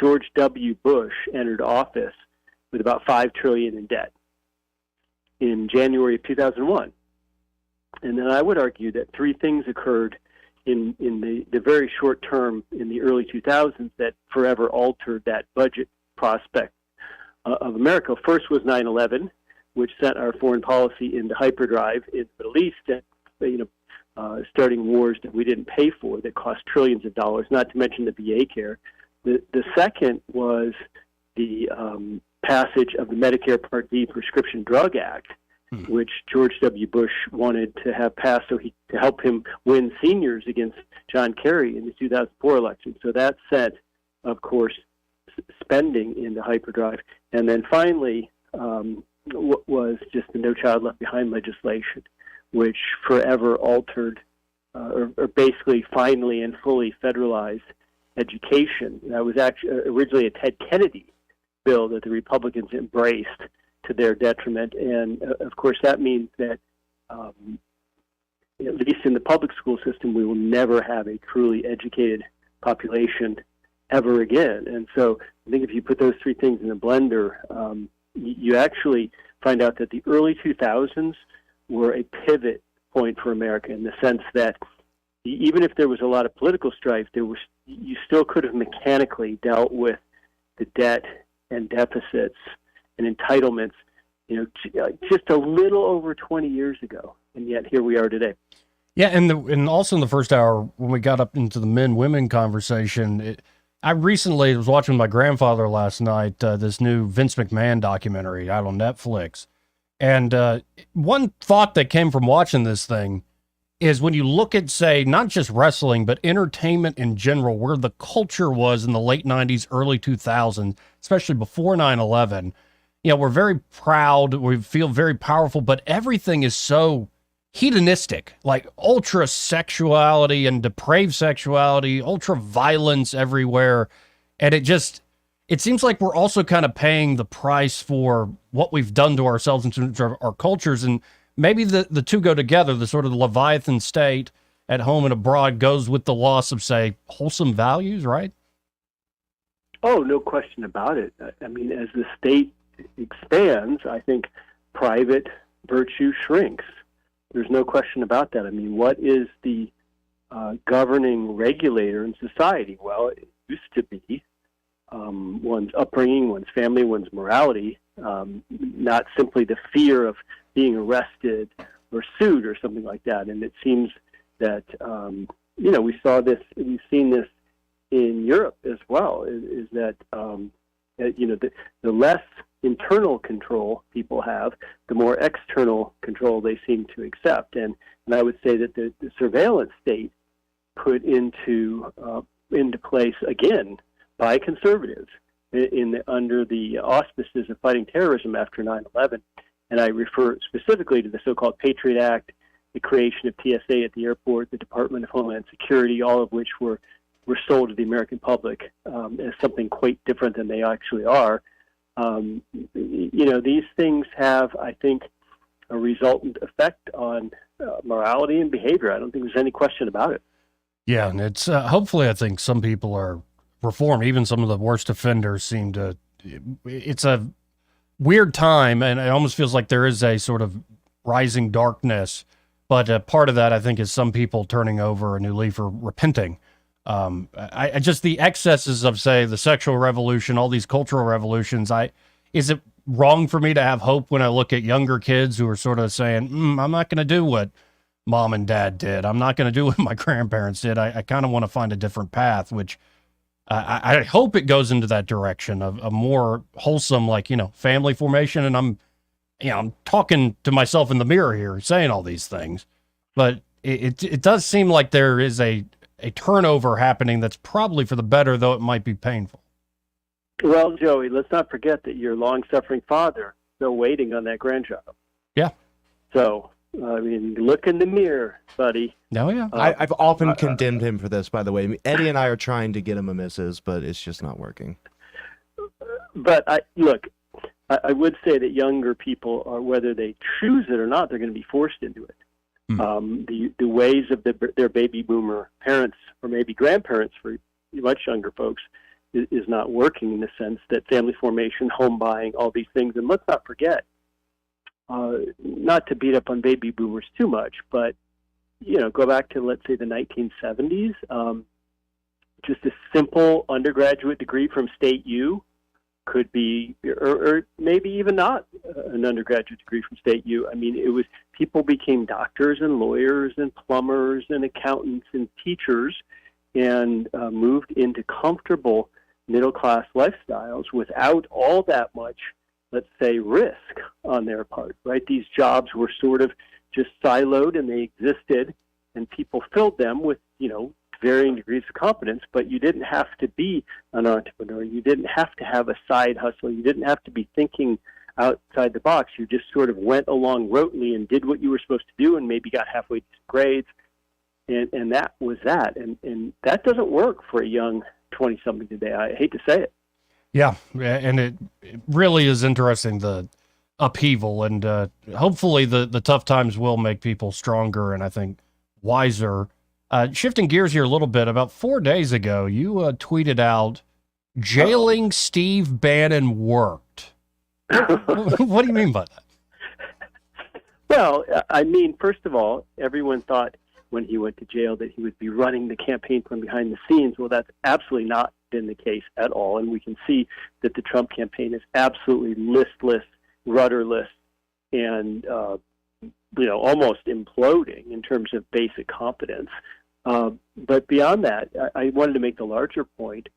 George W. Bush entered office with about $5 trillion in debt in January of 2001. And then I would argue that three things occurred in the very short term in the early 2000s that forever altered that budget prospect of America. First was 9/11, which sent our foreign policy into hyperdrive in the Middle East, and, starting wars that we didn't pay for that cost trillions of dollars, not to mention the VA care. The second was the passage of the Medicare Part D Prescription Drug Act, which George W. Bush wanted to have passed to help him win seniors against John Kerry in the 2004 election. So that set of course, spending into hyperdrive. And then finally was just the No Child Left Behind legislation, which forever altered or basically finally and fully federalized education. That was actually originally a Ted Kennedy bill that the Republicans embraced to their detriment. And, of course, that means that at least in the public school system, we will never have a truly educated population ever again. And so I think if you put those three things in a blender, you actually find out that the early 2000s were a pivot point for America in the sense that even if there was a lot of political strife, you still could have mechanically dealt with the debt and deficits and entitlements, just a little over 20 years ago. And yet here we are today. Yeah, and also in the first hour, when we got up into the men-women conversation, I recently was watching with my grandfather last night, this new Vince McMahon documentary out on Netflix. And one thought that came from watching this thing is when you look at, say, not just wrestling, but entertainment in general, where the culture was in the late 90s, early 2000s, especially before 9/11, we're very proud, we feel very powerful, but everything is so hedonistic, like ultra sexuality and depraved sexuality, ultra violence everywhere. And it seems like we're also kind of paying the price for what we've done to ourselves in terms of our cultures. And maybe the two go together. The sort of the Leviathan state at home and abroad goes with the loss of, say, wholesome values, right? Oh, no question about it. I mean, as the state expands, I think private virtue shrinks. There's no question about that. I mean, what is the governing regulator in society? Well, it used to be one's upbringing, one's family, one's morality, not simply the fear of being arrested or sued or something like that. And it seems that, we've seen this in Europe as well, is that, the less internal control people have, the more external control they seem to accept. And I would say that the surveillance state put into place again by conservatives under the auspices of fighting terrorism after 9/11. And I refer specifically to the so-called Patriot Act, the creation of TSA at the airport, the Department of Homeland Security, all of which were sold to the American public as something quite different than they actually are. These things have, I think, a resultant effect on morality and behavior. I don't think there's any question about it. Yeah, and it's hopefully, I think some people are reformed. Even some of the worst offenders seem to. It's a weird time, and it almost feels like there is a sort of rising darkness. But part of that, I think, is some people turning over a new leaf or repenting. I just the excesses of, say, the sexual revolution, all these cultural revolutions. Is it wrong for me to have hope when I look at younger kids who are sort of saying, I'm not going to do what mom and dad did. I'm not going to do what my grandparents did. I kind of want to find a different path, which I hope it goes into that direction of a more wholesome, family formation. And I'm talking to myself in the mirror here saying all these things, but it does seem like there is a turnover happening that's probably for the better, though it might be painful. Well, Joey, let's not forget that your long-suffering father is still waiting on that grandchild. Yeah. So, I mean, look in the mirror, buddy. No, yeah. I've often condemned him for this, by the way. Eddie and I are trying to get him a missus, but it's just not working. But I would say that younger people are, whether they choose it or not, they're going to be forced into it. The ways of their baby boomer parents or maybe grandparents for much younger folks is not working in the sense that family formation, home buying, all these things. And let's not forget, not to beat up on baby boomers too much, but, go back to, let's say, the 1970s, just a simple undergraduate degree from State U could be, or maybe even not an undergraduate degree from State U. I mean, it was people became doctors and lawyers and plumbers and accountants and teachers and moved into comfortable middle-class lifestyles without all that much, let's say, risk on their part, right? These jobs were sort of just siloed and they existed, and people filled them with, varying degrees of competence, but you didn't have to be an entrepreneur. You didn't have to have a side hustle. You didn't have to be thinking outside the box. You just sort of went along rotely and did what you were supposed to do and maybe got halfway decent grades. And that was that. And that doesn't work for a young 20-something today. I hate to say it. Yeah, and it really is interesting, the upheaval, and hopefully the tough times will make people stronger and I think wiser. Shifting gears here a little bit, about 4 days ago, you tweeted out, "Jailing Steve Bannon worked." What do you mean by that? Well, I mean, first of all, everyone thought when he went to jail that he would be running the campaign from behind the scenes. Well, that's absolutely not been the case at all. And we can see that the Trump campaign is absolutely listless, rudderless, and almost imploding in terms of basic competence. But beyond that, I wanted to make the larger point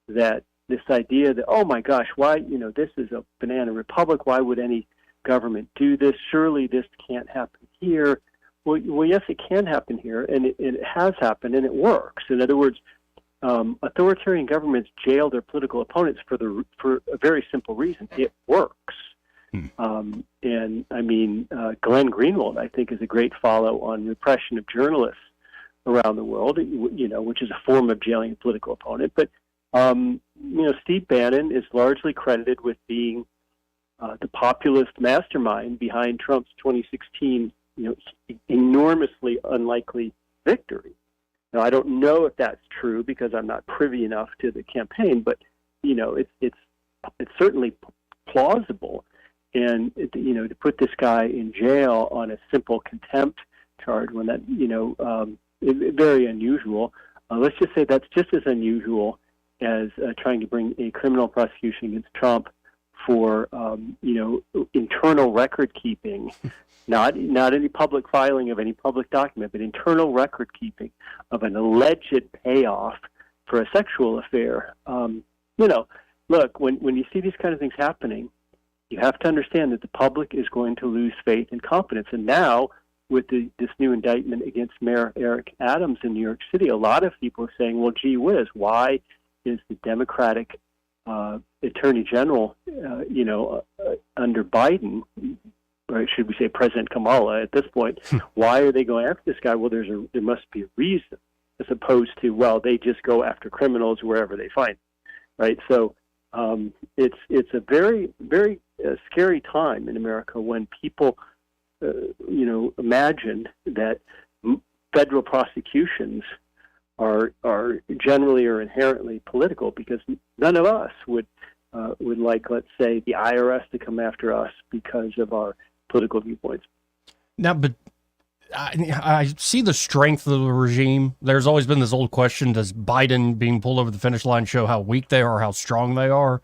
that this idea that, oh my gosh, why, this is a banana republic, why would any government do this? Surely this can't happen here. Well, yes, it can happen here, and it has happened, and it works. In other words, authoritarian governments jail their political opponents for a very simple reason: it works. And I mean, Glenn Greenwald, I think, is a great follow on repression of journalists around the world, which is a form of jailing a political opponent. But Steve Bannon is largely credited with being the populist mastermind behind Trump's 2016, enormously unlikely victory. Now, I don't know if that's true because I'm not privy enough to the campaign, but it's certainly plausible. And to put this guy in jail on a simple contempt charge when that is very unusual. Let's just say that's just as unusual as trying to bring a criminal prosecution against Trump for internal record keeping, not any public filing of any public document, but internal record keeping of an alleged payoff for a sexual affair. Look, when you see these kind of things happening, you have to understand that the public is going to lose faith and confidence. And now, with this new indictment against Mayor Eric Adams in New York City, a lot of people are saying, well, gee whiz, why is the Democratic Attorney General, under Biden, or should we say President Kamala at this point, why are they going after this guy? Well, there must be a reason, as opposed to, well, they just go after criminals wherever they find them, right? So it's a very, very scary time in America when people, imagine that federal prosecutions are generally or inherently political, because none of us would like, let's say, the IRS to come after us because of our political viewpoints. Now, but I see the strength of the regime. There's always been this old question: does Biden being pulled over the finish line show how weak they are or how strong they are?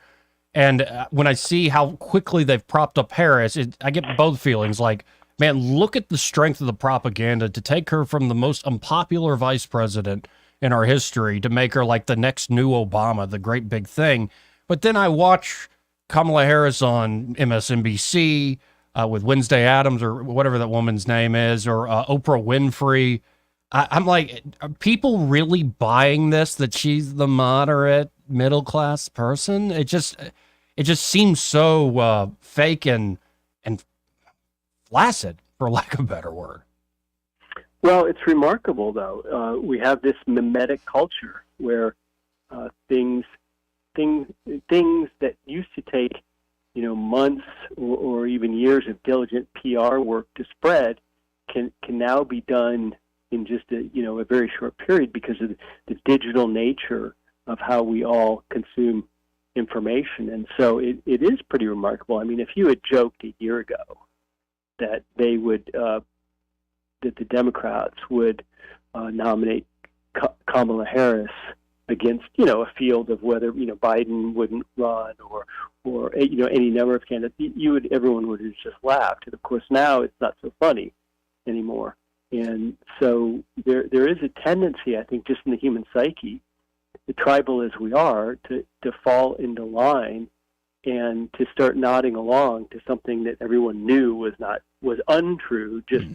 And when I see how quickly they've propped up Harris, I get both feelings. Like, man, look at the strength of the propaganda to take her from the most unpopular vice president in our history to make her like the next new Obama, the great big thing. But then I watch Kamala Harris on MSNBC with Wednesday Addams, or whatever that woman's name is, or Oprah Winfrey. I'm like, are people really buying this, that she's the moderate middle class person? It just seems so fake and flaccid, for lack of a better word. Well, it's remarkable, though. We have this mimetic culture where things that used to take months or even years of diligent PR work to spread can now be done in just a very short period because of the digital nature of how we all consume information. And so it is pretty remarkable. I mean, if you had joked a year ago that they would that the Democrats would nominate Kamala Harris against a field of whether Biden wouldn't run or any number of candidates, everyone would have just laughed. And of course now it's not so funny anymore. And so there is a tendency, I think, just in the human psyche, tribal as we are, to fall into line and to start nodding along to something that everyone knew was untrue, just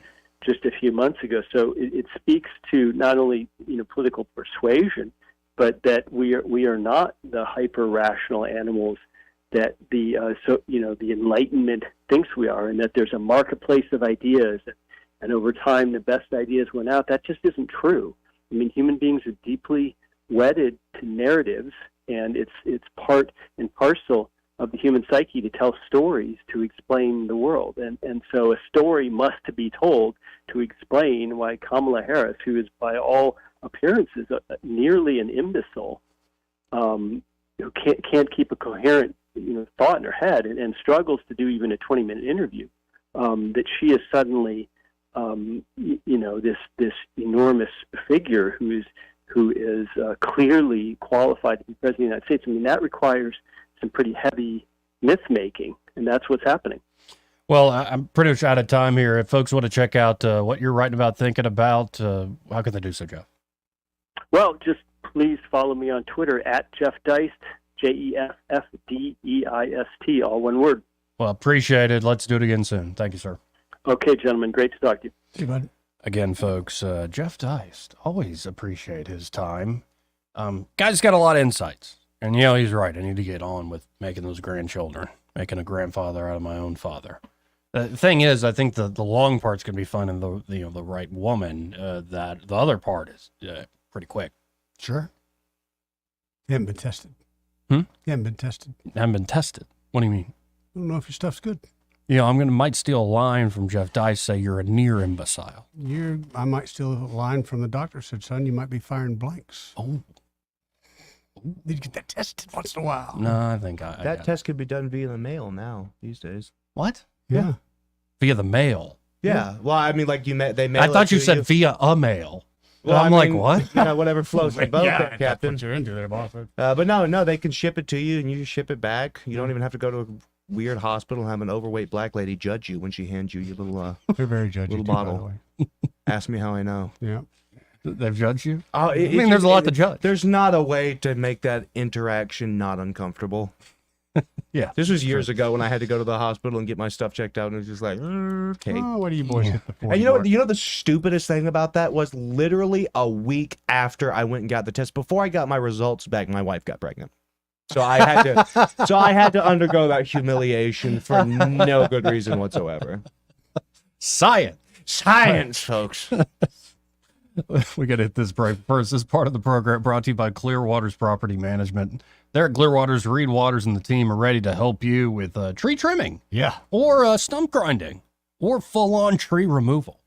just a few months ago. So it speaks to not only political persuasion, but that we are not the hyper rational animals that the Enlightenment thinks we are, and that there's a marketplace of ideas, and over time the best ideas win out. That just isn't true. I mean, human beings are deeply wedded to narratives, and it's part and parcel of the human psyche to tell stories to explain the world. And so a story must be told to explain why Kamala Harris, who is by all appearances nearly an imbecile, who can't keep a coherent thought in her head and struggles to do even a 20-minute interview, that she is suddenly this enormous figure who is clearly qualified to be president of the United States. I mean, that requires some pretty heavy myth-making, and that's what's happening. Well, I'm pretty much out of time here. If folks want to check out what you're writing about, thinking about, how can they do so, Jeff? Well, just please follow me on Twitter at Jeff Deist, JEFFDEIST, all one word. Well, appreciate it. Let's do it again soon. Thank you, sir. Okay, gentlemen. Great to talk to you. See you, bud. Again, folks, Jeff Deist, always appreciate his time. Guy's got a lot of insights. And, he's right. I need to get on with making those grandchildren, making a grandfather out of my own father. The thing is, I think the long part's going to be fun, and the right woman, that the other part is pretty quick. Sure. You haven't been tested. You haven't been tested. Haven't been tested. What do you mean? I don't know if your stuff's good. Might steal a line from Jeff Deist, say you're a near imbecile. I might steal a line from the doctor, said, son, you might be firing blanks. Oh. Need to get that tested once in a while. No, I think that test could be done via the mail now these days. What? Yeah. Via the mail. Yeah. Well, I mean, like they mail. I thought you said via a mail. Well, I'm like, what? Whatever floats your boat, yeah, Captain. that's what you're into there, boss. But no, they can ship it to you, and you just ship it back. You don't even have to go to a weird hospital and have an overweight black lady judge you when she hands you your little they're very judgy little too, bottle. by the way. Ask me how I know. Yeah. They've judged you? There's a lot to judge. There's not a way to make that interaction not uncomfortable. Yeah. This was years ago when I had to go to the hospital and get my stuff checked out, and it was just like, okay. Oh, what do you boys hit the for? And you know the stupidest thing about that was literally a week after I went and got the test, before I got my results back, my wife got pregnant. So I had to undergo that humiliation for no good reason whatsoever. Science, folks. We got to hit this break first. This part of the program brought to you by Clearwater's Property Management. There at Clearwater's, Reed Waters and the team are ready to help you with tree trimming. Yeah. Or stump grinding. Or full-on tree removal.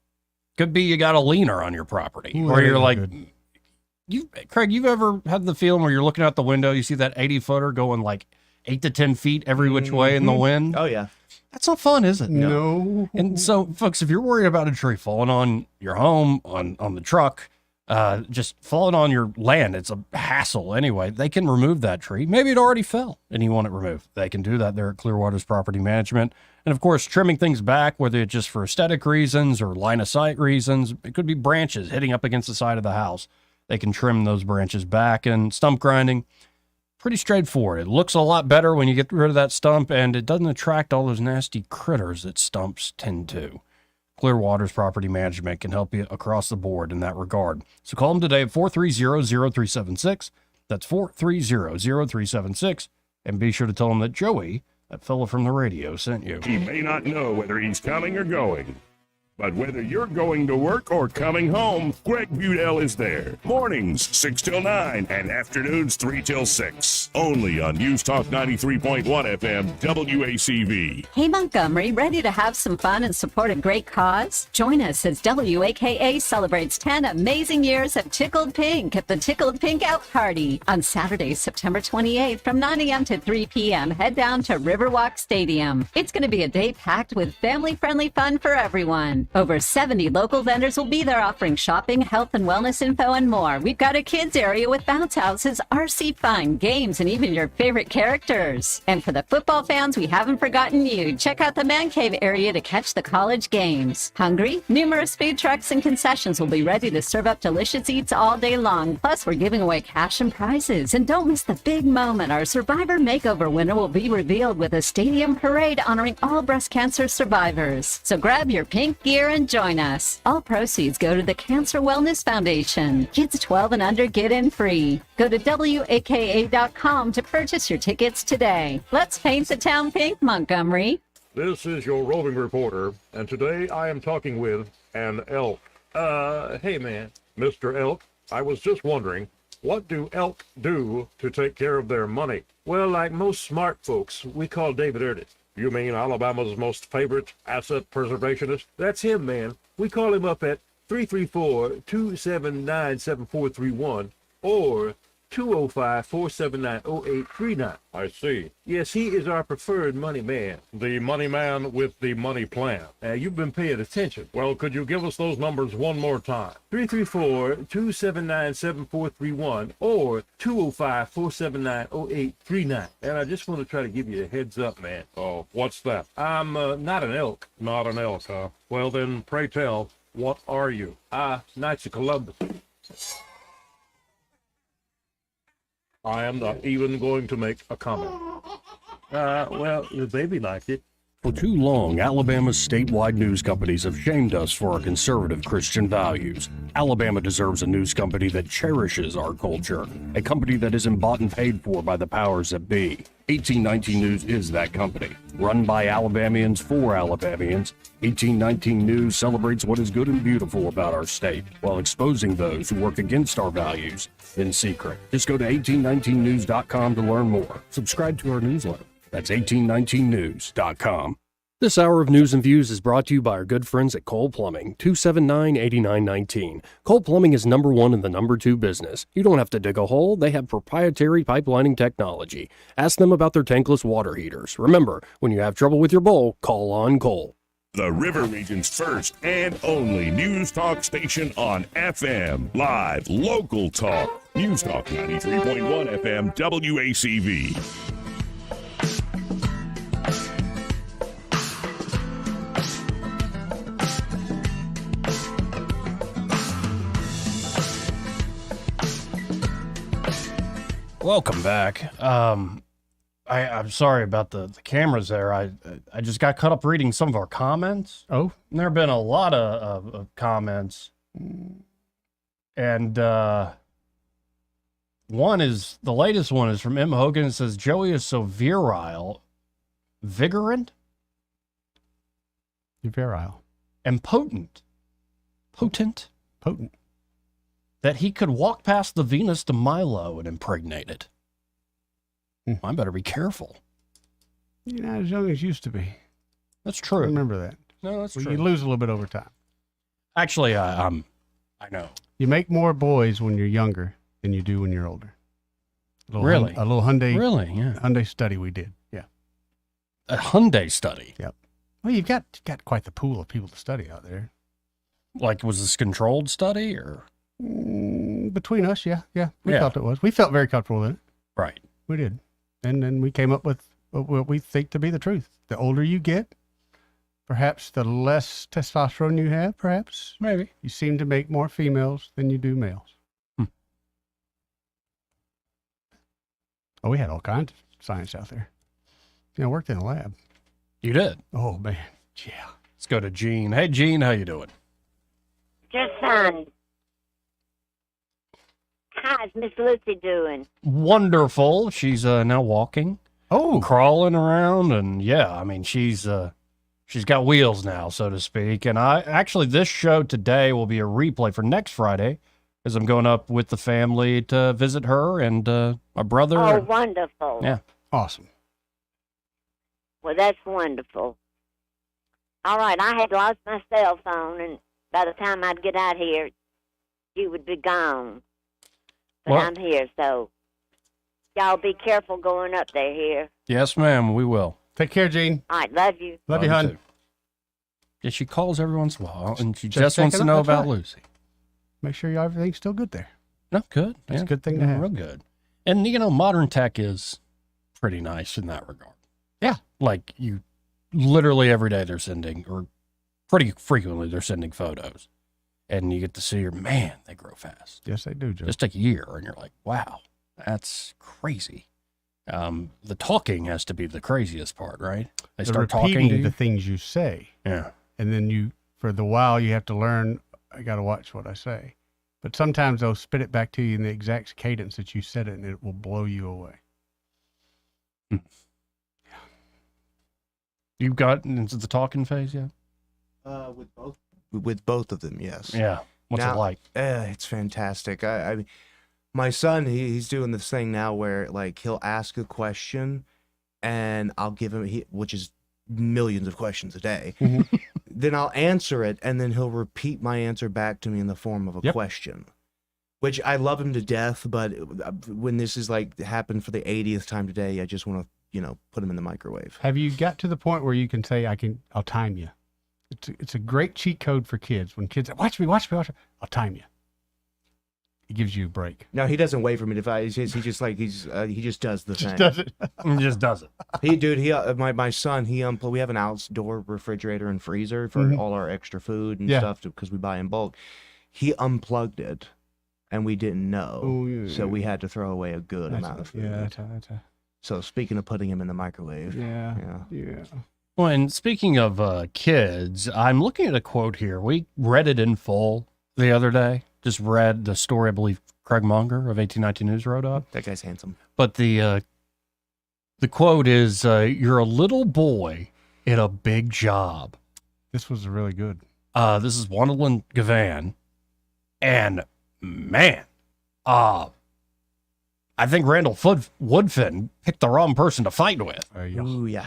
Could be you got a leaner on your property. Ooh, or you're like, good. Craig, you've ever had the feeling where you're looking out the window, you see that 80-footer going like 8 to 10 feet every which way in the wind? Oh, yeah. That's not fun, is it? No. And so, folks, if you're worried about a tree falling on your home, on the truck, just falling on your land, it's a hassle anyway. They can remove that tree. Maybe it already fell and you want it removed. They can do that there at Clearwater's Property Management. And, of course, trimming things back, whether it's just for aesthetic reasons or line-of-sight reasons. It could be branches hitting up against the side of the house. They can trim those branches back. And stump grinding, pretty straightforward. It looks a lot better when you get rid of that stump, and it doesn't attract all those nasty critters that stumps tend to. Clearwater's Property Management can help you across the board in that regard. So call them today at 430-0376. That's 430-0376. And be sure to tell them that Joey, that fella from the radio, sent you. He may not know whether he's coming or going, but whether you're going to work or coming home, Greg Budell is there. Mornings, 6 till 9, and afternoons, 3 till 6. Only on News Talk 93.1 FM, WACV. Hey, Montgomery, ready to have some fun and support a great cause? Join us as WAKA celebrates 10 amazing years of Tickled Pink at the Tickled Pink Out Party. On Saturday, September 28th from 9 a.m. to 3 p.m., head down to Riverwalk Stadium. It's going to be a day packed with family-friendly fun for everyone. Over 70 local vendors will be there offering shopping, health and wellness info, and more. We've got a kids area with bounce houses, RC fun, games, and even your favorite characters. And for the football fans, we haven't forgotten you. Check out the Man Cave area to catch the college games. Hungry? Numerous food trucks and concessions will be ready to serve up delicious eats all day long. Plus, we're giving away cash and prizes. And don't miss the big moment. Our Survivor Makeover winner will be revealed with a stadium parade honoring all breast cancer survivors. So grab your pink gear year and join us. All proceeds go to the Cancer Wellness Foundation. Kids 12 and under get in free. Go to WAKA.com to purchase your tickets today. Let's paint the town pink, Montgomery. This is your roving reporter, and today I am talking with an elk. Hey man, Mr. Elk, I was just wondering, what do elk do to take care of their money? Well, like most smart folks, we call David Ernest. You mean Alabama's most favorite asset preservationist? That's him, man. We call him up at 334-279-7431 or 205-479-0839. I see. Yes, he is our preferred money man. The money man with the money plan. You've been paying attention. Well, could you give us those numbers one more time? 334-279-7431 or 205-479-0839. And I just want to try to give you a heads up, man. Oh, what's that? I'm not an elk. Not an elk, huh? Well, then, pray tell, what are you? Knights of Columbus. I am not even going to make a comment. Well, the baby liked it. For too long, Alabama's statewide news companies have shamed us for our conservative Christian values. Alabama deserves a news company that cherishes our culture, a company that isn't bought and paid for by the powers that be. 1819 News is that company. Run by Alabamians for Alabamians, 1819 News celebrates what is good and beautiful about our state, while exposing those who work against our values in secret. Just go to 1819news.com to learn more. Subscribe to our newsletter. That's 1819news.com. This hour of News and Views is brought to you by our good friends at Cole Plumbing, 279-8919. Cole Plumbing is number one in the number two business. You don't have to dig a hole. They have proprietary pipelining technology. Ask them about their tankless water heaters. Remember, when you have trouble with your bowl, call on Cole. The River Region's first and only news talk station on FM. Live, local talk. News Talk 93.1 FM WACV. Welcome back. I'm sorry about the cameras there. I just got caught up reading some of our comments. Oh, and there have been a lot of comments, and the latest one is from M. Hogan. It says Joey is so virile, vigorant, and potent, that he could walk past the Venus de Milo and impregnate it. I better be careful. You're not as young as you used to be. That's true. Remember that. No, that's true. You lose a little bit over time. Actually, I know. You make more boys when you're younger than you do when you're older. Really? A little Hyundai. Really? Yeah. Hyundai study we did. Yeah. A Hyundai study? Yep. Well, you've got quite the pool of people to study out there. Like, was this controlled study or? Between us, yeah. We felt it was. We felt very comfortable in it. Right. We did. And then we came up with what we think to be the truth. The older you get, perhaps the less testosterone you have, perhaps. Maybe. You seem to make more females than you do males. Oh, we had all kinds of science out there. I worked in a lab. You did? Oh, man. Yeah. Let's go to Gene. Hey, Gene, how you doing? Just fine. How's Miss Lucy doing? Wonderful. She's now walking. Oh, crawling around, and yeah, I mean she's got wheels now, so to speak. And this show today will be a replay for next Friday, as I'm going up with the family to visit her and my brother. Oh, wonderful! Yeah, awesome. Well, that's wonderful. All right, I had lost my cell phone, and by the time I'd get out here, you would be gone. But I'm here, so y'all be careful going up there here. Yes, ma'am, we will. Take care, Gene. All right, love you. Love you, hon. Too. Yeah, she calls every once in a while, and she just wants to know about Lucy. Make sure everything's still good there. No, good. That's a good thing to have. Real good. And, modern tech is pretty nice in that regard. Yeah. Like, you literally every day they're sending, or pretty frequently they're sending photos. And you get to see her, man, they grow fast. Yes, they do, Joe. Just a year, and you're like, wow, that's crazy. The talking has to be the craziest part, right? They start talking to you. The things you say. Yeah. And then you for the while you have to learn. I got to watch what I say, but sometimes they'll spit it back to you in the exact cadence that you said it, and it will blow you away. You've gotten into the talking phase yet? With both of them, yes. Yeah. What's it like? It's fantastic. I mean, my son, he's doing this thing now where like he'll ask a question, and I'll give him which is millions of questions a day. Then I'll answer it, and then he'll repeat my answer back to me in the form of a question. Which I love him to death, but when this is like happened for the 80th time today, I just want to put him in the microwave. Have you got to the point where you can say, I'll time you? It's a great cheat code for kids. When kids say, watch me, I'll time you. It gives you a break. No, he doesn't wait for me to fight. He just he just does the thing. Does it? He just does He my son, we have an outdoor refrigerator and freezer for all our extra food and stuff because we buy in bulk. He unplugged it, and we didn't know, so we had to throw away a good amount of food. So speaking of putting him in the microwave, yeah. Well, and speaking of kids, I'm looking at a quote here. We read it in full the other day. Just read the story, I believe Craig Munger of 1819 News wrote up. That guy's handsome. But the quote is, "You're a little boy in a big job." This was really good. This is Wendell Gavan, and man, I think Randall Woodfin picked the wrong person to fight with. Ooh, yeah.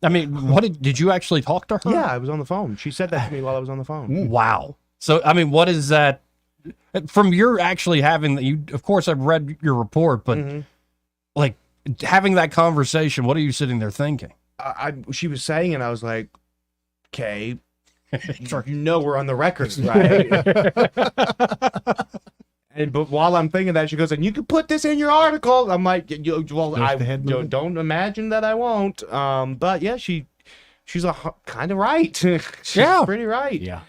I mean, what did you actually talk to her? Yeah, I was on the phone. She said that to me while I was on the phone. Wow. So, I mean, what is that? From your actually having you? Of course, I've read your report, but like having that conversation, what are you sitting there thinking? She was saying, and I was like, okay, we're on the record, right? But while I'm thinking that, she goes, and you can put this in your article. I'm like, well, I don't imagine that I won't. But yeah, she's kind of right. She's pretty right. Yeah.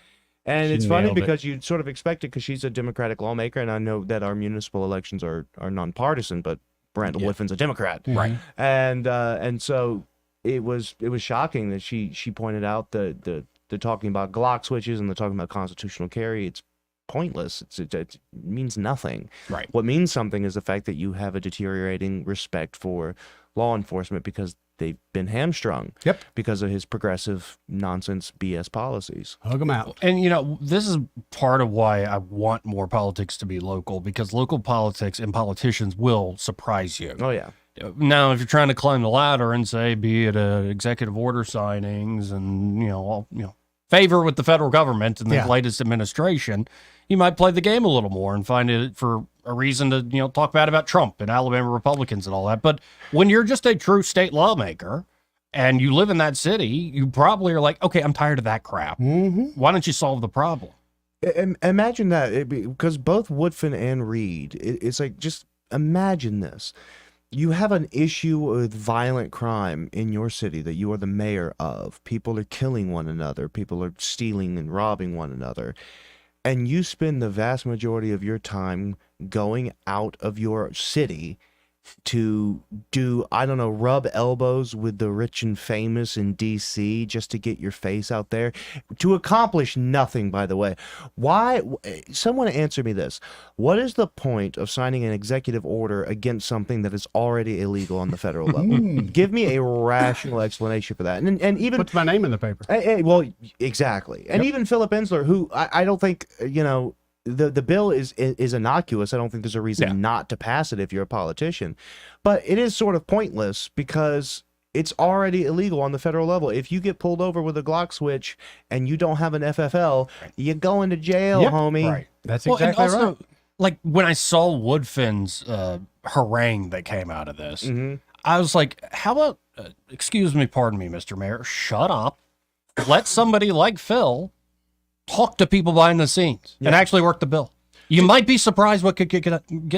And it's funny because you sort of expect it because she's a Democratic lawmaker, and I know that our municipal elections are nonpartisan, but Randall Woodfin's a Democrat, right? And so it was shocking that she pointed out the talking about Glock switches and the talking about constitutional carry. It's pointless. It means nothing. Right. What means something is the fact that you have a deteriorating respect for law enforcement because they've been hamstrung. Yep. Because of his progressive nonsense BS policies. Hug them out. And this is part of why I want more politics to be local, because local politics and politicians will surprise you. Oh yeah. Now, if you're trying to climb the ladder and say, be it executive order signings and favor with the federal government and the latest administration, you might play the game a little more and find it for a reason to talk bad about Trump and Alabama Republicans and all that. But when you're just a true state lawmaker and you live in that city, you probably are like, okay, I'm tired of that crap. Why don't you solve the problem? Imagine that, because both Woodfin and Reed, it's like, just imagine this. You have an issue with violent crime in your city that you are the mayor of. People are killing one another. People are stealing and robbing one another. And you spend the vast majority of your time going out of your city to do, rub elbows with the rich and famous in D.C. just to get your face out there, to accomplish nothing, by the way. Why? Someone answer me this. What is the point of signing an executive order against something that is already illegal on the federal level? Give me a rational explanation for that. And even puts my name in the paper. Well, exactly. And even Philip Ensler, who I don't think, the bill is innocuous. I don't think there's a reason not to pass it if you're a politician. But it is sort of pointless because it's already illegal on the federal level. If you get pulled over with a Glock switch and you don't have an FFL, you go into jail, homie. Right. That's exactly right. Like when I saw Woodfin's harangue that came out of this, I was like, how about, pardon me, Mr. Mayor, shut up. Let somebody like Phil talk to people behind the scenes and actually work the bill. You might be surprised what could get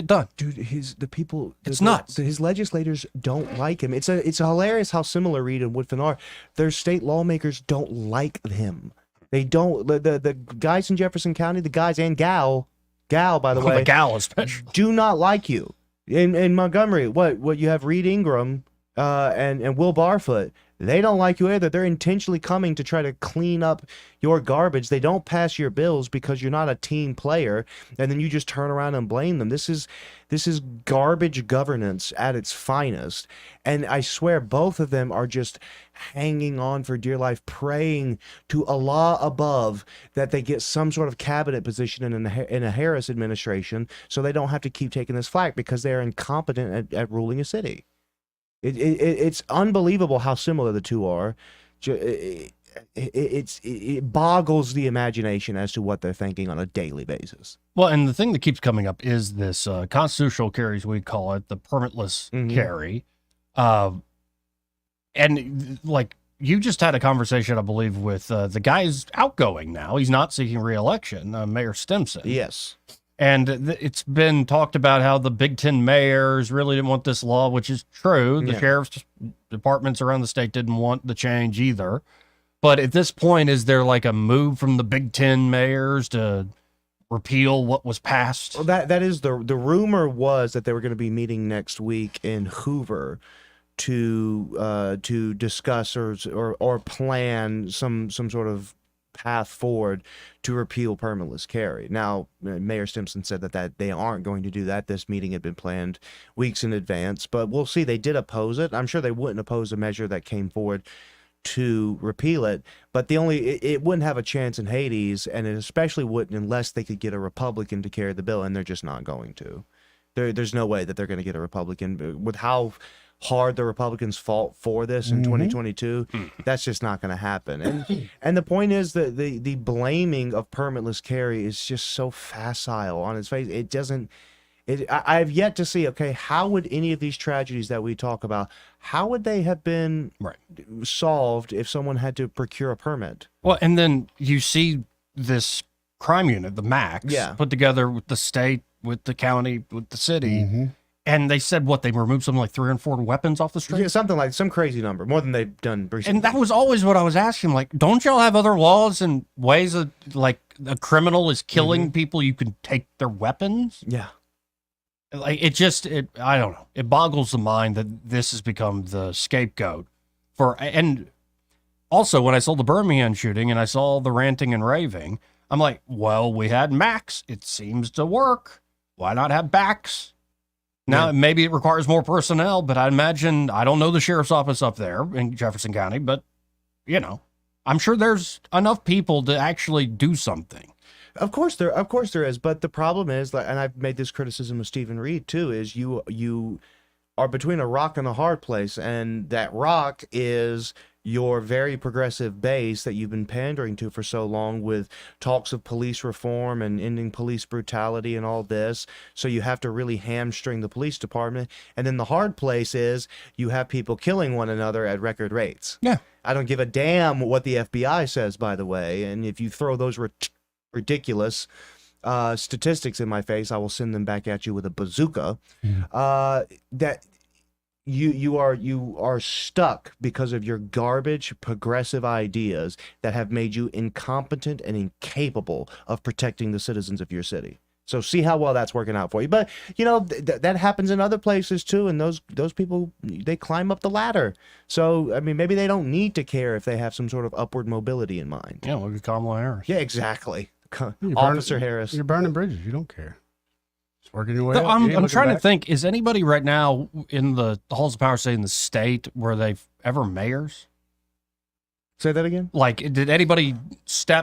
done. Dude, it's nuts. His legislators don't like him. It's hilarious how similar Reed and Woodfin are. Their state lawmakers don't like him. They don't. The guys in Jefferson County, the guys and gal, by the way, the gal especially, do not like you. In Montgomery, what you have Reed Ingram, and Will Barfoot, they don't like you either. They're intentionally coming to try to clean up your garbage. They don't pass your bills because you're not a team player, and then you just turn around and blame them. This is garbage governance at its finest. And I swear both of them are just hanging on for dear life, praying to Allah above that they get some sort of cabinet position in a Harris administration so they don't have to keep taking this flack because they are incompetent at ruling a city. It's unbelievable how similar the two are. It boggles the imagination as to what they're thinking on a daily basis. Well, and the thing that keeps coming up is this constitutional carry, as we call it, the permitless carry. And like you just had a conversation, I believe, with the guy's outgoing now. He's not seeking re-election, Mayor Stimson. Yes. And it's been talked about how the Big Ten mayors really didn't want this law, which is true. The sheriff's departments around the state didn't want the change either. But at this point, is there like a move from the Big Ten mayors to repeal what was passed? Well, that is the rumor was that they were going to be meeting next week in Hoover to discuss or plan some sort of path forward to repeal permitless carry. Now, Mayor Stimson said that they aren't going to do that. This meeting had been planned weeks in advance, but we'll see. They did oppose it. I'm sure they wouldn't oppose a measure that came forward to repeal it, but it wouldn't have a chance in Hades, and it especially wouldn't unless they could get a Republican to carry the bill, and they're just not going to. There's no way that they're going to get a Republican with how hard the Republicans fought for this in 2022. That's just not going to happen. And the point is that the blaming of permitless carry is just so facile on its face. It doesn't. I've yet to see. Okay, how would any of these tragedies that we talk about, how would they have been solved if someone had to procure a permit? Well, and then you see this crime unit, the MAX, put together with the state, with the county, with the city. And they said they removed something like 304 weapons off the street? Yeah, something like some crazy number, more than they've done recently. And that was always what I was asking. Like, don't y'all have other laws and ways of, like, a criminal is killing people, you can take their weapons? Yeah. Like, I don't know. It boggles the mind that this has become the scapegoat for, and also when I saw the Birmingham shooting and I saw the ranting and raving, I'm like, well, we had Max. It seems to work. Why not have Bax? Now, maybe it requires more personnel, but I imagine, I don't know the sheriff's office up there in Jefferson County, but, I'm sure there's enough people to actually do something. Of course there is, but the problem is, and I've made this criticism of Stephen Reed too, is you are between a rock and a hard place, and that rock is your very progressive base that you've been pandering to for so long with talks of police reform and ending police brutality and all this. So you have to really hamstring the police department. And then the hard place is you have people killing one another at record rates. Yeah. I don't give a damn what the FBI says, by the way. And if you throw those ridiculous statistics in my face, I will send them back at you with a bazooka. That you are stuck because of your garbage progressive ideas that have made you incompetent and incapable of protecting the citizens of your city. So see how well that's working out for you. But that happens in other places too, and those people, they climb up the ladder. So I mean, maybe they don't need to care if they have some sort of upward mobility in mind. Yeah, look at Kamala Harris. Yeah, exactly. Officer Harris. You're burning bridges. You don't care. It's working your way up. I'm trying to think, is anybody right now in the halls of power, say in the state, were they ever mayors? Say that again? Like, did anybody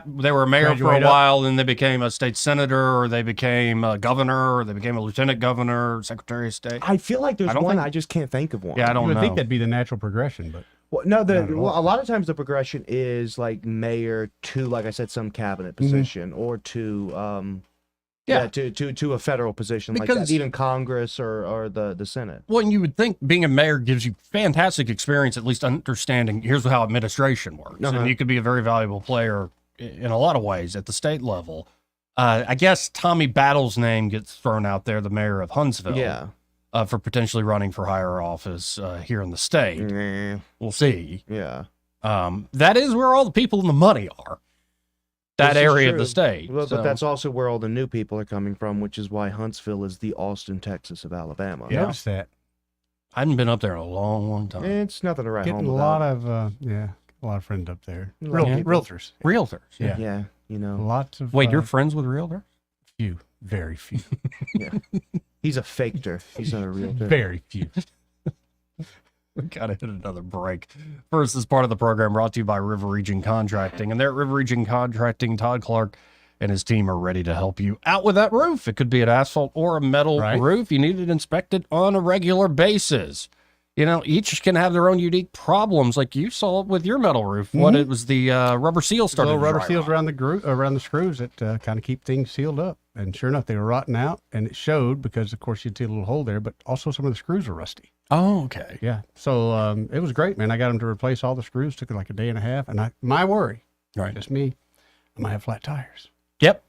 they were a mayor for a while, and they became a state senator, or they became a governor, or they became a lieutenant governor, secretary of state? I feel like there's one, I just can't think of one. Yeah, I don't know. I think that'd be the natural progression, but... Well, no, a lot of times the progression is like mayor to, like I said, some cabinet position, or to to a federal position like that, even Congress or the Senate. Well, and you would think being a mayor gives you fantastic experience, at least understanding here's how administration works, and you could be a very valuable player in a lot of ways at the state level. I guess Tommy Battle's name gets thrown out there, the mayor of Huntsville. Yeah. For potentially running for higher office here in the state. We'll see. Yeah. That is where all the people in the money are. That area of the state. Well, but that's also where all the new people are coming from, which is why Huntsville is the Austin, Texas of Alabama. Notice that. I hadn't been up there in a long, long time. It's nothing to write Getting home a about. lot of a lot of friends up there. A lot of people. Realtors. Realtors. Yeah. Yeah, you know. Lots of. Wait, you're friends with realtors? Few, very few. Yeah. He's a fakter. He's not a realtor. Very few. We gotta hit another break. First, this part of the program brought to you by River Region Contracting. And there at River Region Contracting, Todd Clark and his team are ready to help you out with that roof. It could be an asphalt or a metal roof. You need it inspected on a regular basis. You know, each can have their own unique problems, like you saw with your metal roof. What it was the rubber seal started. Little to rubber dry seals rot. around the screws that kind of keep things sealed up. And sure enough, they were rotting out, and it showed because, of course, you'd see a little hole there. But also, some of the screws were rusty. Oh, okay. Yeah. So it was great, man. I got them to replace all the screws. Took like a day and a half. And my worry, just me, I might have flat tires. Yep.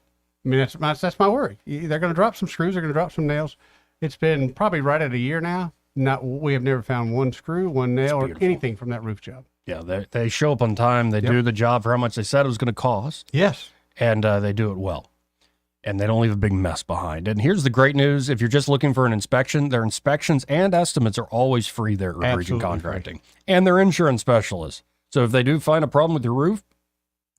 I mean, that's my worry. They're going to drop some screws. They're going to drop some nails. It's been probably right at a year now. We have never found one screw, one nail, or anything from that roof job. Yeah, they show up on time. They do the job for how much they said it was going to cost. Yes. And they do it well. And they don't leave a big mess behind. And here's the great news. If you're just looking for an inspection, their inspections and estimates are always free there at River Region Contracting. And they're insurance specialists. So if they do find a problem with your roof,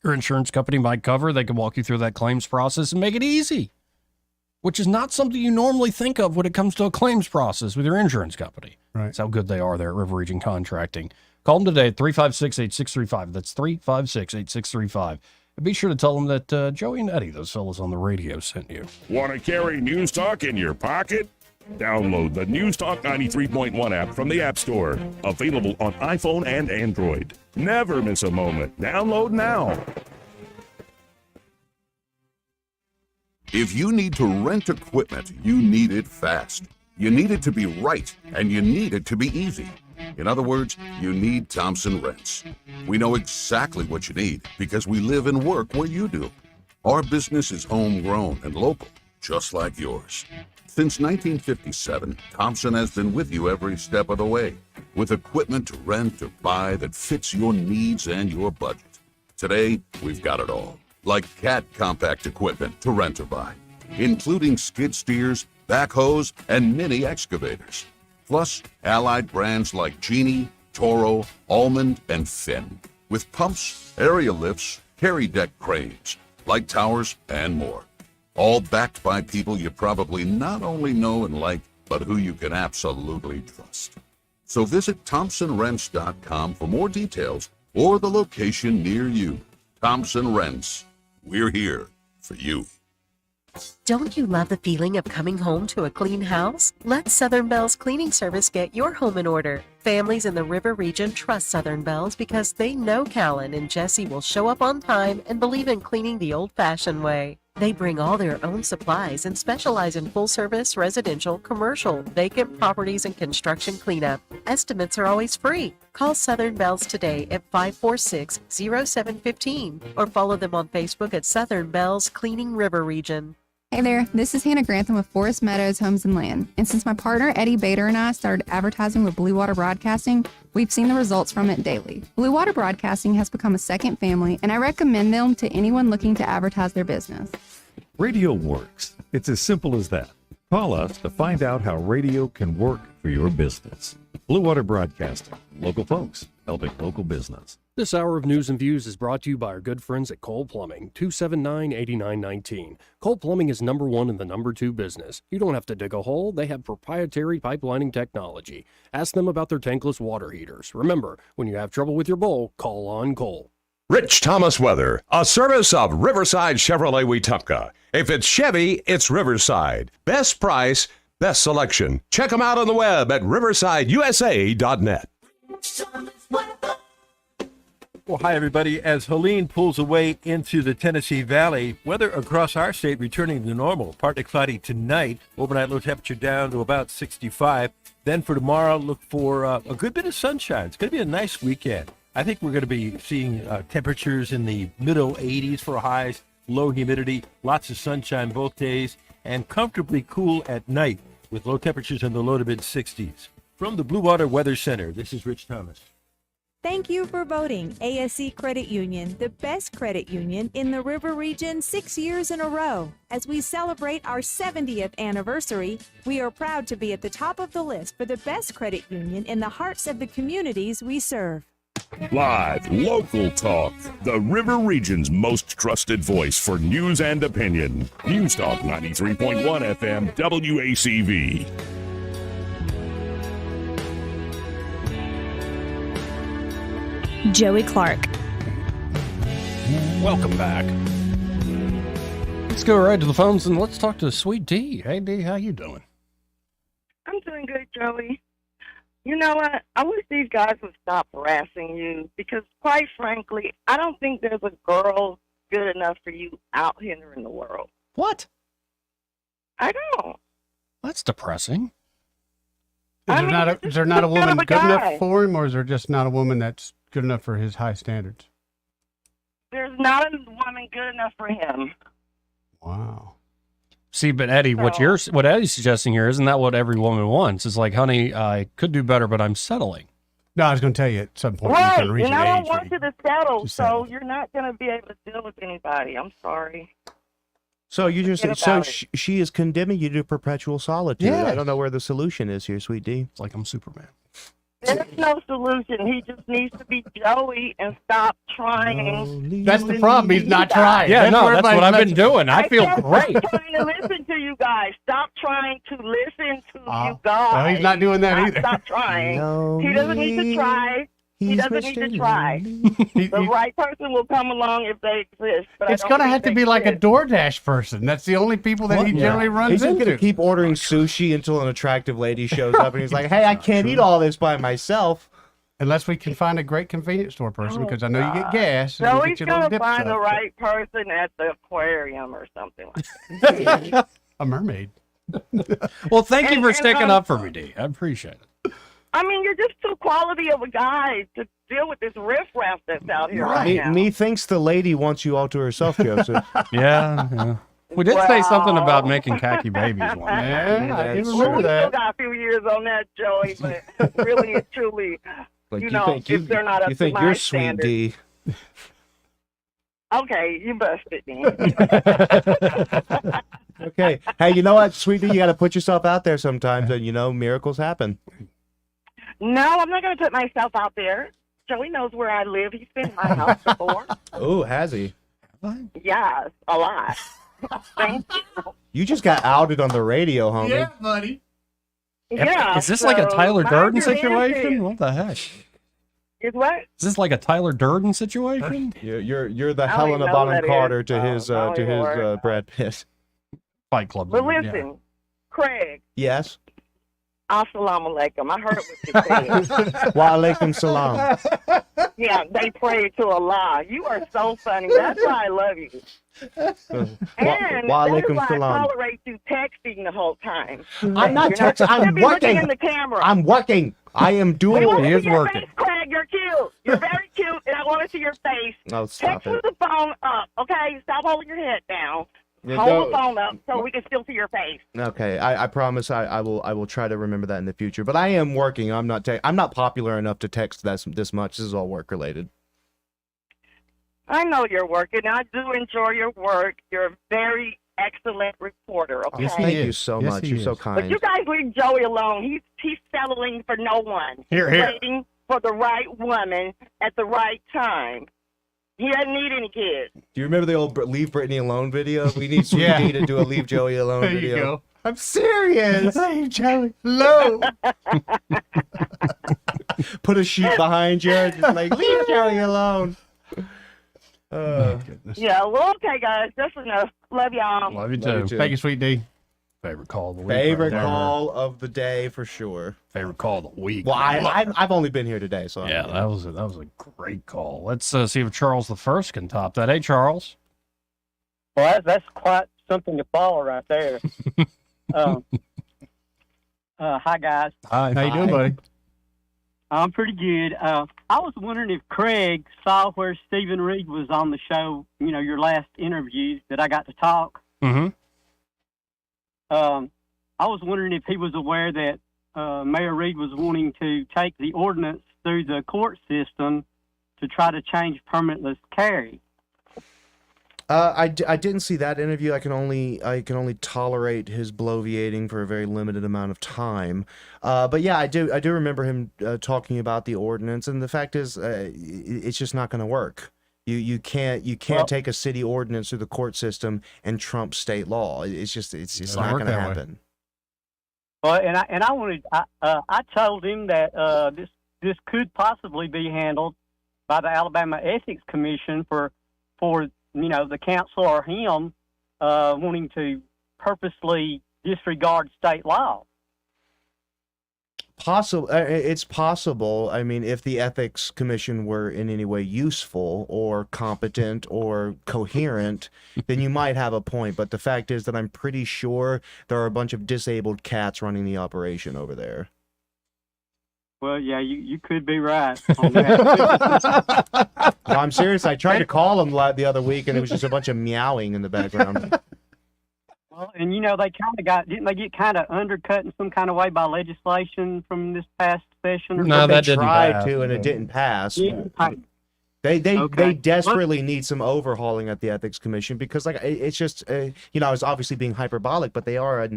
your insurance company might cover. They can walk you through that claims process and make it easy, which is not something you normally think of when it comes to a claims process with your insurance company. Right. That's how good they are there at River Region Contracting. Call them today at 356-8635. That's 356-8635. And be sure to tell them that Joey and Eddie, those fellas on the radio, sent you. Want to carry News Talk in your pocket? Download the News Talk 93.1 app from the App Store. Available on iPhone and Android. Never miss a moment. Download now. If you need to rent equipment, you need it fast. You need it to be right, and you need it to be easy. In other words, you need Thompson Rents. We know exactly what you need because we live and work where you do. Our business is homegrown and local, just like yours. Since 1957, Thompson has been with you every step of the way, with equipment to rent or buy that fits your needs and your budget. Today, we've got it all, like Cat compact equipment to rent or buy, including skid steers, backhoes, and mini excavators. Plus, allied brands like Genie, Toro, Almond, and Finn, with pumps, aerial lifts, carry deck cranes, light towers, and more. All backed by people you probably not only know and like, but who you can absolutely trust. So visit ThompsonRents.com for more details or the location near you. Thompson Rents. We're here for you. Don't you love the feeling of coming home to a clean house? Let Southern Bell's cleaning service get your home in order. Families in the River Region trust Southern Bell's because they know Callan and Jesse will show up on time and believe in cleaning the old-fashioned way. They bring all their own supplies and specialize in full-service, residential, commercial, vacant properties, and construction cleanup. Estimates are always free. Call Southern Bells today at 546-0715 or follow them on Facebook at Southern Bells Cleaning River Region. Hey there, this is Hannah Grantham with Forest Meadows Homes and Land. And since my partner Eddie Bader and I started advertising with Blue Water Broadcasting, we've seen the results from it daily. Blue Water Broadcasting has become a second family, and I recommend them to anyone looking to advertise their business. Radio works. It's as simple as that. Call us to find out how radio can work for your business. Blue Water Broadcasting. Local folks helping local business. This hour of News and Views is brought to you by our good friends at Cole Plumbing, 279-8919. Cole Plumbing is number one in the number two business. You don't have to dig a hole. They have proprietary pipelining technology. Ask them about their tankless water heaters. Remember, when you have trouble with your bowl, call on Cole. Rich Thomas Weather, a service of Riverside Chevrolet Wetumpka. If it's Chevy, it's Riverside. Best price, best selection. Check them out on the web at riversideusa.net. Well, hi, everybody. As Helene pulls away into the Tennessee Valley, weather across our state returning to normal. Partly cloudy tonight. Overnight low temperature down to about 65. Then for tomorrow, look for a good bit of sunshine. It's going to be a nice weekend. I think we're going to be seeing temperatures in the middle 80s for highs, low humidity, lots of sunshine both days, and comfortably cool at night with low temperatures in the low to mid 60s. From the Blue Water Weather Center, this is Rich Thomas. Thank you for voting ASC Credit Union the best credit union in the River Region 6 years in a row. As we celebrate our 70th anniversary, we are proud to be at the top of the list for the best credit union in the hearts of the communities we serve. Live, local talk. The River Region's most trusted voice for news and opinion. News Talk 93.1 FM WACV. Joey Clark. Welcome back. Let's go right to the phones and let's talk to Sweet D. Hey, D, how you doing? I'm doing good, Joey. You know what? I wish these guys would stop harassing you because, quite frankly, I don't think there's a girl good enough for you out here in the world. What? I don't. That's depressing. Is there not a woman good enough for him, or is there just not a woman that's good enough for his high standards? There's not a woman good enough for him. Wow. See, but Eddie, what Eddie's suggesting here, isn't that what every woman wants? It's like, honey, I could do better, but I'm settling. No, I was going to tell you at some point. Right, you can reach and an I don't age want where you to settle, so you're not going to be able to deal with anybody. I'm sorry. So you just Forget so about she is condemning you to perpetual solitude. Yes. I don't know where the solution is here, Sweet D. It's like I'm Superman. There's no solution. He just needs to be Joey and stop trying. That's the problem. He's not trying. Yeah, that's what I've been doing. I feel great. Stop trying to listen to you guys. Stop trying to listen to you guys. Well, he's not doing that either. Stop trying. He doesn't need to try. He doesn't need to try. The right person will come along if they exist. But It's going to have to be like a DoorDash person. That's the only people that he generally runs He's just into. going to keep ordering sushi until an attractive lady shows up and he's like, hey, I can't eat all this by myself. Unless we can find a great convenience store person, because I know you get gas. and So we'll he's get you a little going to dip find the stuff. right person at the aquarium or something like that. A mermaid. Well, thank you for And, sticking up for me, D. I appreciate it. I mean, you're just too quality of a guy to deal with this riffraff that's out here right now. Methinks the lady wants you all to herself, Joseph. Yeah. We did say something about making khaki babies one day. Yeah, I do Well, remember we that. still got a few years on that, Joey, but really and truly, Like, if they're not up you to think my you're Sweet standards. D. Okay, you busted me. Okay. Hey, you know what, Sweet D? You got to put yourself out there sometimes, and miracles happen. No, I'm not going to put myself out there. Joey knows where I live. He's been in my house before. Oh, has he? Yes, a lot. Thank you. You just got outed on the radio, homie. buddy. Yeah. Is this like a so Tyler mind Durden your situation? business. What the heck? Is what? Is this like a Tyler Durden situation? You're the I don't Helena even know Bonham what that Carter is. to his don't even worry. Brad Pitt. Fight Club. But listen, Craig, Yes. assalamu alaikum. I heard what you said. Wa alaikum salam. Yeah, they pray to Allah. You are so funny. That's why I love you. And Wa that is alaikum why I salam. tolerate you texting the whole time. I'm not You're texting. supposed to I'm be looking working. in the camera. I'm working. I am We doing want to it. see your face, Craig. You're cute. You're very cute, and I want to see your face. Oh, stop Text with it. the phone up, okay? Stop holding your head down. Yeah, Hold the don't- phone up so we can still see your face. Okay, I promise I will try to remember that in the future. But I am working. I'm not popular enough to text this much. This is all work related. I know you're working. I do enjoy your work. You're a very excellent reporter, okay? Thank you so much. You're so kind. But you guys leave Joey alone. He's settling for no one. Here, He's here. waiting for the right woman at the right time. He doesn't need any kids. Do you remember the old Leave Britney Alone video? We need Sweet Yeah. D to do a Leave Joey Alone There you video. go. I'm serious. Leave Joey alone. Put a sheet behind you, just like leave Joey alone. Yeah, well, okay, guys. That's enough. Love y'all. Love you Love you too. too. Thank you, Sweet D. Favorite call of the week. Favorite right there. call of the day for sure. Favorite call of the week. Well, I've only been here today, so Yeah, that was a great call. Let's see if Charles the First can top that. Hey, Charles. Well, that's quite something to follow right there. Hi, guys. Hi. How you doing, buddy? I'm pretty good. I was wondering if Craig saw where Stephen Reed was on the show, your last interview that I got to talk. Mm-hmm. I was wondering if he was aware that Mayor Reed was wanting to take the ordinance through the court system to try to change permitless carry. I didn't see that interview. I can only tolerate his bloviating for a very limited amount of time. But yeah, I do remember him talking about the ordinance, and the fact is, it's just not going to work. You can't take a city ordinance through the court system and trump state law. It's not going to happen. Well, I told him that this could possibly be handled by the Alabama Ethics Commission for the council or him wanting to purposely disregard state law. It's possible. I mean, if the Ethics Commission were in any way useful or competent or coherent, then you might have a point. But the fact is that I'm pretty sure there are a bunch of disabled cats running the operation over there. Well, yeah, you could be right on that. No, I'm serious. I tried to call them the other week, and it was just a bunch of meowing in the background. Well, and they didn't they get kind of undercut in some kind of way by legislation from this past session? Or No, that they didn't tried pass. to, and it didn't pass. Yeah. They Okay. desperately need some overhauling at the Ethics Commission because it's just I was obviously being hyperbolic, but they are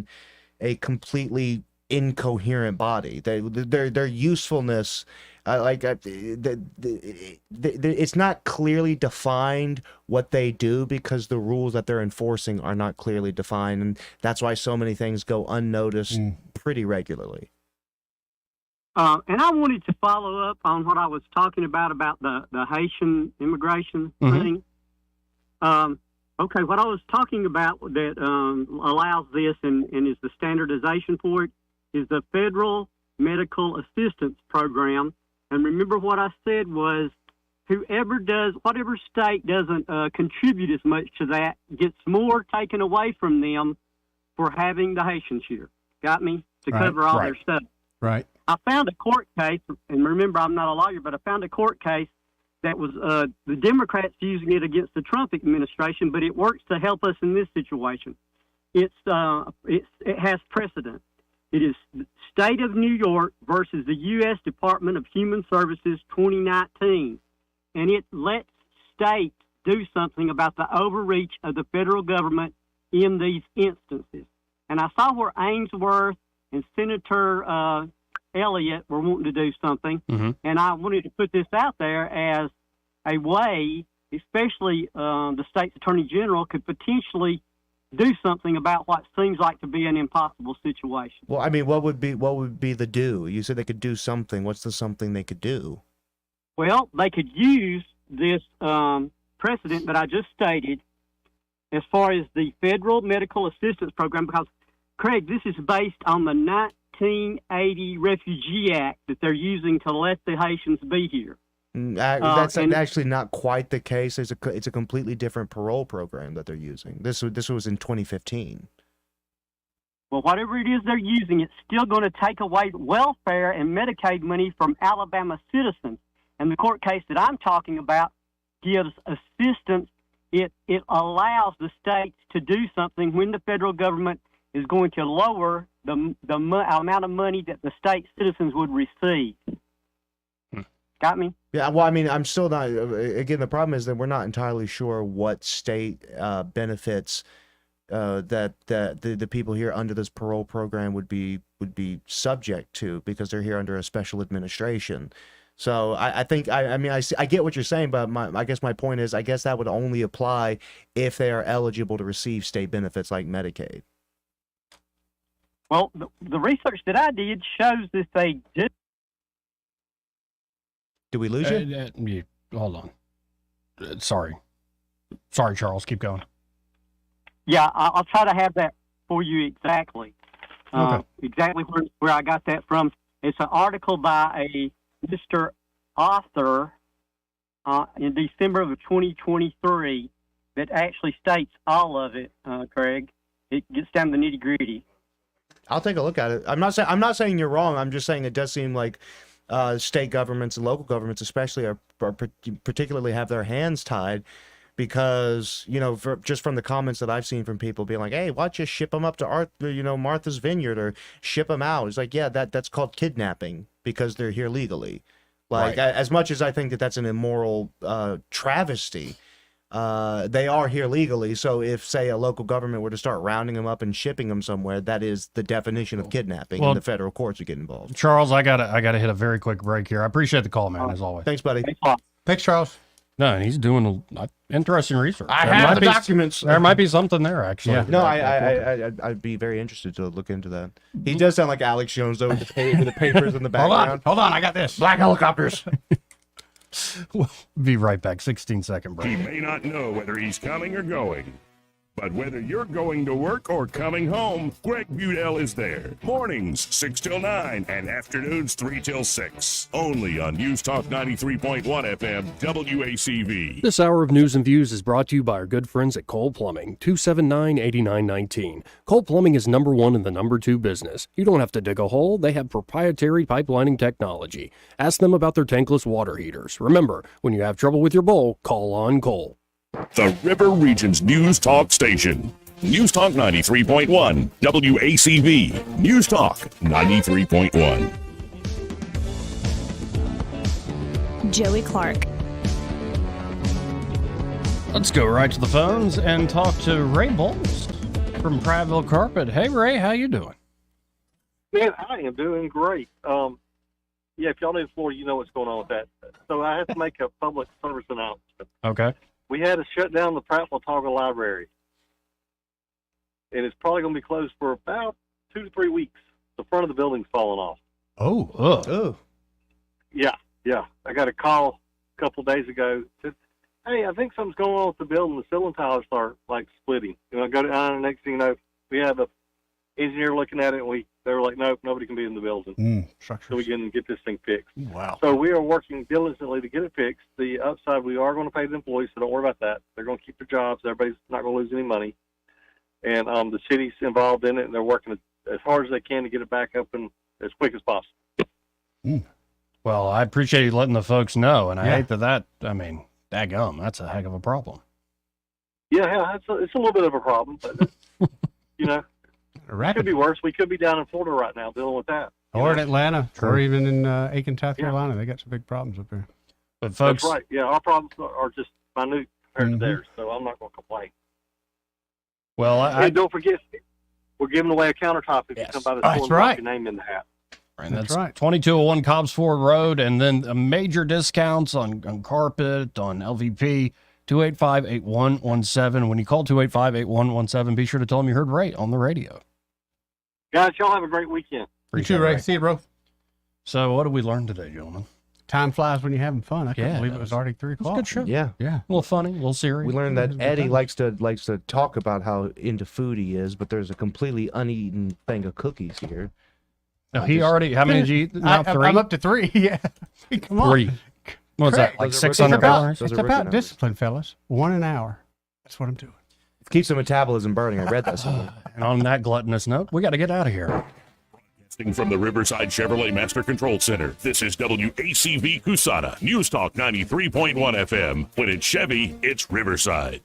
a completely incoherent body. Their usefulness, it's not clearly defined what they do because the rules that they're enforcing are not clearly defined, and that's why so many things go unnoticed pretty regularly. And I wanted to follow up on what I was talking about the Haitian immigration thing. Okay, what I was talking about that allows this and is the standardization for it is the Federal Medical Assistance Program. And remember what I said was whatever state doesn't contribute as much to that gets more taken away from them for having the Haitians here. Got me? To cover all their stuff. Right. I found a court case, and remember I'm not a lawyer, but I found a court case that was the Democrats using it against the Trump administration, but it works to help us in this situation. It has precedent. It is State of New York versus the U.S. Department of Human Services 2019, and it lets states do something about the overreach of the federal government in these instances. And I saw where Ainsworth and Senator Elliott were wanting to do something, and I wanted to put this out there as a way, especially the state's attorney general could potentially do something about what seems like to be an impossible situation. Well, I mean, what would be the do? You said they could do something. What's the something they could do? Well, they could use this precedent that I just stated as far as the Federal Medical Assistance Program, because, Craig, this is based on the 1980 Refugee Act that they're using to let the Haitians be here. That's actually not quite the case. It's a completely different parole program that they're using. This was in 2015. Well, whatever it is they're using, it's still going to take away welfare and Medicaid money from Alabama citizens. And the court case that I'm talking about gives assistance. It allows the states to do something when the federal government is going to lower the amount of money that the state citizens would receive. Got me? Yeah, well, I mean, I'm still not. Again, the problem is that we're not entirely sure what state benefits that the people here under this parole program would be subject to because they're here under a special administration. So I think I get what you're saying, but I guess my point is I guess that would only apply if they are eligible to receive state benefits like Medicaid. Well, the research that I did shows that they did. Did we lose you? Hold on. Sorry, Charles. Keep going. Yeah, I'll try to have that for you exactly. Okay. Exactly where I got that from. It's an article by a Mr. Author in December of 2023 that actually states all of it, Craig. It gets down to the nitty gritty. I'll take a look at it. I'm not saying you're wrong. I'm just saying it does seem like state governments and local governments especially are particularly have their hands tied because just from the comments that I've seen from people being like, hey, why don't you ship them up to Martha's Vineyard or ship them out? It's like, yeah, that's called kidnapping because they're here legally. Like, as much as I think that that's an immoral travesty, they are here legally. So if, say, a local government were to start rounding them up and shipping them somewhere, that is the definition of kidnapping, and the federal courts would get involved. Charles, I gotta hit a very quick break here. I appreciate the call, man, as always. Thanks, buddy. Thanks, Charles. No, and he's doing interesting research. I have the documents. There might be something there, actually. Yeah. No, I'd be very interested to look into that. He does sound like Alex Jones, though, with the papers in the background. Hold on, I got this. Black helicopters. We'll be right back. 16-second break. He may not know whether he's coming or going, but whether you're going to work or coming home, Greg Budell is there. Mornings 6 till 9 and afternoons 3 till 6. Only on News Talk 93.1 FM WACV. This hour of News and Views is brought to you by our good friends at Cole Plumbing, 279-8919. Cole Plumbing is number 1 in the number 2 business. You don't have to dig a hole. They have proprietary pipelining technology. Ask them about their tankless water heaters. Remember, when you have trouble with your bowl, call on Cole. The River Region's News Talk station. News Talk 93.1 WACV. News Talk 93.1. Joey Clark. Let's go right to the phones and talk to Ray Bowles from Prattville Carpet. Hey, Ray, how you doing? Man, I am doing great. Yeah, if y'all live in Florida, you know what's going on with that. So I have to make a public service announcement. Okay. We had to shut down the Prattville Library, and it's probably going to be closed for about 2 to 3 weeks. The front of the building's falling off. Oh. Yeah. I got a call a couple of days ago. Said, hey, I think something's going on with the building. The ceiling tiles are like splitting. I go down, and next thing you know, we have an engineer looking at it, and they were like, nope, nobody can be in the building. So we can get this thing fixed. Wow. So we are working diligently to get it fixed. The upside, we are going to pay the employees, so don't worry about that. They're going to keep their jobs. Everybody's not going to lose any money. And the city's involved in it, and they're working as hard as they can to get it back up and as quick as possible. Well, I appreciate you letting the folks know, and I hate that, daggum, that's a heck of a problem. Yeah, it's a little bit of a problem, but, it could be worse. We could be down in Florida right now dealing with that. Or in Atlanta, or even in Aiken, South Carolina. They got some big problems up there. But folks, that's right. Yeah, our problems are just minute compared to theirs, so I'm not going to complain. Well, and don't forget, we're giving away a countertop if you come by the store and drop your name in the hat. And that's right. 2201 Cobbs Ford Road, and then major discounts on carpet, on LVP, 285-8117. When you call 285-8117, be sure to tell them you heard Ray on the radio. Guys, y'all have a great weekend. You too, Ray. See you, bro. So what did we learn today, gentlemen? Time flies when you're having fun. I can't believe it was already 3 o'clock. Good show. Yeah. A little funny, a little serious. We learned that Eddie likes to talk about how into food he is, but there's a completely uneaten thing of cookies here. No, how many did you eat? Now 3? I'm up to 3, yeah. Come on. 3. What's that, like 600 calories? It's about discipline, fellas. 1 an hour. That's what I'm doing. It keeps the metabolism burning. I read that somewhere. And on that gluttonous note, we got to get out of here. From the Riverside Chevrolet Master Control Center, this is WACV Cusana, News Talk 93.1 FM. When it's Chevy, it's Riverside.